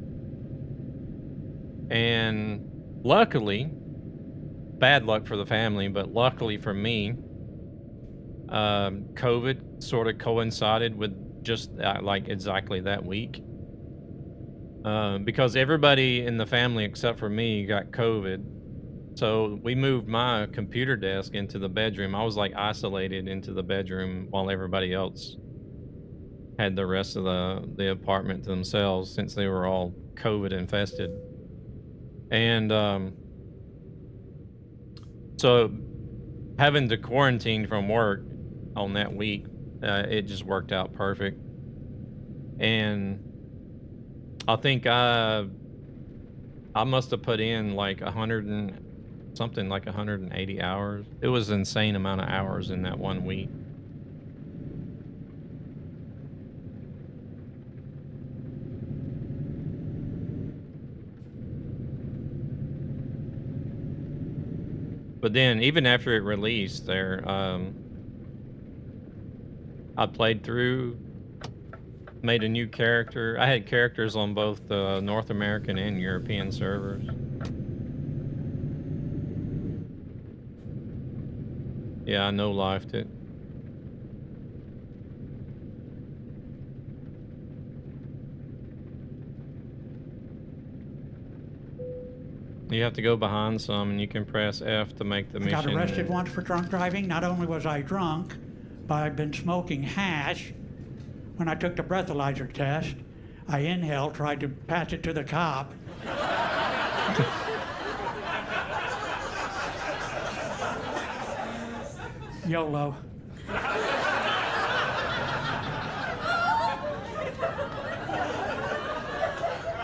And luckily, bad luck for the family, but luckily for me, COVID sort of coincided with just like exactly that week. Because everybody in the family except for me got COVID. So we moved my computer desk into the bedroom. I was like isolated into the bedroom while everybody else had the rest of the apartment to themselves since they were all COVID infested. And so having to quarantine from work on that week It just worked out perfect. And I think I must have put in like 100 and something, like 180 hours. It was an insane amount of hours in that 1 week. But then, even after it released, I played through, made a new character. I had characters on both the North American and European servers. Yeah, I no-lifed it. You have to go behind some, and you can press F to make the mission. I got arrested once for drunk driving. Not only was I drunk, but I'd been smoking hash. When I took the breathalyzer test, I inhaled, tried to pass it to the cop. YOLO.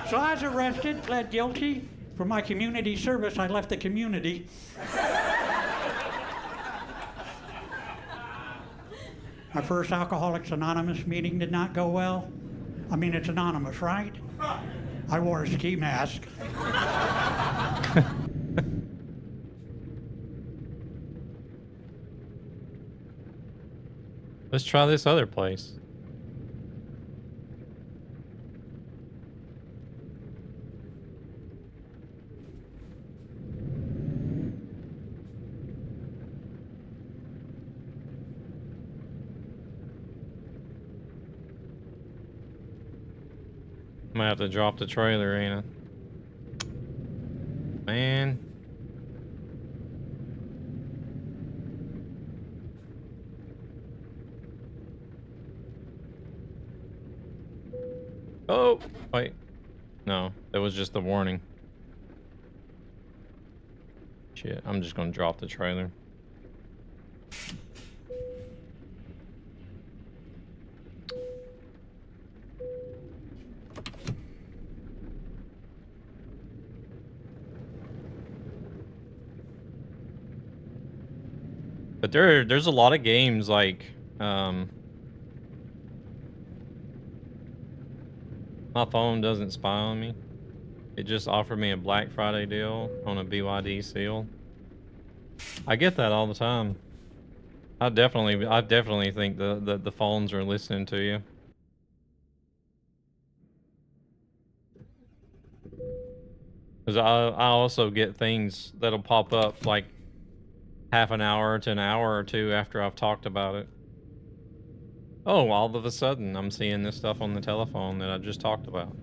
So I was arrested, pled guilty. For my community service, I left the community. My first Alcoholics Anonymous meeting did not go well. I mean, it's anonymous, right? I wore a ski mask. Let's try this other place. I'm gonna have to drop the trailer, ain't I? Man. Oh, wait. No, that was just the warning. Shit, I'm just gonna drop the trailer. But there's a lot of games like my phone doesn't spy on me. It just offered me a Black Friday deal on a BYD seal. I get that all the time. I definitely think the phones are listening to you. Because I also get things that'll pop up like half an hour to an hour or two after I've talked about it. Oh, all of a sudden I'm seeing this stuff on the telephone that I just talked about.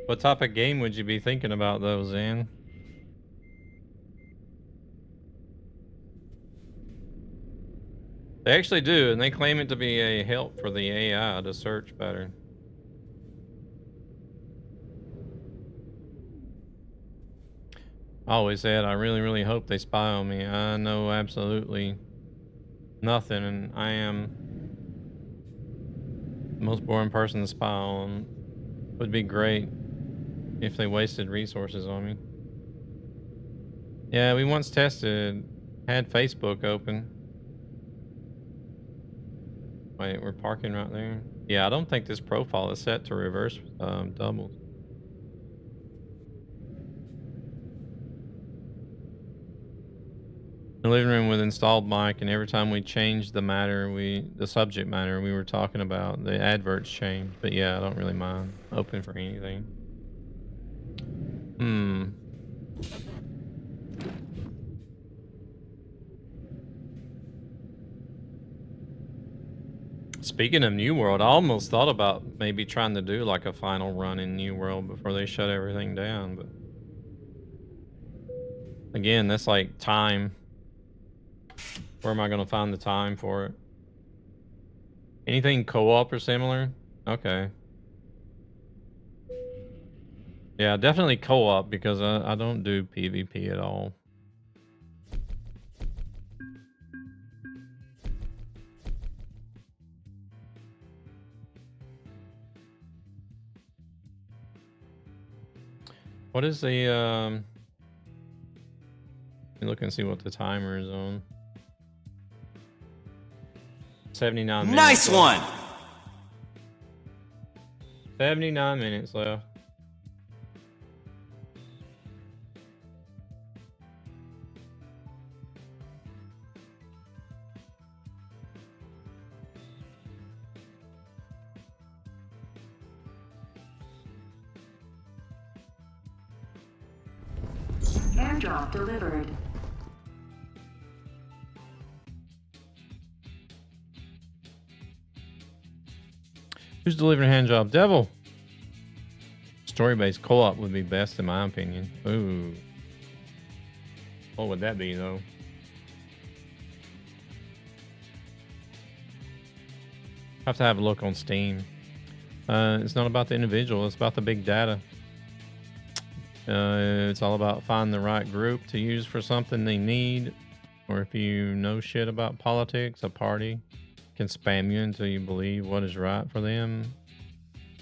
What type of game would you be thinking about though, Zan? They actually do, and they claim it to be a help for the AI to search better. I always said I really hope they spy on me. I know absolutely nothing, and I am the most boring person to spy on. Would be great if they wasted resources on me. Yeah, we once had Facebook open. Wait, we're parking right there. Yeah, I don't think this profile is set to reverse doubles. The living room with installed mic, and every time we changed the subject matter we were talking about, the adverts changed. But yeah, I don't really mind open for anything. Hmm. Speaking of New World, I almost thought about maybe trying to do like a final run in New World before they shut everything down, but again, that's like time. Where am I going to find the time for it? Anything co-op or similar? Okay. Yeah, definitely co-op because I don't do PvP at all. What is the let me look and see what the timer is on. 79 minutes. Nice one. 79 minutes left. Airdrop delivered. Who's delivering hand job? Devil. Story-based co-op would be best in my opinion. Ooh. What would that be though? Have to have a look on Steam. It's not about the individual, it's about the big data. It's all about finding the right group to use for something they need, or if you know shit about politics, a party can spam you until you believe what is right for them.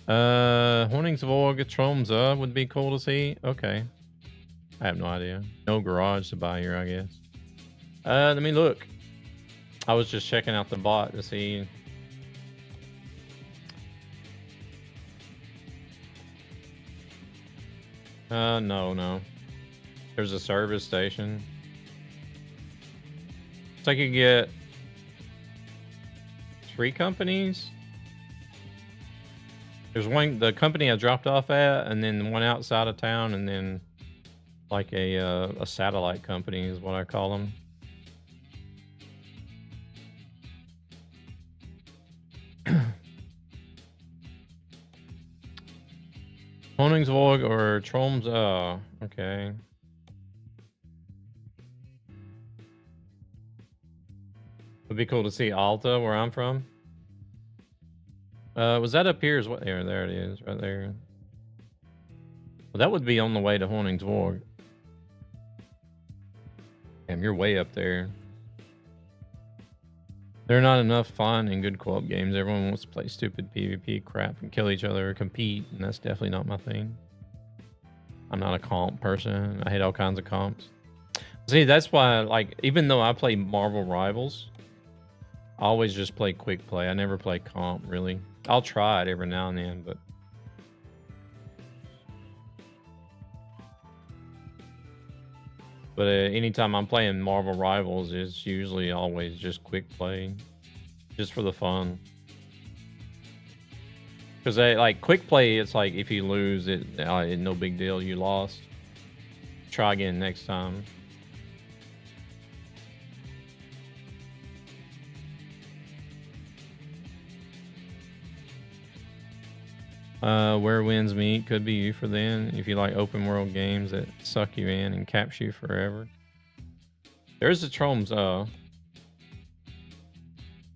Honningsvåg Tromsø would be cool to see. Okay. I have no idea. No garage to buy here, I guess. Let me look. I was just checking out the bot to see. No. There's a service station. So I could get 3 companies. There's one, the company I dropped off at, and then one outside of town, and then like a satellite company is what I call them. Honningsvåg or Tromsø. Okay. Would be cool to see Alta, where I'm from. Was that up here? Is what? There it is, right there. Well, that would be on the way to Honningsvåg. Damn, you're way up there. There are not enough fun and good co-op games. Everyone wants to play stupid PvP crap and kill each other or compete, and that's definitely not my thing. I'm not a comp person. I hate all kinds of comps. See, that's why, like, even though I play Marvel Rivals, I always just play quick play. I never play comp, really. I'll try it every now and then, but... But anytime I'm playing Marvel Rivals, it's usually always just quick play. Just for the fun. Because like quick play, it's like if you lose, it's no big deal, you lost. Try again next time. Where winds meet could be you for then, if you like open world games that suck you in and capture you forever. There's the Tromsø.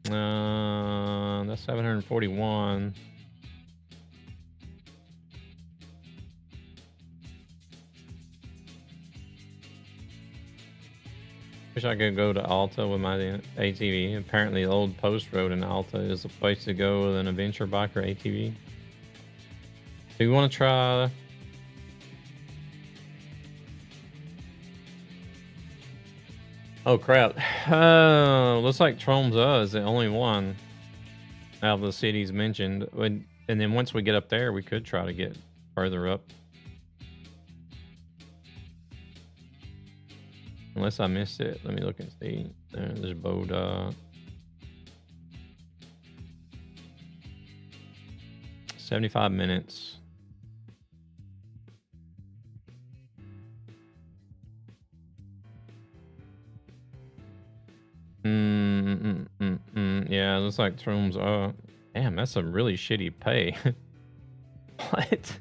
That's 741. Wish I could go to Alta with my ATV. Apparently the old post road in Alta is the place to go with an adventure bike or ATV. Do you want to try? Oh crap. Looks like Tromsø is the only one out of the cities mentioned. And then once we get up there, we could try to get further up. Unless I missed it. Let me look and see. There's Boda. 75 minutes. Yeah, it looks like Troom's. Oh, damn, that's some really shitty pay. What?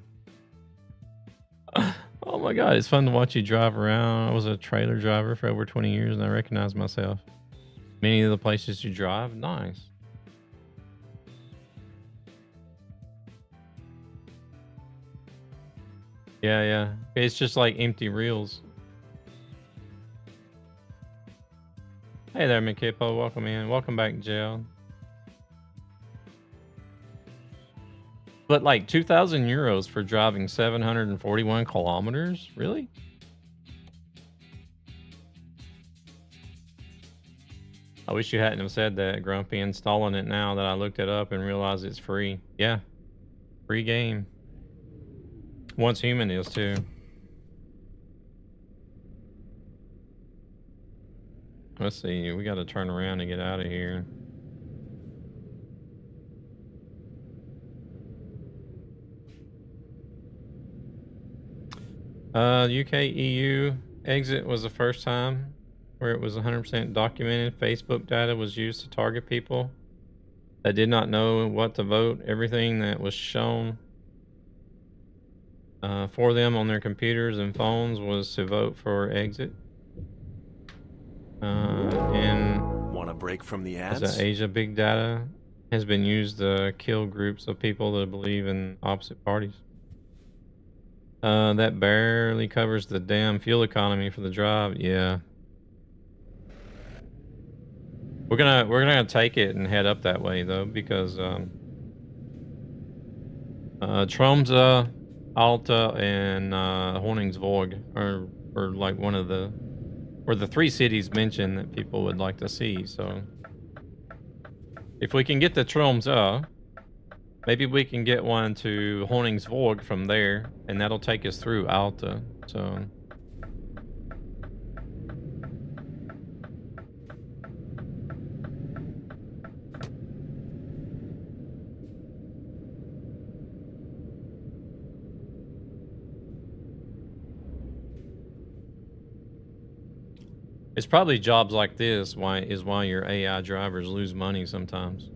Oh my god, it's fun to watch you drive around. I was a trailer driver for over 20 years and I recognize myself. Many of the places you drive, nice. Yeah, yeah. It's just like empty reels. Hey there, Mikipo. Welcome in. Welcome back, Jail. But like 2,000 euros for driving 741 kilometers? Really? I wish you hadn't have said that, Grumpy. Installing it now that I looked it up and realized it's free. Yeah. Free game. Once Human is too. Let's see. We got to turn around and get out of here. UK EU exit was the first time where it was 100% documented. Facebook data was used to target people that did not know what to vote. Everything that was shown for them on their computers and phones was to vote for exit. And want a break from the ads? As Asia, big data has been used to kill groups of people that believe in opposite parties. That barely covers the damn fuel economy for the drive. Yeah. We're gonna take it and head up that way though, because Tromsø, Alta, and Honningsvåg are like one of the three cities mentioned that people would like to see. So if we can get to Tromsø, maybe we can get one to Honningsvåg from there, and that'll take us through Alta. So it's probably jobs like this why your AI drivers lose money sometimes.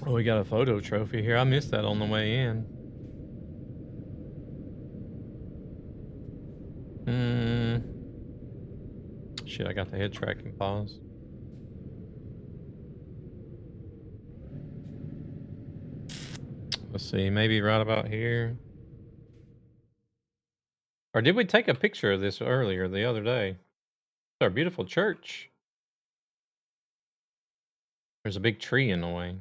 Oh, we got a photo trophy here. I missed that on the way in. Shit, I got the head tracking pause. Let's see, maybe right about here. Or did we take a picture of this earlier the other day? It's our beautiful church. There's a big tree in the way.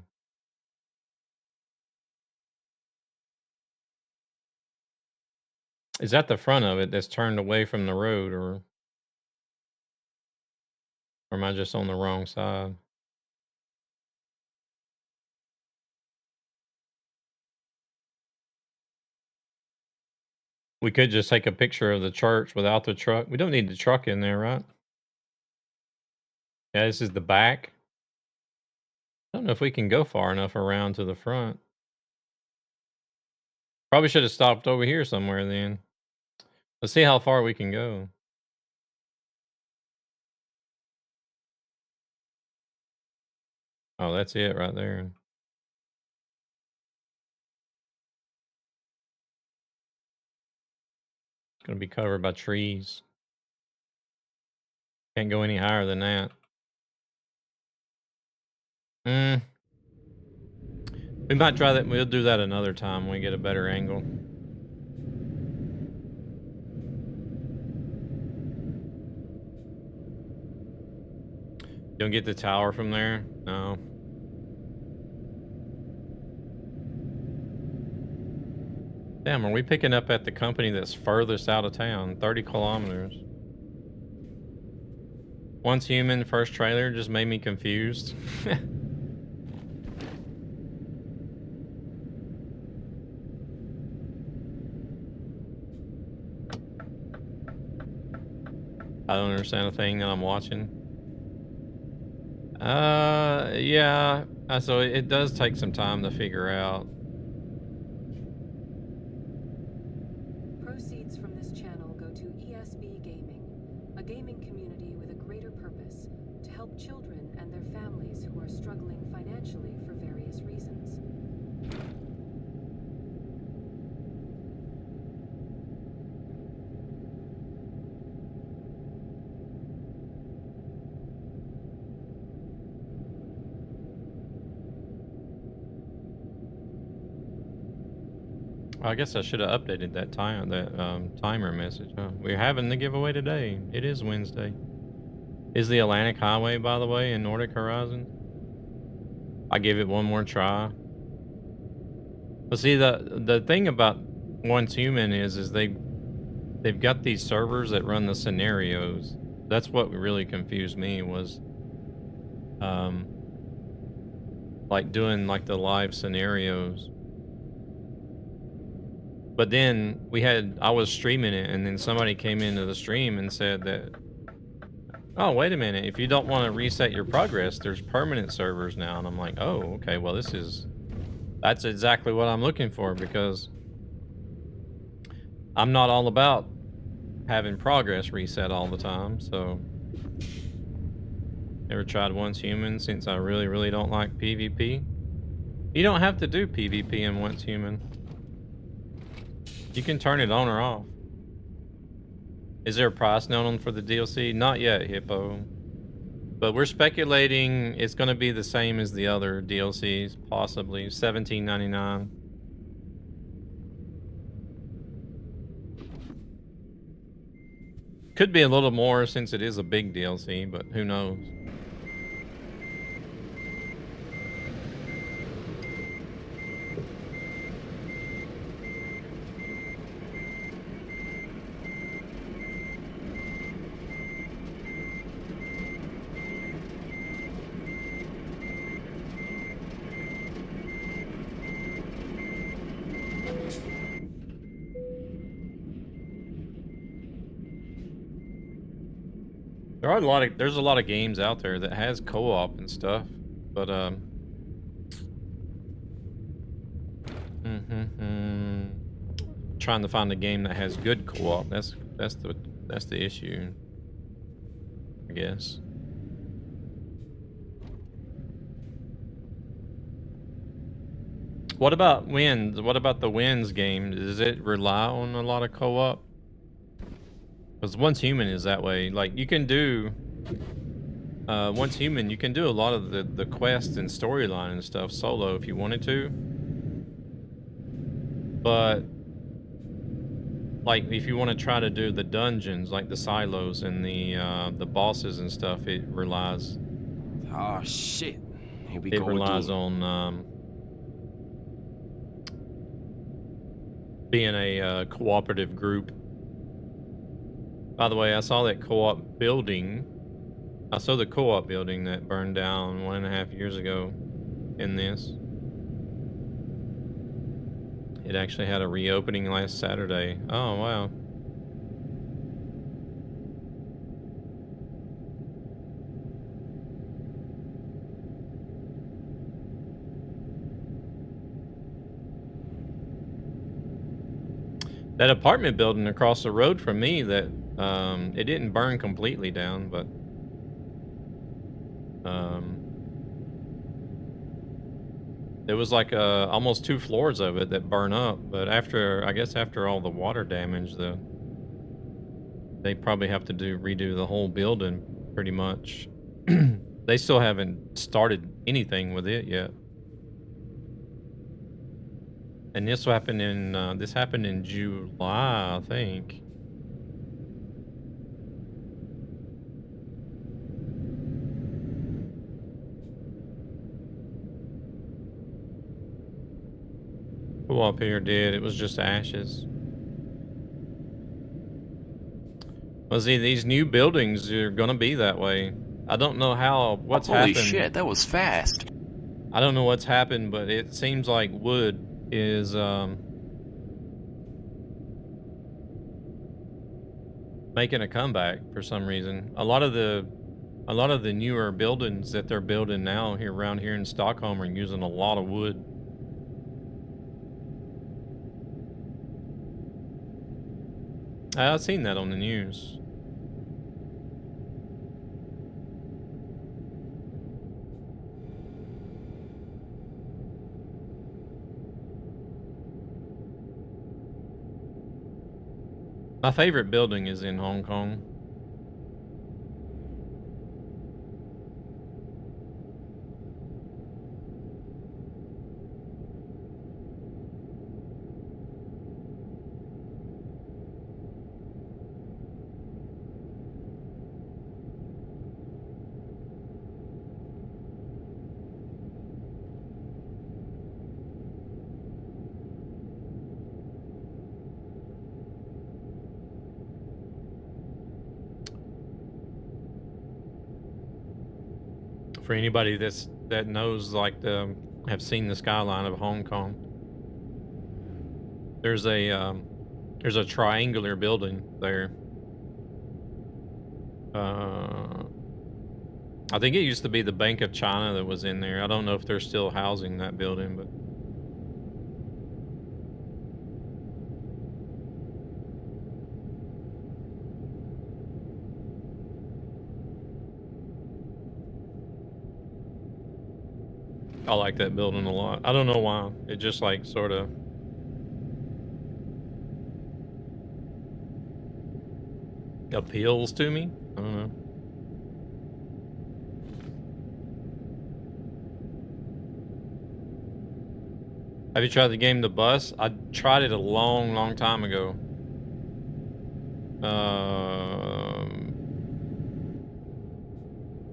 Is that the front of it that's turned away from the road, or am I just on the wrong side? We could just take a picture of the church without the truck. We don't need the truck in there, right? Yeah, this is the back. I don't know if we can go far enough around to the front. Probably should have stopped over here somewhere then. Let's see how far we can go. Oh, that's it right there. It's going to be covered by trees. Can't go any higher than that. We might try that. We'll do that another time when we get a better angle. You don't get the tower from there? No. Damn, are we picking up at the company that's furthest out of town? 30 kilometers. Once Human first trailer just made me confused. I don't understand a thing that I'm watching. Yeah. So it does take some time to figure out. Proceeds from this channel go to ESB Gaming, a gaming community with a greater purpose to help children and their families who are struggling financially for various reasons. I guess I should have updated that timer message. Huh? We're having the giveaway today. It is Wednesday. Is the Atlantic Highway, by the way, in Nordic Horizons? I give it one more try. But see, the thing about Once Human is they've got these servers that run the scenarios. That's what really confused me was, like doing like the live scenarios. But then I was streaming it, and then somebody came into the stream and said that, oh, wait a minute, if you don't want to reset your progress, there's permanent servers now. And I'm like, oh, okay, well, that's exactly what I'm looking for, because I'm not all about having progress reset all the time. So never tried Once Human, since I really, really don't like PvP. You don't have to do PvP in Once Human. You can turn it on or off. Is there a price known for the DLC? Not yet, Hippo. But we're speculating it's going to be the same as the other DLCs, possibly $17.99. Could be a little more since it is a big DLC, but who knows? There's a lot of games out there that has co-op and stuff, but trying to find a game that has good co-op. That's the issue, I guess. What about Winds? What about the Winds game? Does it rely on a lot of co-op? Because Once Human is that way. Like, you can do Once Human, you can do a lot of the quest and storyline and stuff solo if you wanted to. But like, if you want to try to do the dungeons, like the silos and the bosses and stuff, it relies. Oh shit! Here we it go relies again. on being a cooperative group. By the way, I saw that co-op building. I saw the co-op building that burned down 1.5 years ago in this. It actually had a reopening last Saturday. Oh, wow. That apartment building across the road from me, that it didn't burn completely down, but there was like almost 2 floors of it that burn up. But I guess after all the water damage, they probably have to redo the whole building pretty much. They still haven't started anything with it yet. And this happened in July, I think. Co-op here did. It was just ashes. Well, see, these new buildings are gonna be that way. I don't know what's Holy happened. shit, that was fast. I don't know what's happened, but it seems like wood is making a comeback for some reason. A lot of the newer buildings that they're building now here around here in Stockholm are using a lot of wood. I've seen that on the news. My favorite building is in Hong Kong. For anybody that knows, like, have seen the skyline of Hong Kong, there's a triangular building there. I think it used to be the Bank of China that was in there. I don't know if they're still housing that building, but I like that building a lot. I don't know why. It just, like, sort of appeals to me. I don't know. Have you tried the game The Bus? I tried it a long, long time ago.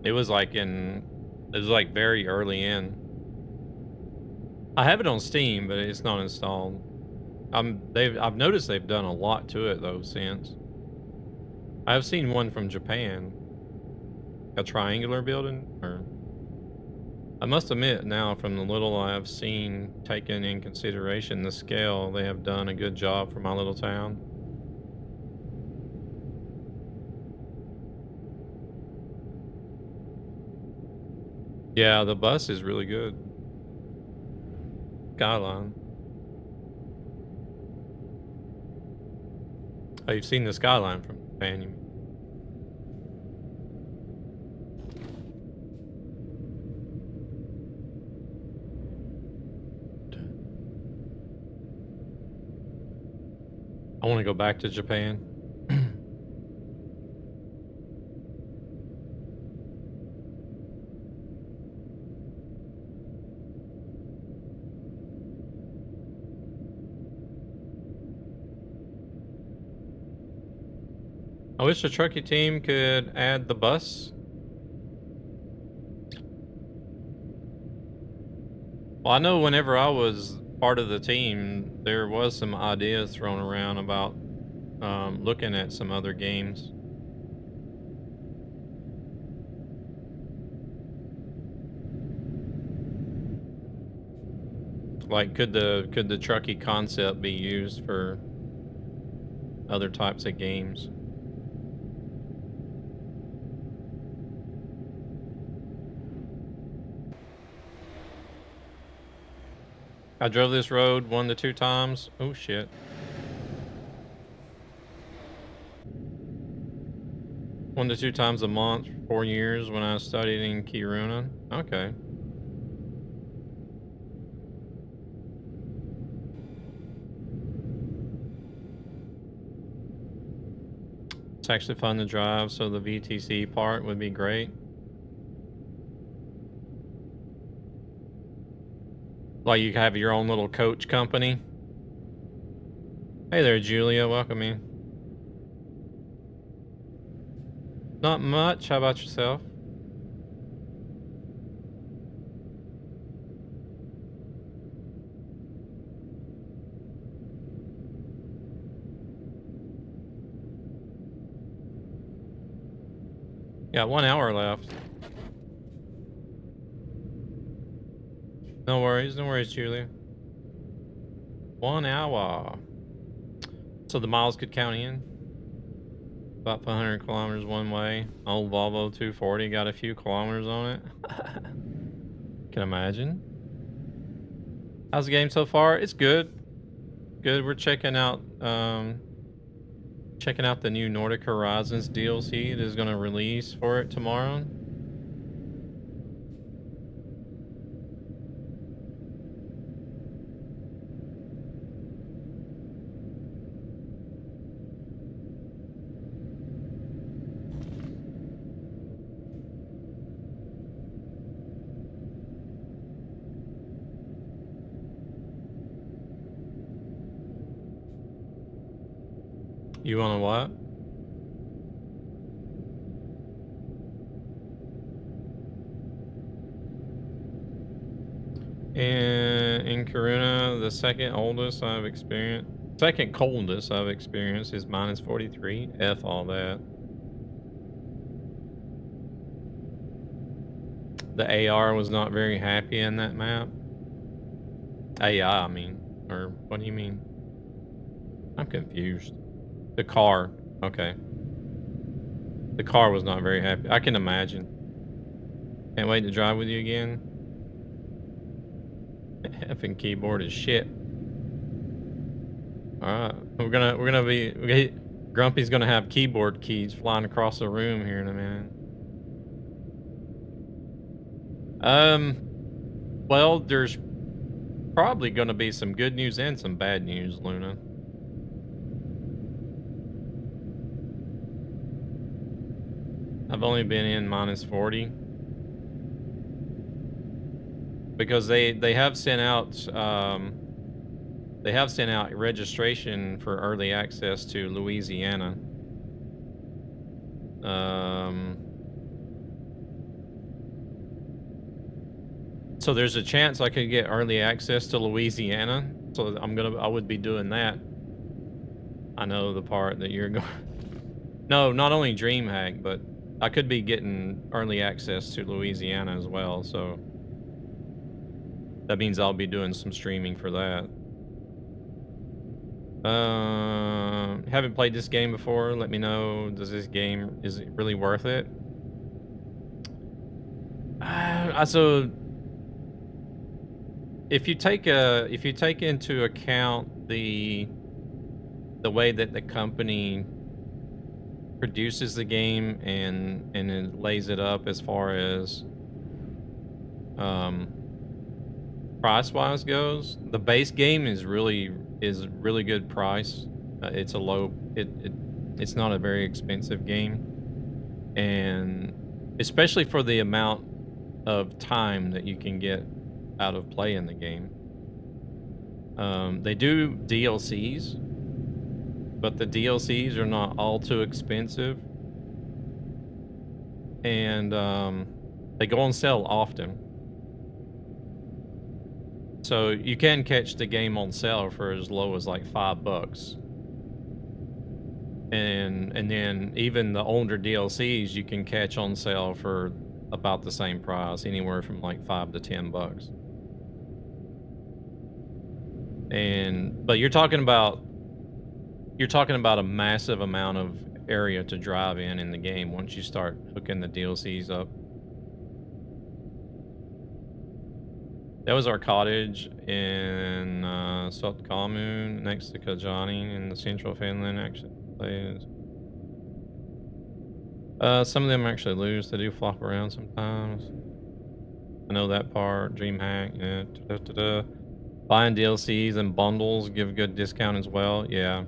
It was like very early in. I have it on Steam, but it's not installed. I've noticed they've done a lot to it though since. I've seen one from Japan. A triangular building, or I must admit now, from the little I've seen, taken in consideration the scale, they have done a good job for my little town. Yeah, The Bus is really good. Skyline. Oh, you've seen the skyline from Japan, you mean? I want to go back to Japan. I wish the truckie team could add the bus. Well, I know whenever I was part of the team, there was some ideas thrown around about looking at some other games. Like, could the truckie concept be used for other types of games? I drove this road 1 to 2 times. Oh shit. One to two times a month for 4 years when I studied in Kiruna. Okay. It's actually fun to drive, so the VTC part would be great. Like, you have your own little coach company. Hey there, Julia. Welcome in. Not much. How about yourself? Got 1 hour left. No worries, Julia. 1 hour. So the miles could count in. About 500 kilometers one way. Old Volvo 240 got a few kilometers on it. Can imagine. How's the game so far? It's good. Good. We're checking out the new Nordic Horizons DLC that is going to release for it tomorrow. You want to what? In Karuna, the second coldest I've experienced is minus 43. F all that. The AR was not very happy in that map. AI, I mean. Or what do you mean? I'm confused. The car. Okay. The car was not very happy. I can imagine. Can't wait to drive with you again. Effing keyboard is shit. Alright. Grumpy's gonna have keyboard keys flying across the room here in a minute. Well, there's probably gonna be some good news and some bad news, Luna. I've only been in minus 40 because they have sent out registration for early access to Louisiana. So there's a chance I could get early access to Louisiana. So I would be doing that. I know the part that you're going. No, not only DreamHack, but I could be getting early access to Louisiana as well, so that means I'll be doing some streaming for that. Haven't played this game before. Let me know. Is it really worth it? So if you take into account the way that the company produces the game and it lays it up as far as price wise goes, the base game is really good price. It's it's not a very expensive game, and especially for the amount of time that you can get out of playing the game. They do DLCs, but the DLCs are not all too expensive, and they go on sale often. So you can catch the game on sale for as low as like $5. And then even the older DLCs you can catch on sale for about the same price, anywhere from like $5 to $10. But you're talking about a massive amount of area to drive in the game once you start hooking the DLCs up. That was our cottage in Sotkamu next to Kajani in the central Finland, actually. Some of them actually lose. They do flop around sometimes. I know that part. DreamHack. Yeah. Buying DLCs and bundles give a good discount as well. Yeah.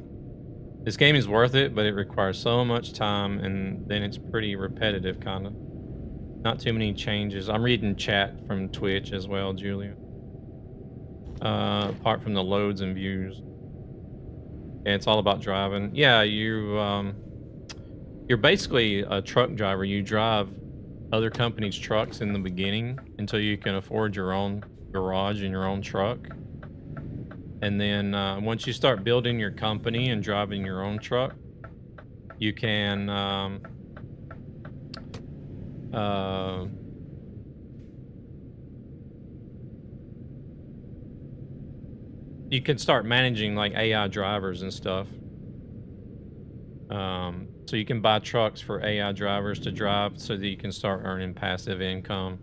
This game is worth it, but it requires so much time, and then it's pretty repetitive, kind of. Not too many changes. I'm reading chat from Twitch as well, Julia. Apart from the loads and views. Yeah, it's all about driving. Yeah, you're basically a truck driver. You drive other companies' trucks in the beginning until you can afford your own garage and your own truck. And then once you start building your company and driving your own truck, you can You can start managing like AI drivers and stuff. So you can buy trucks for AI drivers to drive so that you can start earning passive income.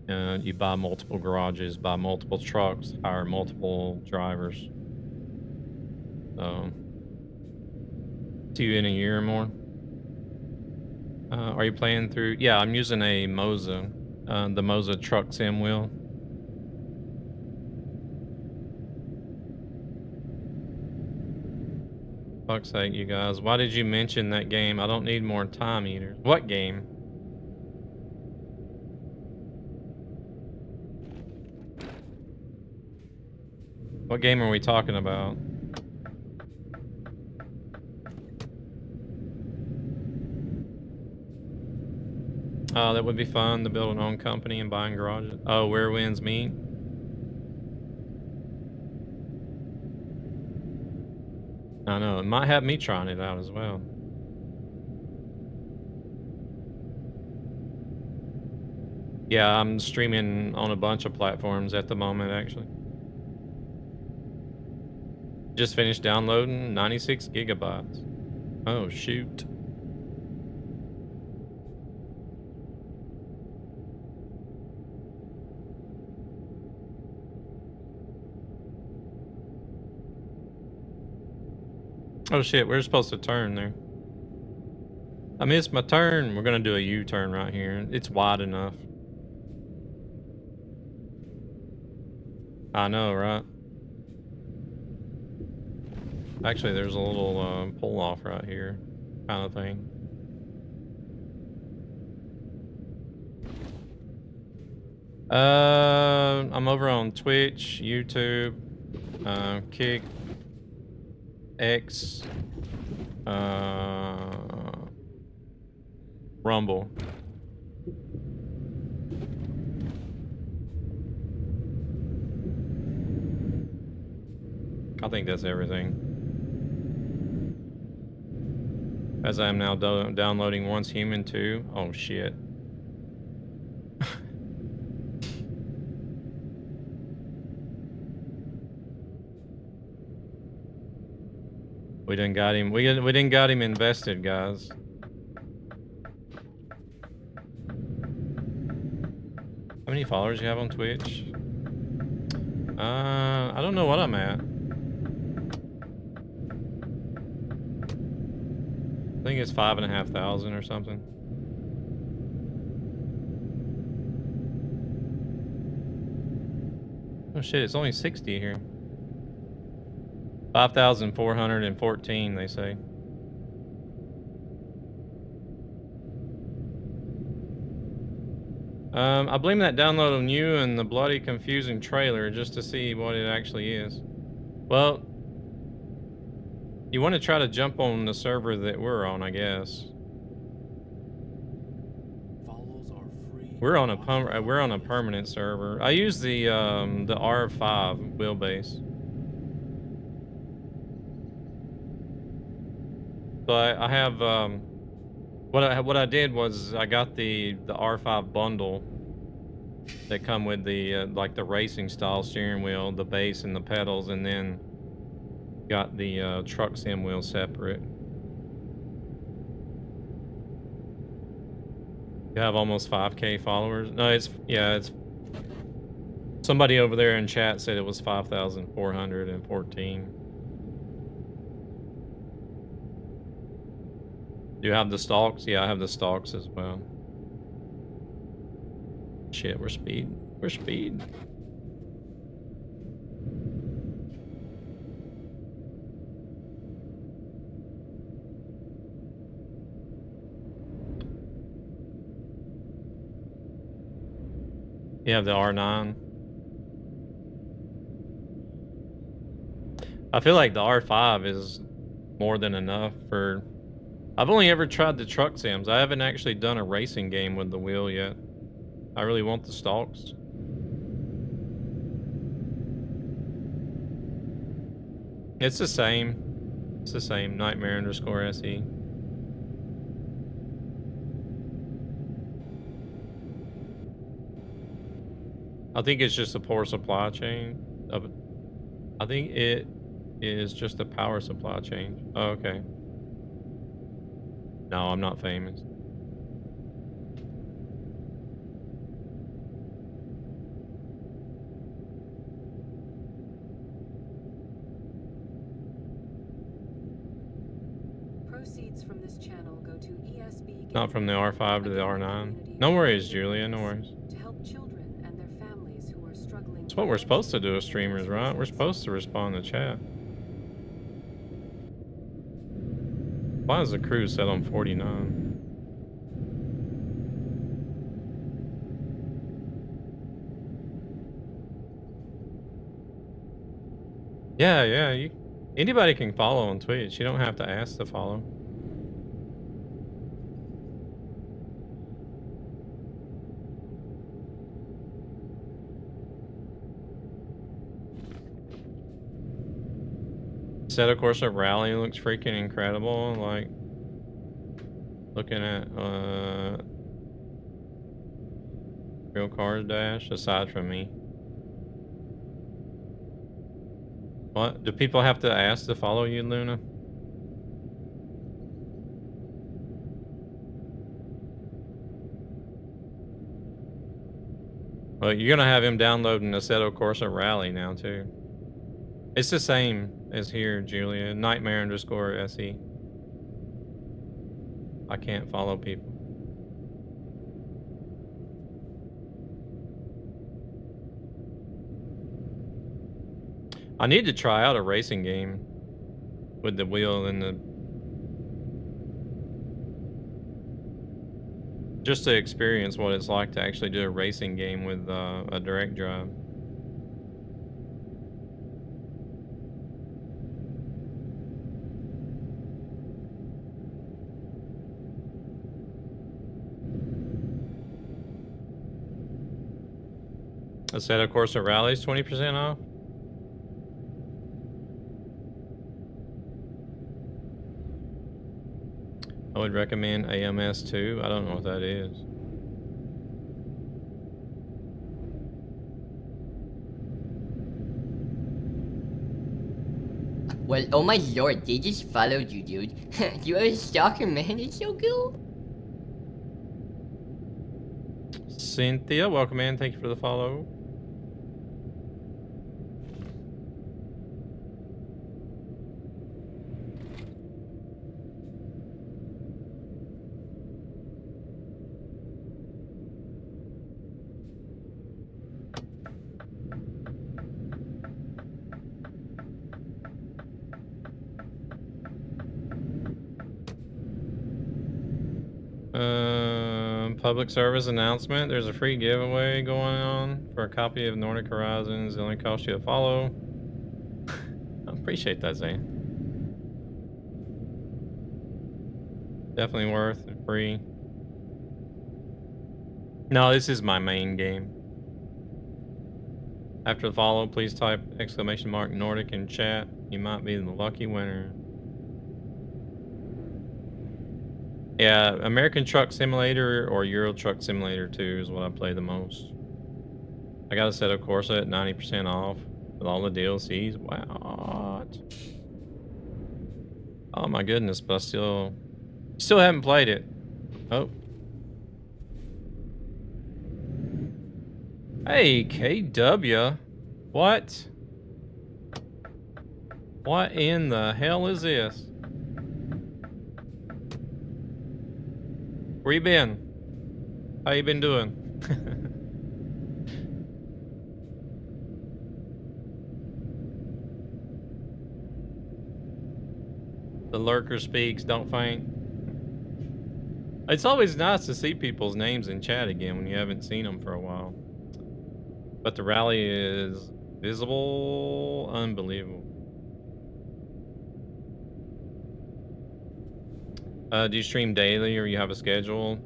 You buy multiple garages, buy multiple trucks, hire multiple drivers. See you in a year or more. Are you playing through? Yeah, I'm using a Moza, the Moza truck sim wheel. Fuck's sake, you guys. Why did you mention that game? I don't need more time eaters. What game? What game are we talking about? Oh, that would be fun to build an own company and buying garages. Oh, Where Winds Meet? I know, it might have me trying it out as well. Yeah, I'm streaming on a bunch of platforms at the moment, actually. Just finished downloading 96 gigabytes. Oh, shoot. Oh shit, we're supposed to turn there. I missed my turn. We're gonna do a U-turn right here. It's wide enough. I know, right? Actually, there's a little pull-off right here, kind of thing. I'm over on Twitch, YouTube, Kick, X, Rumble. I think that's everything. As I am now downloading Once Human 2. Oh shit. We didn't got him. We didn't got him invested, guys. How many followers you have on Twitch? I don't know what I'm at. I think it's 5,500 or something. Oh shit, it's only 60 here. 5,414, they say. I blame that download on you and the bloody confusing trailer just to see what it actually is. Well, you want to try to jump on the server that we're on, I guess. We're on a permanent server. I use the R5 wheelbase. So I have what I did was I got the R5 bundle that come with the like the racing style steering wheel, the base and the pedals, and then got the truck sim wheel separate. You have almost 5K followers. No, it's somebody over there in chat said it was 5,414. Do you have the stalks? Yeah, I have the stalks as well. Shit, we're speed. We're speed. You have the R9. I feel like the R5 is more than enough for... I've only ever tried the truck sims. I haven't actually done a racing game with the wheel yet. I really want the stalks. It's the same. It's the same. Nightmare_SE. I think it's just a poor supply chain. I think it is just a power supply change. Oh, okay. No, I'm not famous. Proceeds from this channel go to ESB. Not from the R5 to the R9. No worries, Julia. No worries. To help children and their families who are struggling. That's what we're supposed to do as streamers, right? We're supposed to respond to chat. Why is the crew set on 49? Yeah. Anybody can follow on Twitch. You don't have to ask to follow. Set, of course, a rally looks freaking incredible. Like, looking at Real Cars Dash, aside from me. What? Do people have to ask to follow you, Luna? Well, you're gonna have him downloading the Assetto Corsa Rally now, too. It's the same as here, Julia. Nightmare_SE. I can't follow people. I need to try out a racing game with the wheel and the... just to experience what it's like to actually do a racing game with a direct drive. Assetto Corsa Rally's 20% off. I would recommend AMS2. I don't know what that is. Well, oh my lord, they just followed you, dude. You are a stalker, man. It's so cool. Cynthia, welcome in. Thank you for the follow. Public service announcement. There's a free giveaway going on for a copy of Nordic Horizons. It only costs you a follow. I appreciate that, Zane. Definitely worth and free. No, this is my main game. After the follow, please type !Nordic in chat. You might be the lucky winner. Yeah, American Truck Simulator or Euro Truck Simulator 2 is what I play the most. I got a Assetto Corsa at 90% off with all the DLCs. Wow. What? Oh my goodness, but I still haven't played it. Oh. Hey, KW. What? What in the hell is this? Where you been? How you been doing? The lurker speaks, don't faint. It's always nice to see people's names in chat again when you haven't seen them for a while. But the rally is visible, unbelievable. Do you stream daily or you have a schedule?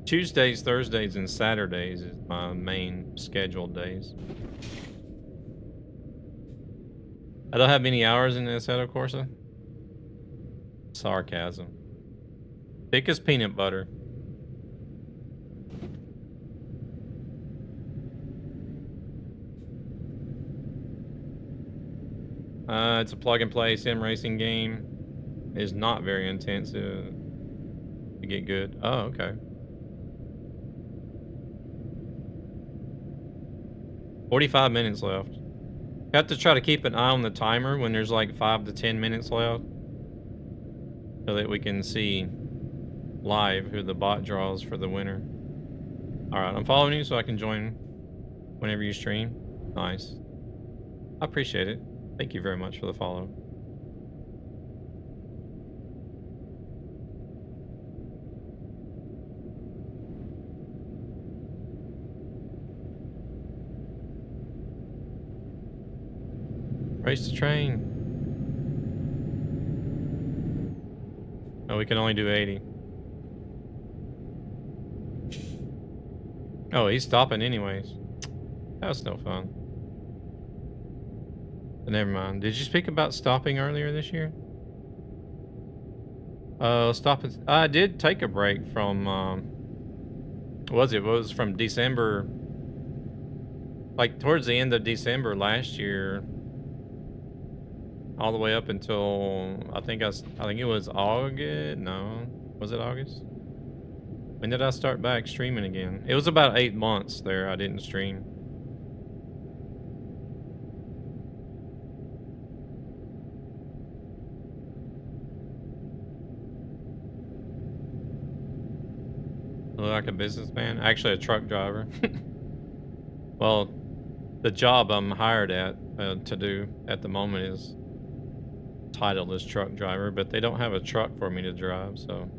Tuesdays, Thursdays, and Saturdays is my main scheduled days. I don't have many hours in this Assetto Corsa. Sarcasm. Thick as peanut butter. It's a plug and play sim racing game. It's not very intensive to get good. Oh, okay. 45 minutes left. You have to try to keep an eye on the timer when there's like 5 to 10 minutes left, so that we can see live who the bot draws for the winner. All right, I'm following you so I can join whenever you stream. Nice. I appreciate it. Thank you very much for the follow. Race the train. Oh, we can only do 80. Oh, he's stopping anyways. That's no fun. But never mind. Did you speak about stopping earlier this year? Stopping. I did take a break from, it was from December, like towards the end of December last year, all the way up until, I think it was August. No, was it August? When did I start back streaming again? It was about 8 months there I didn't stream. Look like a businessman? Actually a truck driver. Well, the job I'm hired at to do at the moment is titled as truck driver, but they don't have a truck for me to drive, so.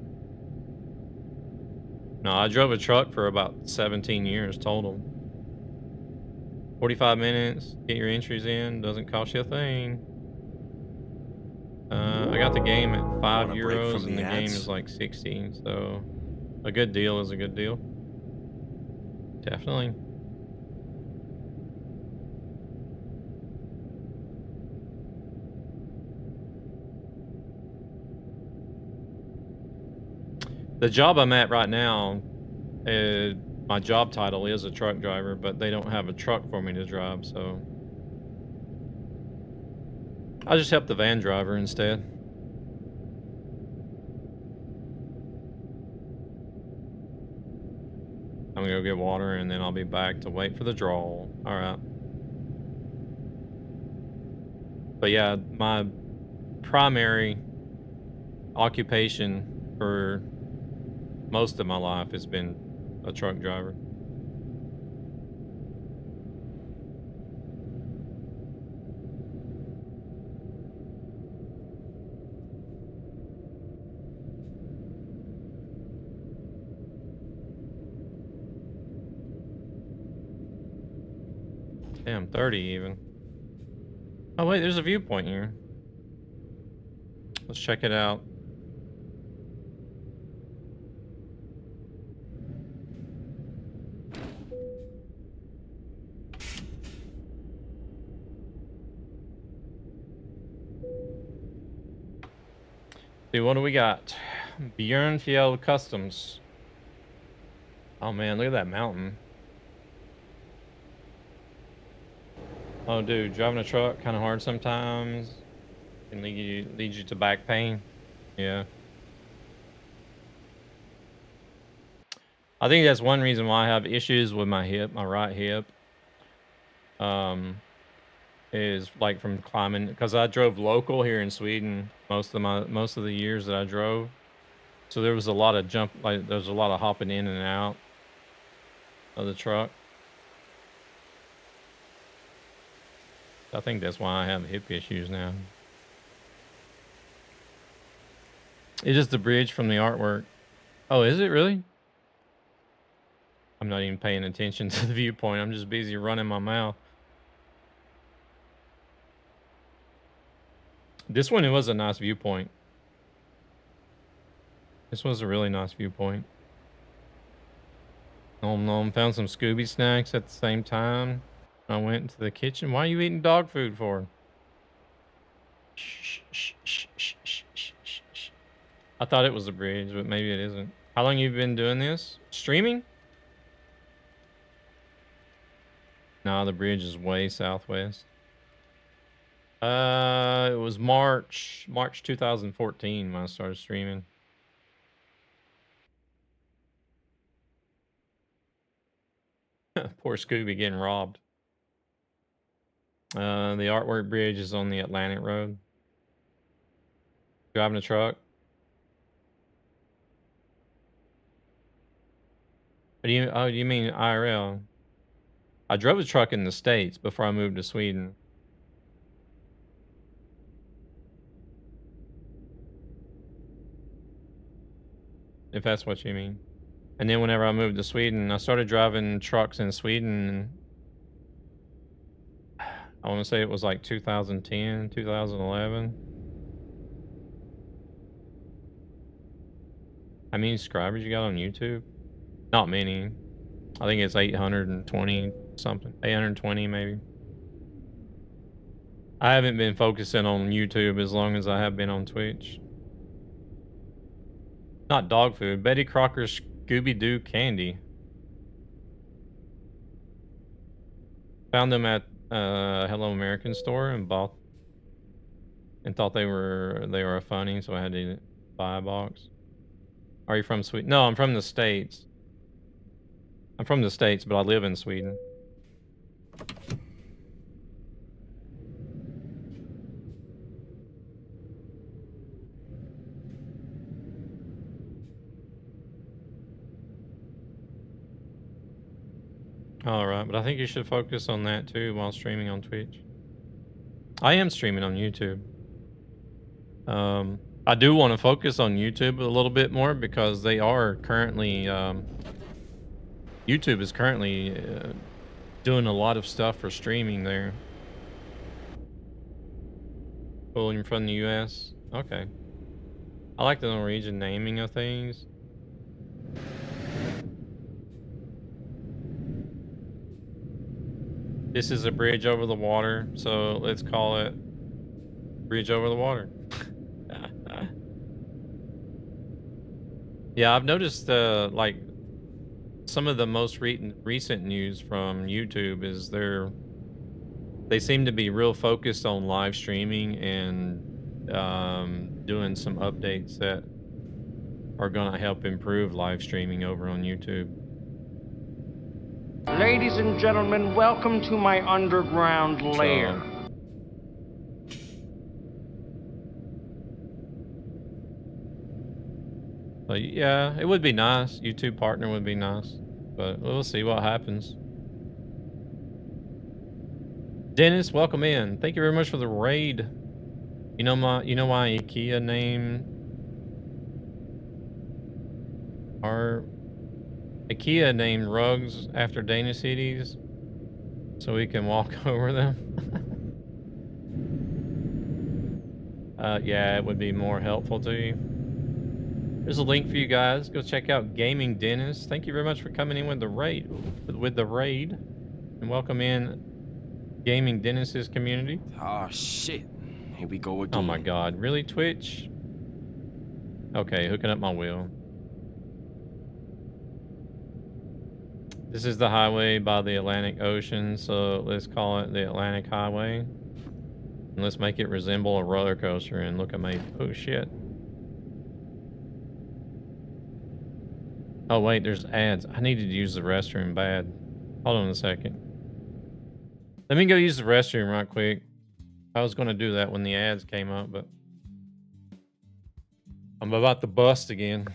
No, I drove a truck for about 17 years total. 45 minutes, get your entries in, doesn't cost you a thing. I got the game at €5 and the game is like 16, so a good deal is a good deal. Definitely. The job I'm at right now, my job title is a truck driver, but they don't have a truck for me to drive, so I just help the van driver instead. I'm gonna go get water and then I'll be back to wait for the draw. All right. But yeah, my primary occupation for most of my life has been a truck driver. Damn, 30 even. Oh wait, there's a viewpoint here. Let's check it out. See, what do we got? Björnfjell Customs. Oh man, look at that mountain. Oh dude, driving a truck kind of hard sometimes. Can lead you to back pain. Yeah. I think that's one reason why I have issues with my hip, my right hip. Is like from climbing, because I drove local here in Sweden most of the years that I drove. So there was a lot of there was a lot of hopping in and out of the truck. I think that's why I have hip issues now. It's just the bridge from the artwork. Oh, is it really? I'm not even paying attention to the viewpoint. I'm just busy running my mouth. This one, it was a nice viewpoint. This was a really nice viewpoint. Nom nom, found some Scooby snacks at the same time. I went into the kitchen. Why are you eating dog food for? Shh, shh, shh, shh, shh, shh, shh, shh. I thought it was a bridge, but maybe it isn't. How long you been doing this? Streaming? No, the bridge is way southwest. It was March 2014 when I started streaming. Poor Scooby getting robbed. The artwork bridge is on the Atlantic Road. Driving a truck. What do you? Oh, you mean IRL? I drove a truck in the States before I moved to Sweden. If that's what you mean. And then whenever I moved to Sweden, I started driving trucks in Sweden. I want to say it was like 2010, 2011. How many subscribers you got on YouTube? Not many. I think it's 820 something. 820 maybe. I haven't been focusing on YouTube as long as I have been on Twitch. Not dog food. Betty Crocker's Scooby-Doo candy. Found them at Hello American store and bought and thought they were funny, so I had to buy a box. Are you from Sweden? No, I'm from the States. I'm from the States, but I live in Sweden. Alright, but I think you should focus on that too while streaming on Twitch. I am streaming on YouTube. I do want to focus on YouTube a little bit more because they are currently... YouTube is currently doing a lot of stuff for streaming there. Pulling from the US. Okay. I like the Norwegian naming of things. This is a bridge over the water, so let's call it Bridge Over the Water. Yeah, I've noticed like some of the most recent news from YouTube is they seem to be real focused on live streaming and doing some updates that are going to help improve live streaming over on YouTube. Ladies and gentlemen, welcome to my underground lair. But yeah, it would be nice. YouTube partner would be nice, but we'll see what happens. Dennis, welcome in. Thank you very much for the raid. You know my IKEA name. Our IKEA named rugs after Danish cities, so we can walk over them. Yeah, it would be more helpful to you. There's a link for you guys. Go check out Gaming Dennis. Thank you very much for coming in with the raid, and welcome in Gaming Dennis's community. Oh shit! Here we go again. Oh my God! Really, Twitch? Okay, hooking up my wheel. This is the highway by the Atlantic Ocean, so let's call it the Atlantic Highway. And let's make it resemble a roller coaster and look amazing. Oh shit. Oh wait, there's ads. I needed to use the restroom bad. Hold on a second. Let me go use the restroom right quick. I was going to do that when the ads came up, but I'm about to bust again.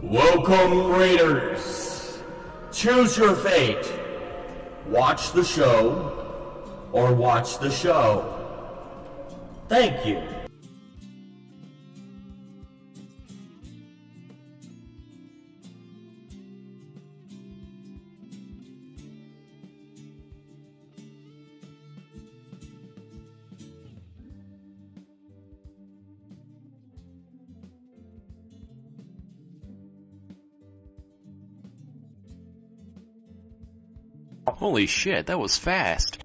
Welcome, Raiders! Choose your fate. Watch the show or watch the show. Thank you. Holy shit, that was fast.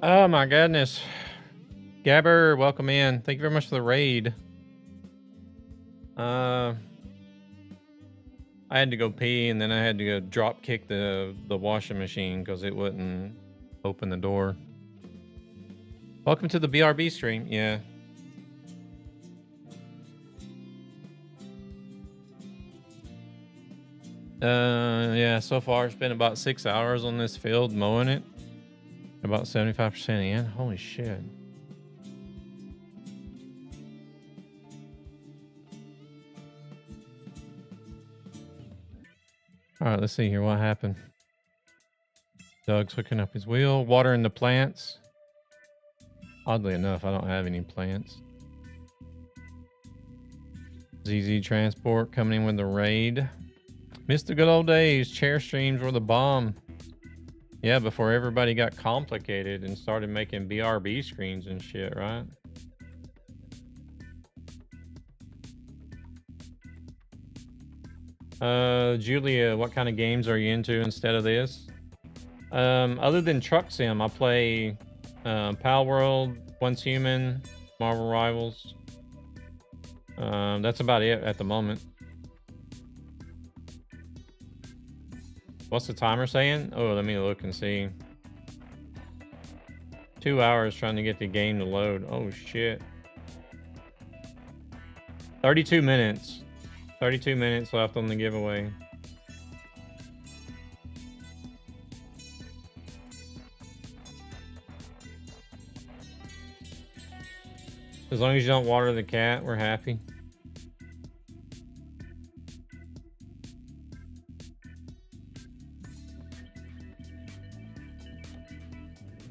Oh my goodness. Gabber, welcome in. Thank you very much for the raid. I had to go pee and then I had to go drop kick the washing machine because it wouldn't open the door. Welcome to the BRB stream. Yeah. Yeah, so far it's been about 6 hours on this field mowing it. About 75% in. Holy shit. All right, let's see here what happened. Doug's hooking up his wheel, watering the plants. Oddly enough, I don't have any plants. ZZ Transport coming in with the raid. Missed the good old days. Chair streams were the bomb. Yeah, before everybody got complicated and started making BRB screens and shit, right? Julia, what kind of games are you into instead of this? Other than Truck Sim, I play Pal World, Once Human, Marvel Rivals. That's about it at the moment. What's the timer saying? Oh, let me look and see. 2 hours trying to get the game to load. Oh, shit. 32 minutes. 32 minutes left on the giveaway. As long as you don't water the cat, we're happy.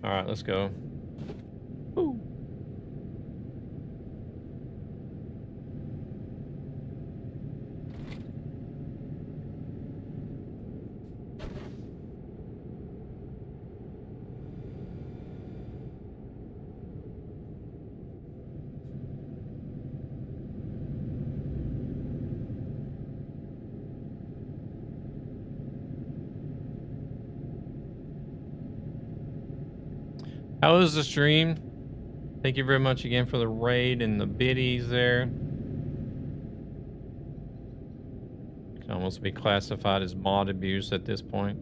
All right, let's go. Ooh. How was the stream? Thank you very much again for the raid and the biddies there. Can almost be classified as mod abuse at this point.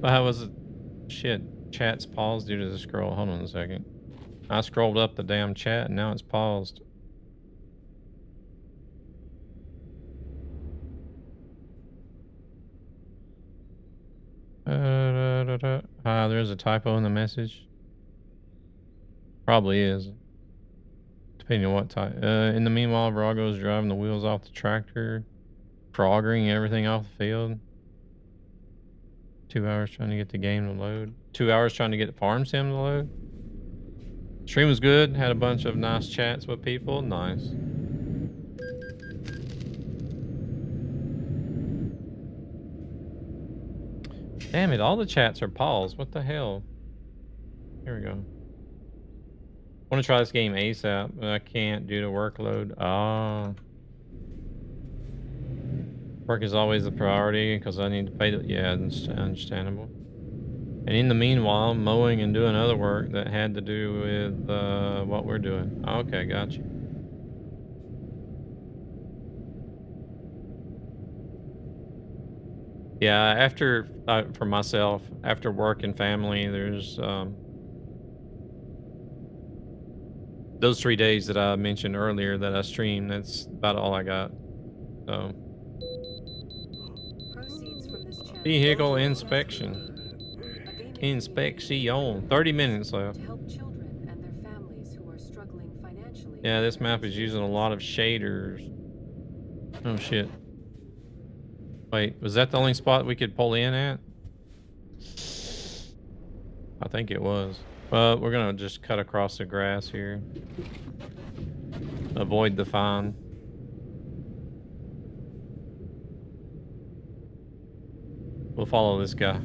But how was it? Shit, chat's paused due to the scroll. Hold on a second. I scrolled up the damn chat and now it's paused. There's a typo in the message. Probably is. Depending on what type. In the meanwhile, Virago's driving the wheels off the tractor, froggering everything off the field. 2 hours trying to get the game to load. 2 hours trying to get Farm Sim to load. Stream was good. Had a bunch of nice chats with people. Nice. Damn it, all the chats are paused. What the hell? Here we go. I want to try this game ASAP, but I can't due to workload. Ah. Work is always the priority because I need to pay the... Yeah, it's understandable. And in the meanwhile, mowing and doing other work that had to do with what we're doing. Okay, gotcha. Yeah, after for myself, after work and family, there's those 3 days that I mentioned earlier that I streamed. That's about all I got. So Proceeds from this channel vehicle go to inspection. a gaming Inspection. 30 minutes left. to help children and their families who are struggling financially. Yeah, this map is using a lot of shaders. Oh shit. Wait, was that the only spot we could pull in at? I think it was. Well, we're gonna just cut across the grass here. Avoid the fine. We'll follow this guy.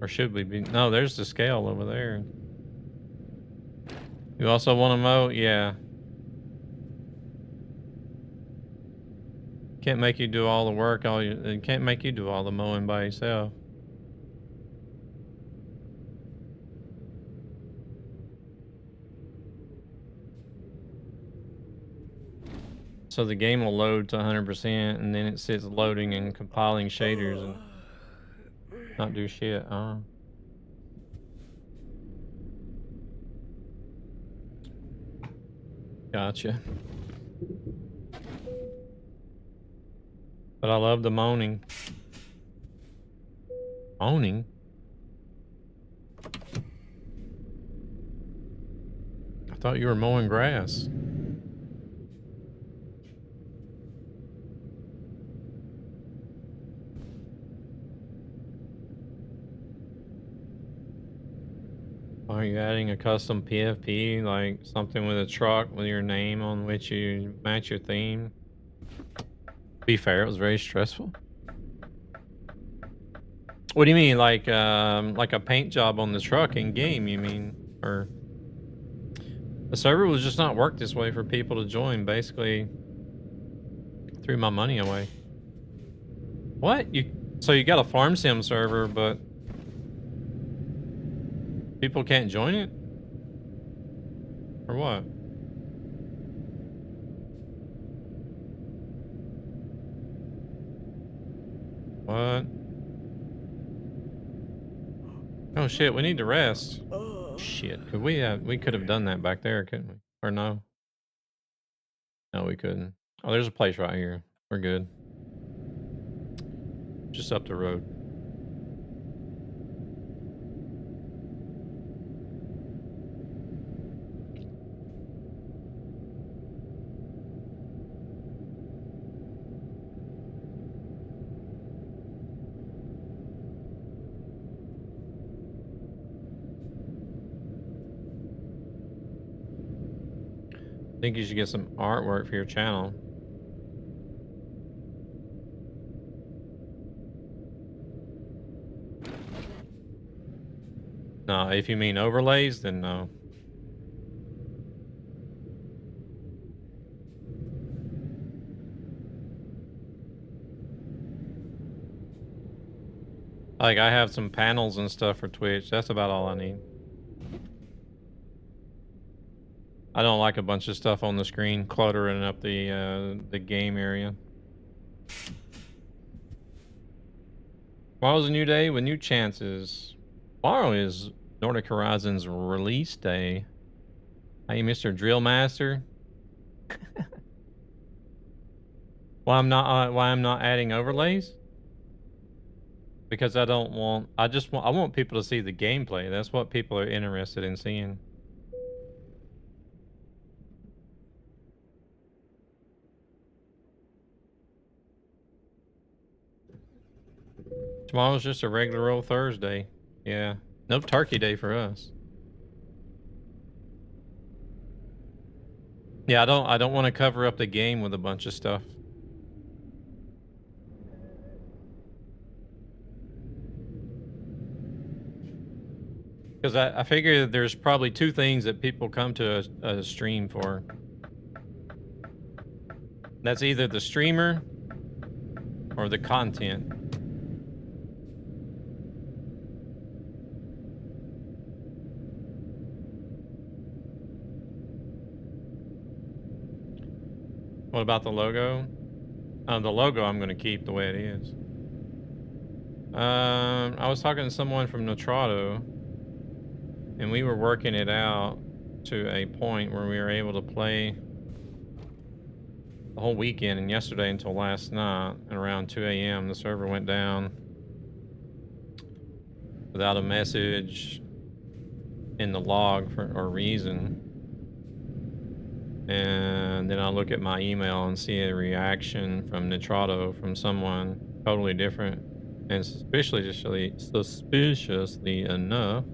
Or should we be? No, there's the scale over there. You also want to mow? Yeah. Can't make you do all the work. It can't make you do all the mowing by yourself. So the game will load to 100% and then it sits loading and compiling shaders and not do shit. Gotcha. But I love the moaning. Moaning? I thought you were mowing grass. Are you adding a custom PFP, like something with a truck with your name on which you match your theme? To be fair, it was very stressful. What do you mean, like a paint job on the truck in game? You mean, or the server was just not work this way for people to join? Basically, threw my money away. What So you got a farm sim server, but people can't join it, or what? What? Oh shit, we need to rest. Shit, could we could have done that back there, couldn't we? Or no? No, we couldn't. Oh, there's a place right here. We're good. Just up the road. I think you should get some artwork for your channel. No, if you mean overlays, then no. Like, I have some panels and stuff for Twitch. That's about all I need. I don't like a bunch of stuff on the screen cluttering up the game area. Tomorrow's a new day with new chances. Tomorrow is Nordic Horizons release day. Hey, Mr. Drill Master. Why I'm not adding overlays? Because I don't want. I want people to see the gameplay. That's what people are interested in seeing. Tomorrow's just a regular old Thursday. Yeah. No turkey day for us. Yeah, I don't want to cover up the game with a bunch of stuff. Because I figure there's probably two things that people come to a stream for. That's either the streamer or the content. What about the logo? The logo I'm going to keep the way it is. I was talking to someone from Notrado, and we were working it out to a point where we were able to play the whole weekend and yesterday until last night. And around 2 a.m. the server went down without a message in the log for a reason. And then I look at my email and see a reaction from Nitrado from someone totally different. And suspiciously enough,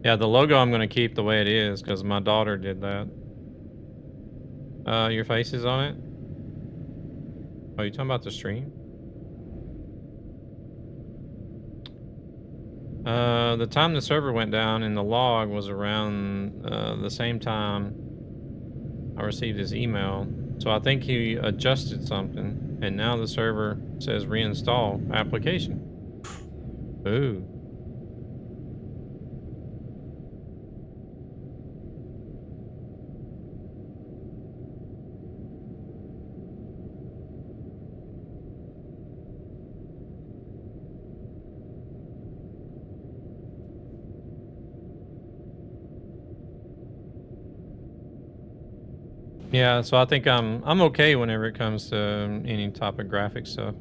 yeah, the logo I'm going to keep the way it is because my daughter did that. Your face is on it? Oh, you talking about the stream? The time the server went down in the log was around the same time I received his email. So I think he adjusted something, and now the server says reinstall application. Ooh. Yeah, so I think I'm okay whenever it comes to any type of graphic stuff.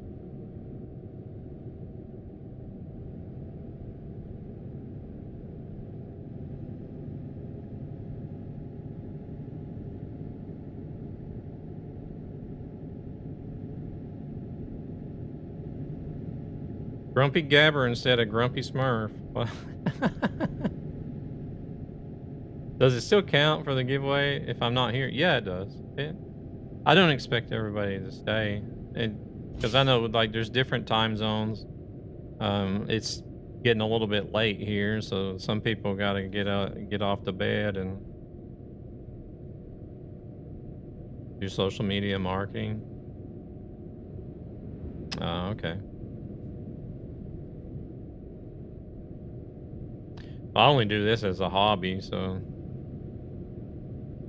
Grumpy Gabber instead of Grumpy Smurf. Does it still count for the giveaway if I'm not here? Yeah, it does. I don't expect everybody to stay, because I know like there's different time zones. It's getting a little bit late here, so some people got to get off the bed and do social media marketing. Oh, okay. I only do this as a hobby, so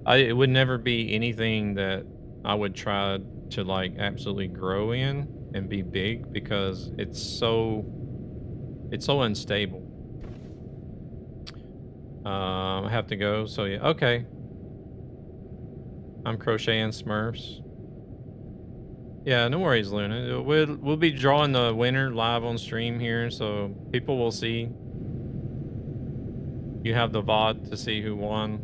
it would never be anything that I would try to like absolutely grow in and be big because it's so unstable. I have to go, so yeah, okay. I'm crocheting Smurfs. Yeah, no worries, Luna. We'll be drawing the winner live on stream here, so people will see. You have the VOD to see who won.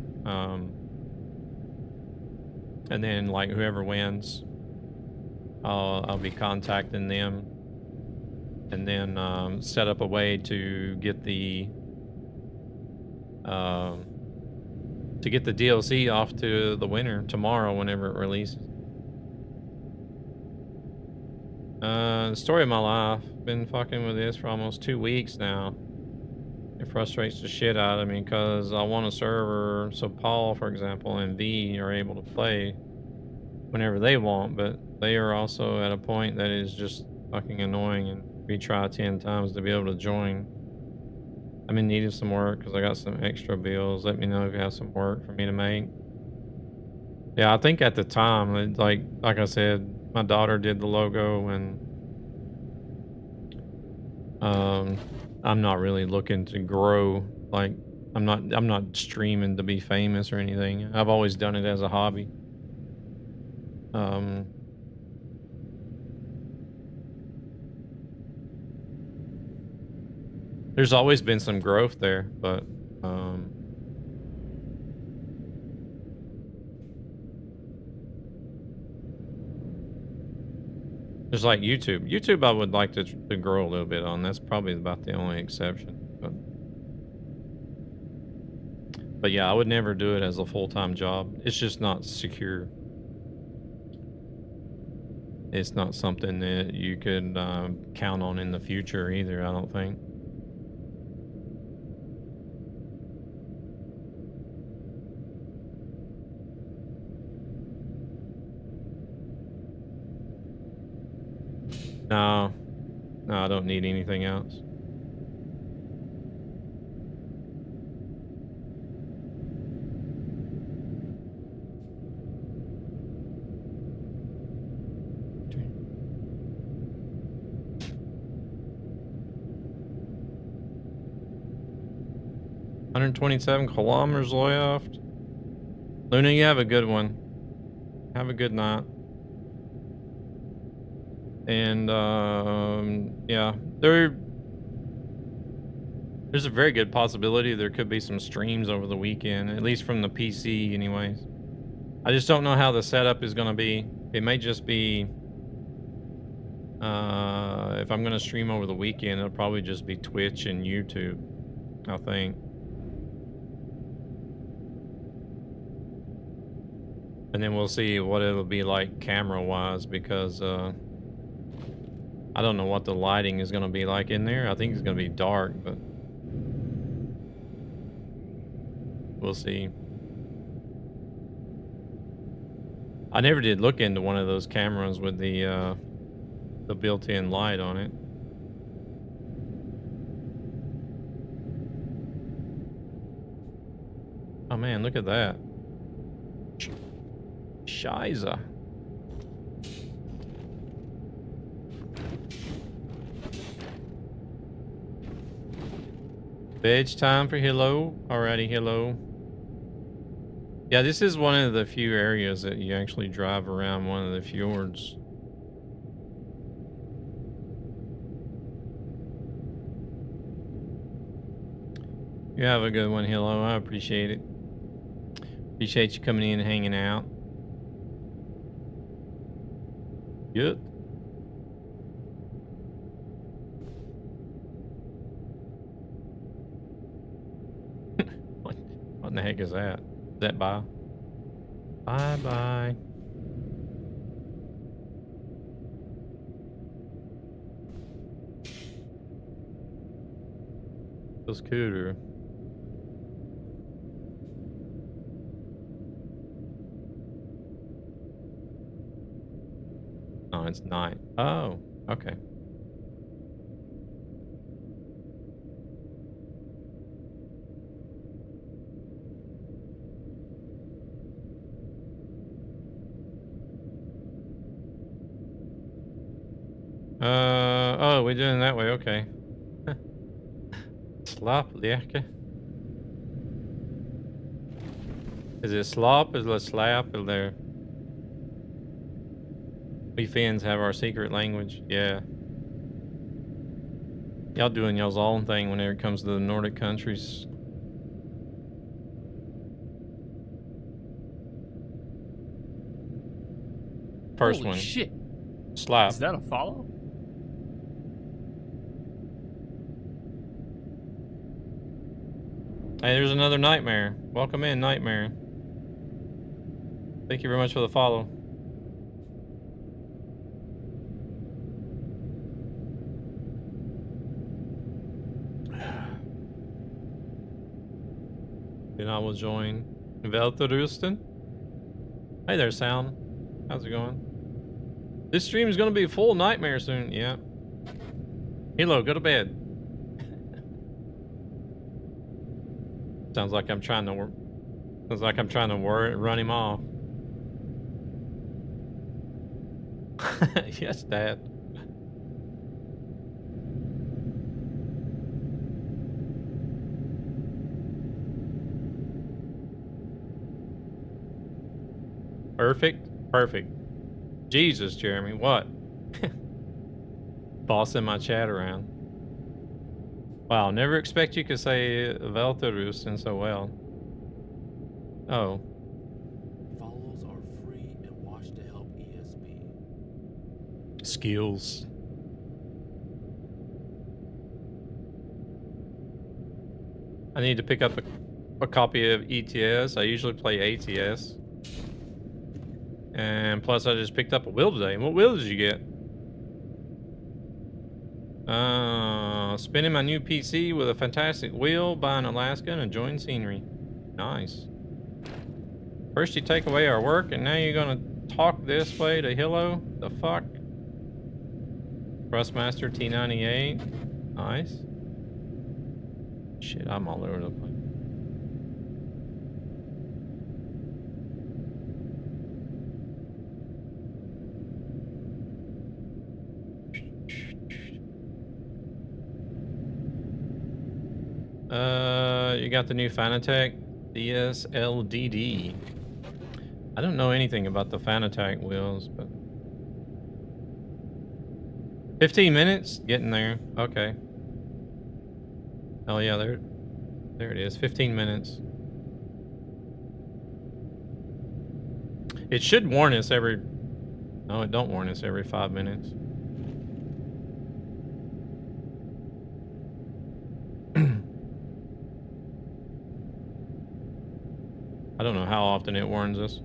And then like whoever wins, I'll be contacting them, and then set up a way to get the DLC off to the winner tomorrow whenever it releases. The story of my life. Been fucking with this for almost 2 weeks now. It frustrates the shit out of me because I want a server so Paul, for example, and V are able to play whenever they want, but they are also at a point that is just fucking annoying, and we try 10 times to be able to join. I'm in need of some work because I got some extra bills. Let me know if you have some work for me to make. Yeah, I think at the time, like I said, my daughter did the logo, and I'm not really looking to grow. Like I'm not streaming to be famous or anything. I've always done it as a hobby. There's always been some growth there, but there's like YouTube. YouTube I would like to grow a little bit on. That's probably about the only exception. But yeah, I would never do it as a full-time job. It's just not secure. It's not something that you could count on in the future either, I don't think. No, I don't need anything else. 127 kilometers left. Luna, you have a good one. Have a good night. And yeah, there's a very good possibility there could be some streams over the weekend, at least from the PC anyways. I just don't know how the setup is going to be. It may just be if I'm going to stream over the weekend, it'll probably just be Twitch and YouTube, I think. And then we'll see what it'll be like camera-wise, because I don't know what the lighting is going to be like in there. I think it's going to be dark, but we'll see. I never did look into one of those cameras with the built-in light on it. Oh man, look at that. Shiza. Veg time for hello. Alrighty, hello. Yeah, this is one of the few areas that you actually drive around one of the fjords. You have a good one, hello. I appreciate it. Appreciate you coming in and hanging out. Good. What in the heck is that? Is that bye? Bye-bye. Feels cooler. Oh, it's night. Oh, okay. Oh, we're doing it that way, okay. Slap lekker. Is it slop? Is it slap? Is there? We Finns have our secret language, yeah. Y'all doing y'all's own thing whenever it comes to the Nordic countries. First Holy one. Shit. Slap. Is that a follow? Hey, there's another Nightmare. Welcome in, Nightmare. Thank you very much for the follow. Then I will join Velterusten. Hey there, Sound. How's it going? This stream is going to be full Nightmare soon. Yeah. Hilo, go to bed. Sounds like I'm trying to run him off. Yes, Dad. Perfect. Perfect. Jesus, Jeremy, what? Bossing my chat around. Wow, never expect you could say Velterusten so well. Oh. Follows are free and watch to help ESB. Skills. I need to pick up a copy of ETS. I usually play ATS. And plus I just picked up a wheel today. What wheel did you get? Spinning my new PC with a fantastic wheel, buying Alaska and enjoying scenery. Nice. First you take away our work and now you're gonna talk this way to Hilo? The fuck? Thrustmaster T98. Nice. Shit, I'm all over the place. you got the new Fanatec DSLDD. I don't know anything about the Fanatec wheels, but 15 minutes getting there. Okay. Oh yeah, there it is. 15 minutes. It should warn us every. No, it don't warn us every 5 minutes. I don't know how often it warns us,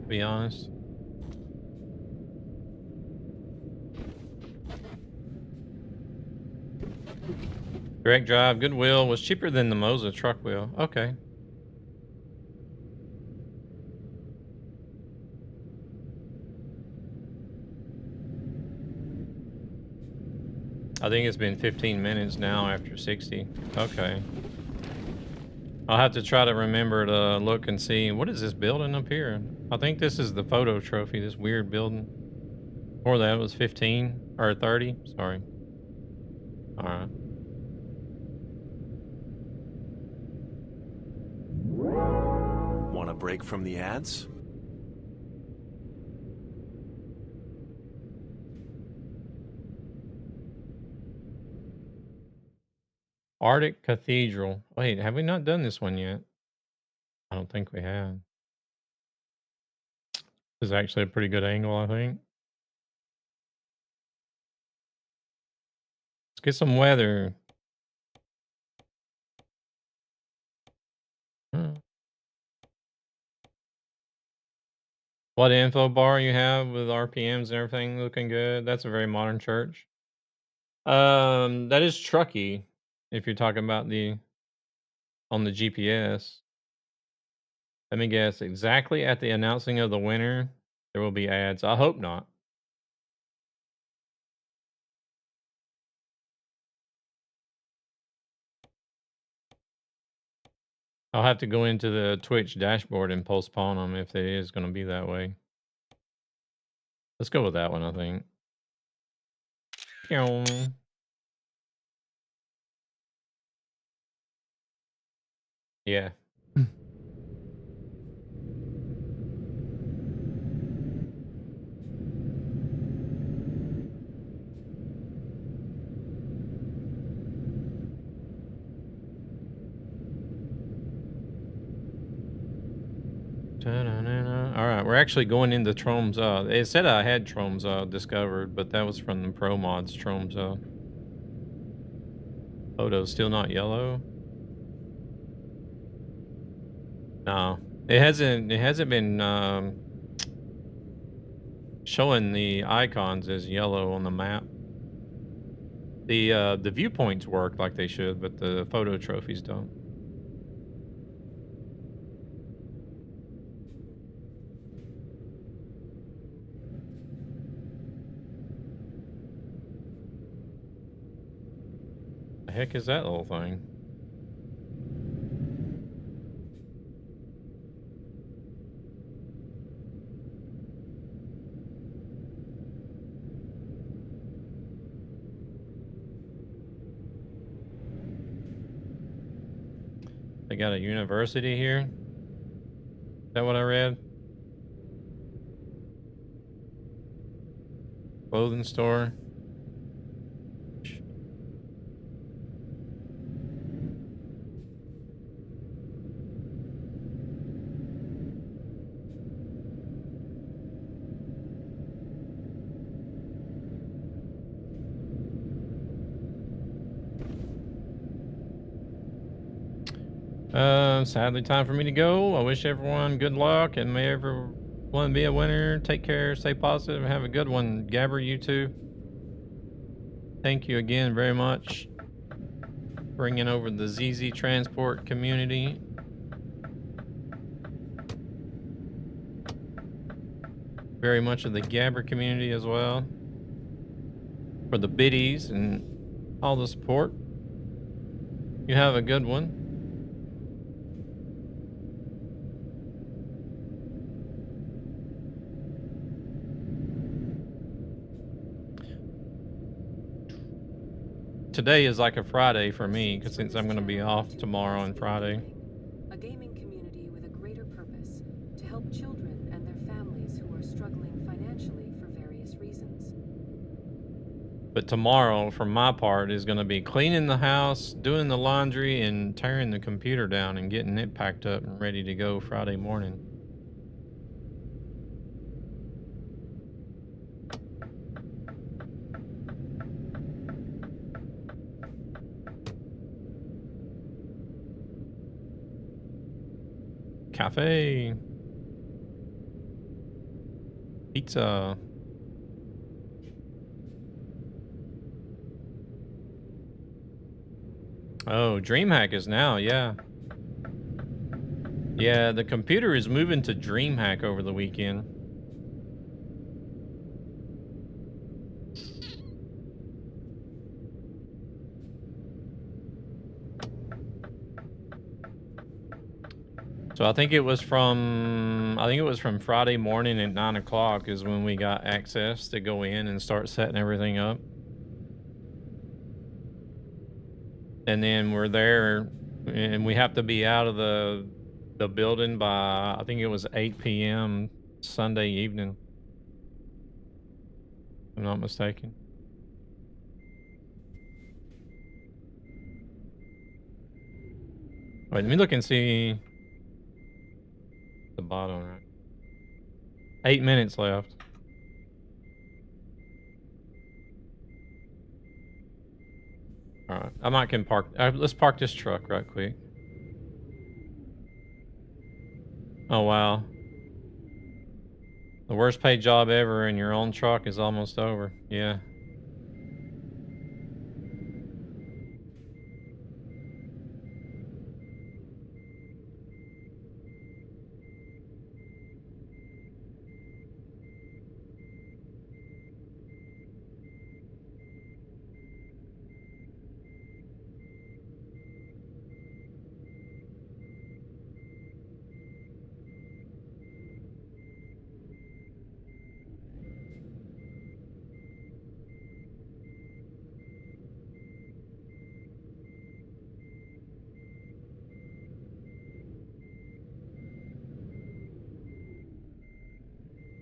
to be honest. Direct drive, good wheel, was cheaper than the Moza truck wheel. Okay. I think it's been 15 minutes now after 60. Okay. I'll have to try to remember to look and see. What is this building up here? I think this is the photo trophy, this weird building. Before that was 15 or 30. Sorry. All right. Want a break from the ads? Arctic Cathedral. Wait, have we not done this one yet? I don't think we have. This is actually a pretty good angle, I think. Let's get some weather. What info bar you have with RPMs and everything looking good? That's a very modern church. That is Truckee, if you're talking about on the GPS. Let me guess, exactly at the announcing of the winner, there will be ads. I hope not. I'll have to go into the Twitch dashboard and postpone them if it is going to be that way. Let's go with that one, I think. Yeah. All right, we're actually going into Tromsø. It said I had Tromsø discovered, but that was from the Pro Mods Tromsø. Photo's still not yellow. No, it hasn't been showing the icons as yellow on the map. The viewpoints work like they should, but the photo trophies don't. The heck is that little thing? They got a university here. Is that what I read? Clothing store. Sadly, time for me to go. I wish everyone good luck and may everyone be a winner. Take care, stay positive, and have a good one. Gabber, you too. Thank you again very much. Bringing over the ZZ Transport community. Very much of the Gabber community as well. For the biddies and all the support. You have a good one. today is like a Friday for me, because since I'm going to be off tomorrow and Friday. A gaming community with a greater purpose to help children and their families who are struggling financially for various reasons. But tomorrow, for my part, is going to be cleaning the house, doing the laundry, and tearing the computer down and getting it packed up and ready to go Friday morning. Cafe. Pizza. Oh, DreamHack is now, yeah. Yeah, the computer is moving to DreamHack over the weekend. So I think it was from Friday morning at 9 o'clock is when we got access to go in and start setting everything up. And then we're there and we have to be out of the building by, I think it was 8 p.m. Sunday evening. If I'm not mistaken. Wait, let me look and see the bottom, right? 8 minutes left. All right, I might can park. Let's park this truck right quick. Oh, wow. The worst paid job ever in your own truck is almost over. Yeah.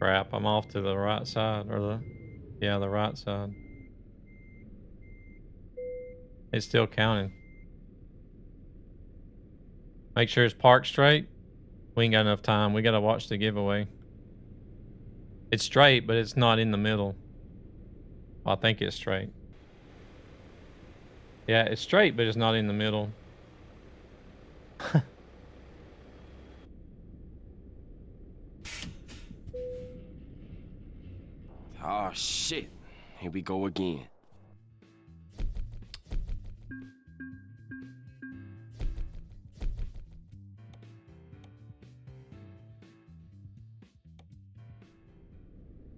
Crap, I'm off to the right side, or the right side. It's still counting. Make sure it's parked straight. We ain't got enough time. We gotta watch the giveaway. It's straight, but it's not in the middle. Well, I think it's straight. Yeah, it's straight, but it's not in the middle. Oh shit. Here we go again.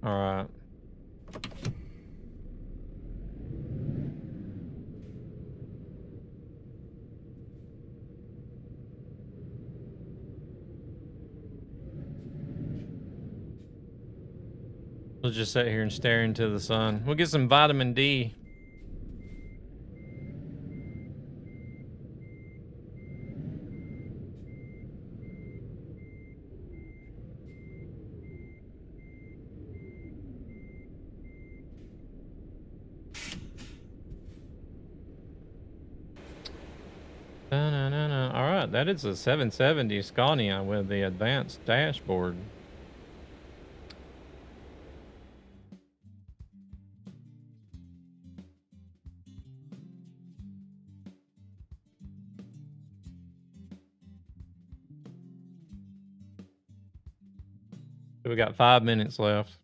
All right. We'll just sit here and stare into the sun. We'll get some vitamin D. All right, that is a 770 Scania with the advanced dashboard. We got 5 minutes left.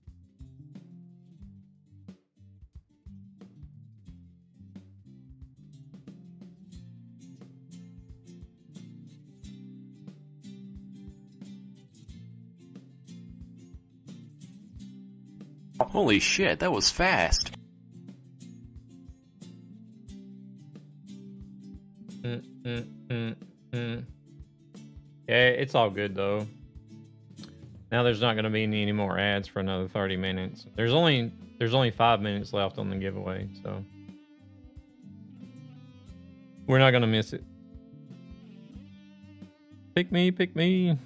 Holy shit, that was fast. Yeah, it's all good though. Now there's not going to be any more ads for another 30 minutes. There's only 5 minutes left on the giveaway, so We're not gonna miss it. Pick me, pick me.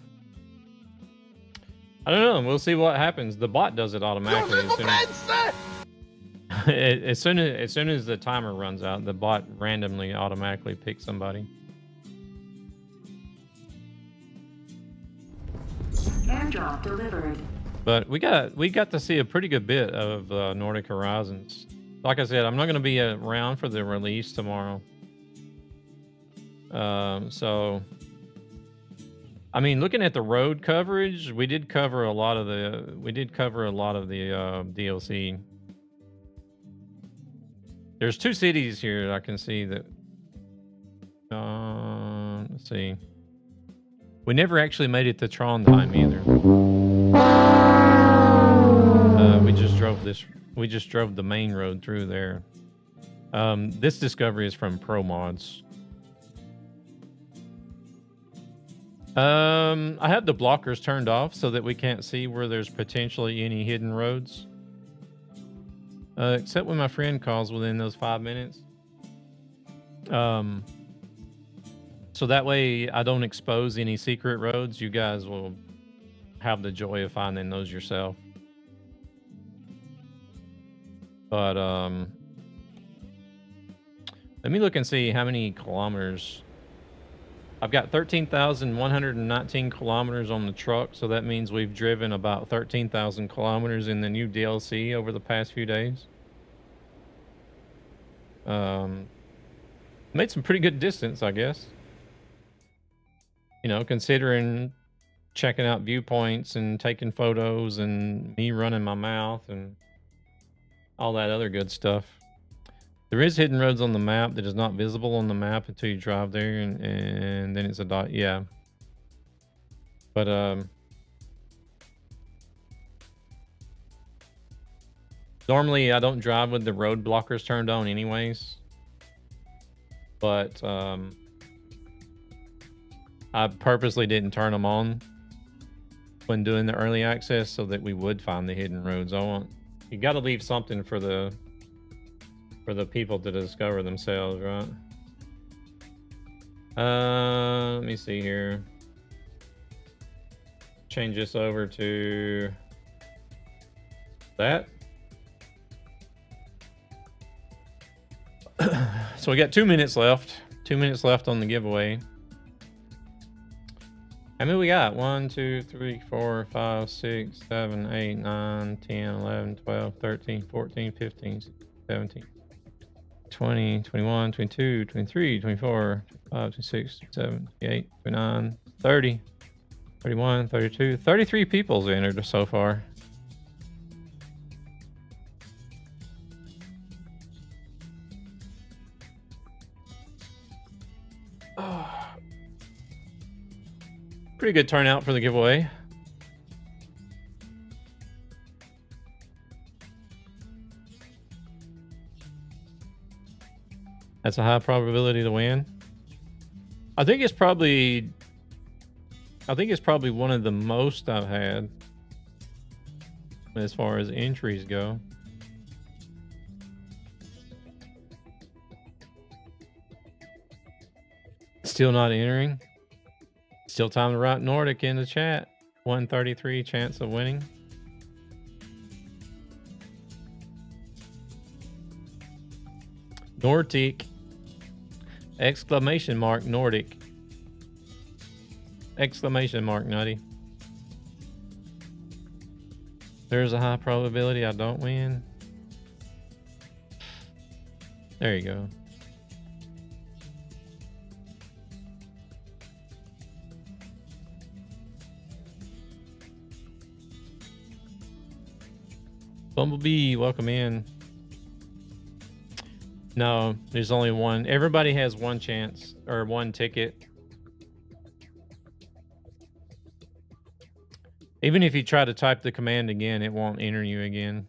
I don't know. We'll see what happens. The bot does it automatically. As soon as the timer runs out, the bot randomly automatically picks somebody. Airdrop delivered. But we got to see a pretty good bit of Nordic Horizons. Like I said, I'm not going to be around for the release tomorrow. So, I mean, looking at the road coverage, we did cover a lot of the DLC. There's 2 cities here that I can see that. Let's see. We never actually made it to Trondheim either. We just drove the main road through there. This discovery is from Pro Mods. I have the blockers turned off so that we can't see where there's potentially any hidden roads. Except when my friend calls within those 5 minutes. So that way I don't expose any secret roads. You guys will have the joy of finding those yourself. But let me look and see how many kilometers. I've got 13,119 kilometers on the truck, so that means we've driven about 13,000 kilometers in the new DLC over the past few days. Made some pretty good distance, I guess. You know, considering checking out viewpoints and taking photos and me running my mouth and all that other good stuff. There is hidden roads on the map that is not visible on the map until you drive there, and then it's a dot. Yeah. But normally I don't drive with the road blockers turned on anyways. But I purposely didn't turn them on when doing the early access so that we would find the hidden roads. You got to leave something for the people to discover themselves, right? Let me see here. Change this over to that. So we got 2 minutes left. 2 minutes left on the giveaway. How many we got? 1, 2, 3, 4, 5, 6, 7, 8, 9, 10, 11, 12, 13, 14, 15, 17, 20, 21, 22, 23, 24, 25, 26, 27, 28, 29, 30, 31, 32, 33 people's entered so far. Pretty good turnout for the giveaway. That's a high probability to win. I think it's probably one of the most I've had as far as entries go. Still not entering. Still time to write Nordic in the chat. 133 chance of winning. Nordic. Exclamation mark Nordic. Exclamation mark Nutty. There's a high probability I don't win. There you go. Bumblebee, welcome in. No, there's only one. Everybody has one chance or one ticket. Even if you try to type the command again, it won't enter you again.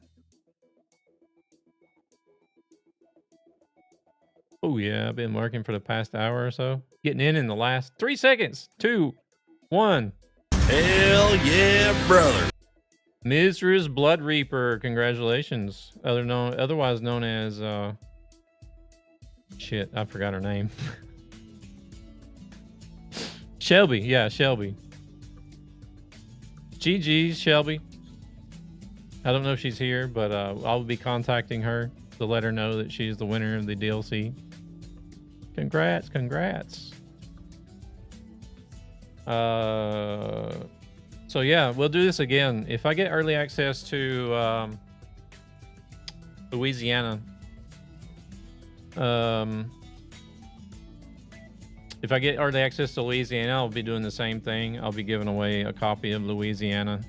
Oh yeah, I've been working for the past hour or so. Getting in the last 3 seconds. 2, 1. Hell yeah, brother. Mizra's Blood Reaper, congratulations. Otherwise known as Shit, I forgot her name. Shelby, yeah, Shelby. GG's, Shelby. I don't know if she's here, but I'll be contacting her to let her know that she's the winner of the DLC. Congrats, congrats. So yeah, we'll do this again. If I get early access to Louisiana, if I get early access to Louisiana, I'll be doing the same thing. I'll be giving away a copy of Louisiana.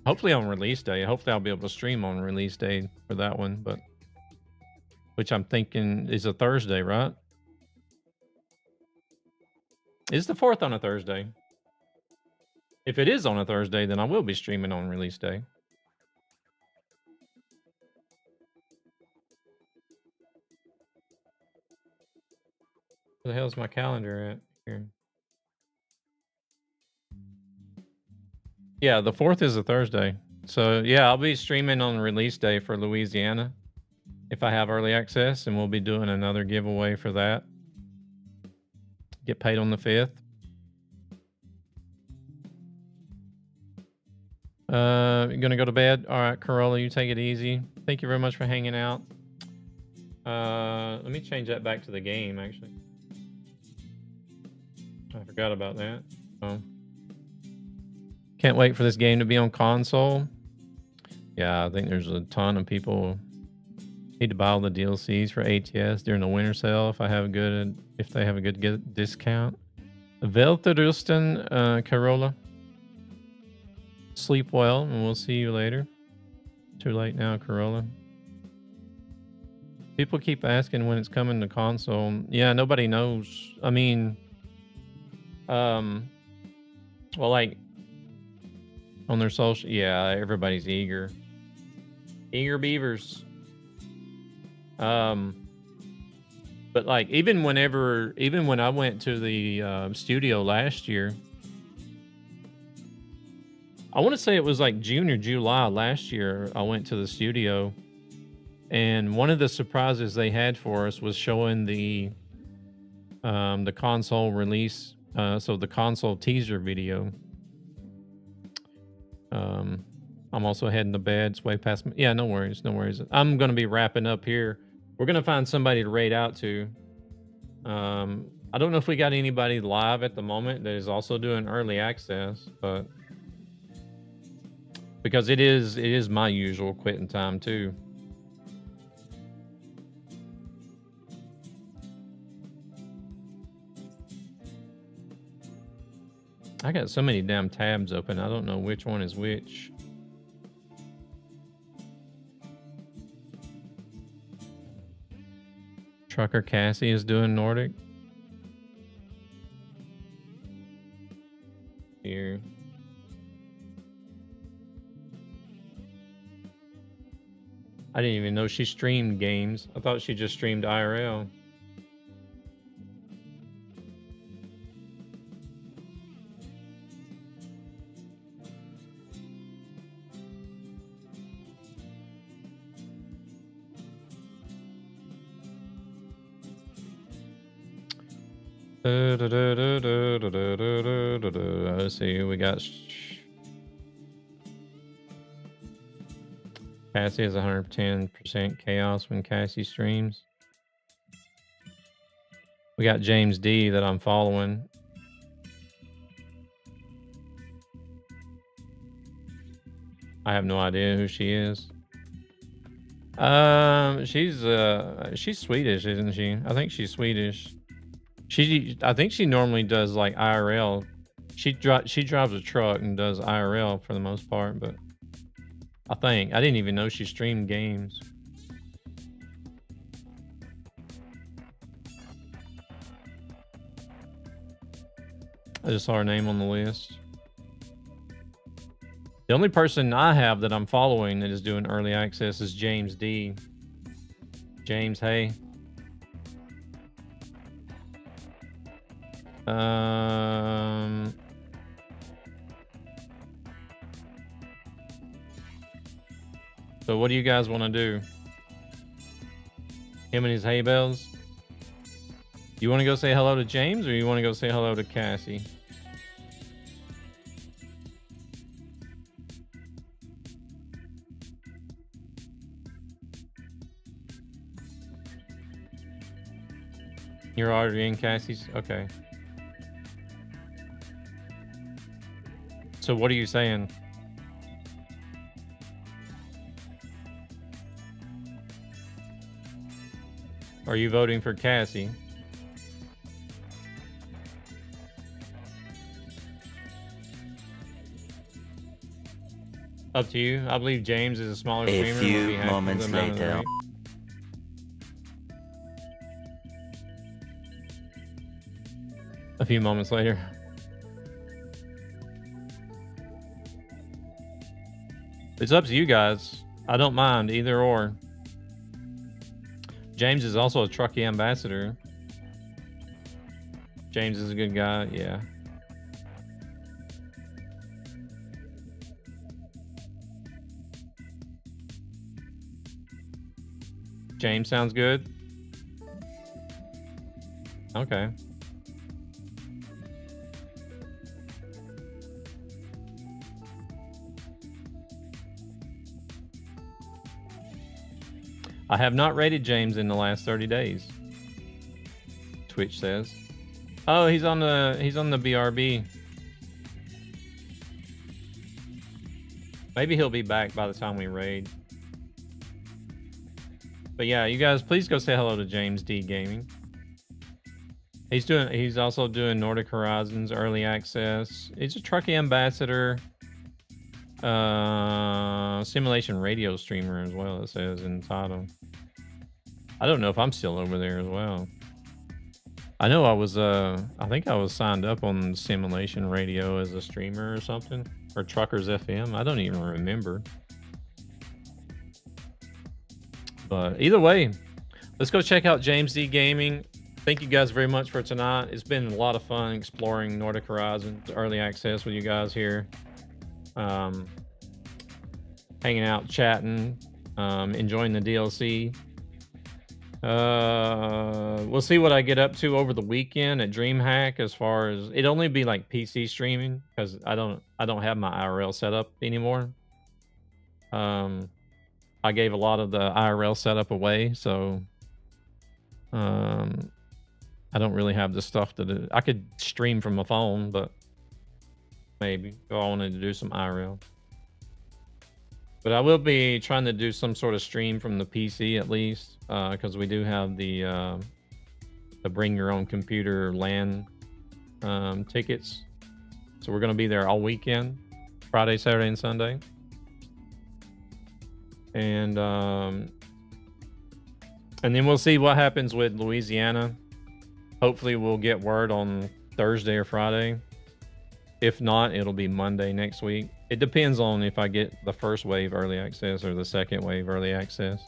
Hopefully on release day. Hopefully I'll be able to stream on release day for that one, but which I'm thinking is a Thursday, right? Is the 4th on a Thursday? If it is on a Thursday, then I will be streaming on release day. Where the hell's my calendar at here? Yeah, the 4th is a Thursday. So yeah, I'll be streaming on release day for Louisiana if I have early access, and we'll be doing another giveaway for that. Get paid on the 5th. You're gonna go to bed? All right, Corolla, you take it easy. Thank you very much for hanging out. Let me change that back to the game, actually. I forgot about that. Oh. Can't wait for this game to be on console. Yeah, I think there's a ton of people need to buy all the DLCs for ATS during the winter sale if they have a good discount. Welterusten, Corolla. Sleep well, and we'll see you later. Too late now, Corolla. People keep asking when it's coming to console. Yeah, nobody knows. I mean, well, like on their social, yeah, everybody's eager. Eager beavers. But like even when I went to the studio last year, I want to say it was like June or July last year, I went to the studio, and one of the surprises they had for us was showing the console release, so the console teaser video. I'm also heading to bed. It's way past me. Yeah, no worries, no worries. I'm going to be wrapping up here. We're going to find somebody to raid out to. I don't know if we got anybody live at the moment that is also doing early access, but because it is my usual quitting time too. I got so many damn tabs open. I don't know which one is which. Trucker Cassie is doing Nordic. Here. I didn't even know she streamed games. I thought she just streamed IRL. Let's see, we got Cassie has 110% chaos when Cassie streams. We got James D that I'm following. I have no idea who she is. She's Swedish, isn't she? I think she's Swedish. I think she normally does like IRL. She drives a truck and does IRL for the most part, but I didn't even know she streamed games. I just saw her name on the list. The only person I have that I'm following that is doing early access is James D. James, hey. So what do you guys want to do? Him and his hay bales. You want to go say hello to James, or you want to go say hello to Cassie? You're already in Cassie's? Okay. So what are you saying? Are you voting for Cassie? Up to you. I believe James is a smaller streamer. A few moments later. A few moments later. It's up to you guys. I don't mind either or. James is also a Truckee ambassador. James is a good guy, yeah. James sounds good. Okay. I have not rated James in the last 30 days. Twitch says. Oh, he's on the BRB. Maybe he'll be back by the time we raid. But yeah, you guys please go say hello to James D Gaming. He's also doing Nordic Horizons early access. He's a Truckee ambassador. Simulation radio streamer as well, it says in the title. I don't know if I'm still over there as well. I know I was I think I was signed up on Simulation Radio as a streamer or something, or Truckers FM. I don't even remember. But either way, let's go check out James D Gaming. Thank you guys very much for tonight. It's been a lot of fun exploring Nordic Horizons early access with you guys here. Hanging out, chatting, enjoying the DLC. We'll see what I get up to over the weekend at DreamHack. As far as it'd only be like PC streaming because I don't have my IRL set up anymore. I gave a lot of the IRL setup away, so I don't really have the stuff that I could stream from my phone, but maybe if I wanted to do some IRL. But I will be trying to do some sort of stream from the PC at least, because we do have the bring your own computer LAN tickets. So we're going to be there all weekend, Friday, Saturday, and Sunday. And then we'll see what happens with Louisiana. Hopefully we'll get word on Thursday or Friday. If not, it'll be Monday next week. It depends on if I get the first wave early access or the second wave early access.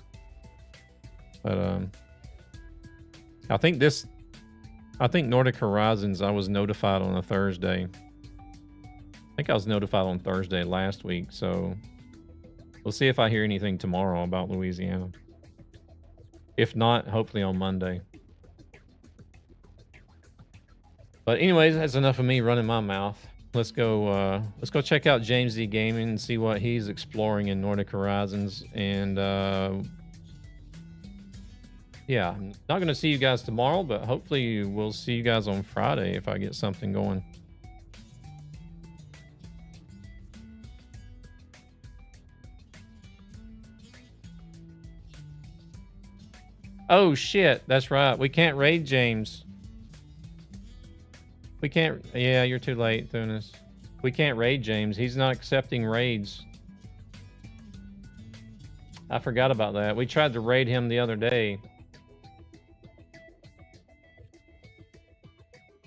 But I think Nordic Horizons, I was notified on a Thursday. I think I was notified on Thursday last week, so we'll see if I hear anything tomorrow about Louisiana. If not, hopefully on Monday. But anyways, that's enough of me running my mouth. Let's go check out James D Gaming and see what he's exploring in Nordic Horizons. And yeah, I'm not going to see you guys tomorrow, but hopefully we'll see you guys on Friday if I get something going. Oh shit, that's right. We can't raid James. We can't. Yeah, you're too late, Thunis. We can't raid James. He's not accepting raids. I forgot about that. We tried to raid him the other day.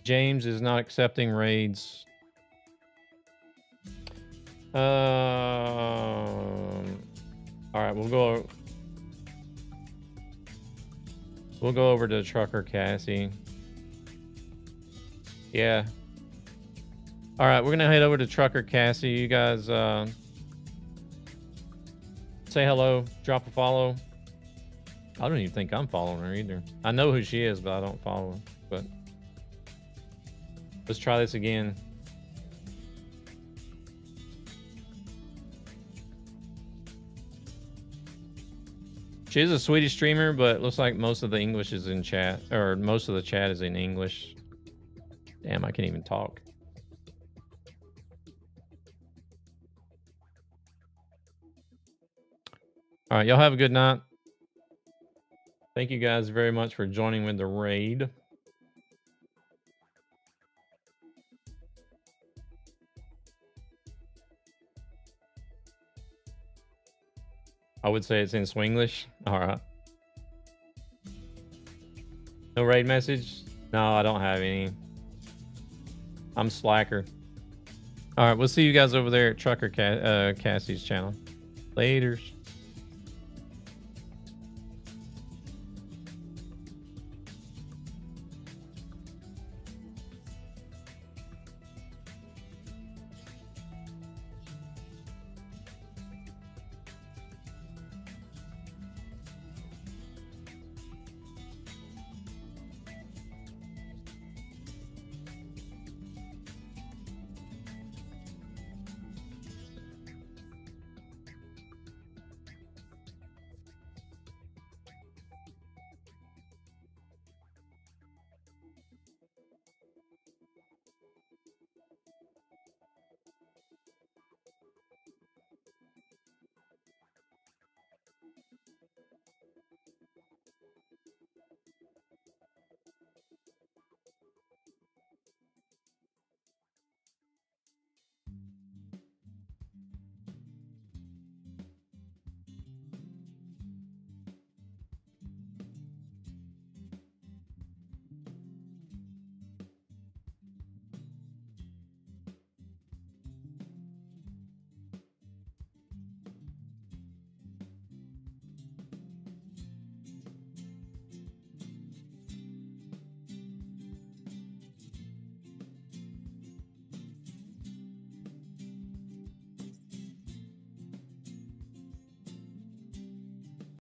James is not accepting raids. All right, we'll go over to Trucker Cassie. Yeah. All right, we're gonna head over to Trucker Cassie. You guys say hello, drop a follow. I don't even think I'm following her either. I know who she is, but I don't follow her. But let's try this again. She is a Swedish streamer, but it looks like most of the English is in chat, or most of the chat is in English. Damn, I can't even talk. All right, y'all have a good night. Thank you guys very much for joining with the raid. I would say it's in Swinglish. All right. No raid message? No, I don't have any. I'm slacker. All right, we'll see you guys over there at Trucker Cassie's channel. Laters.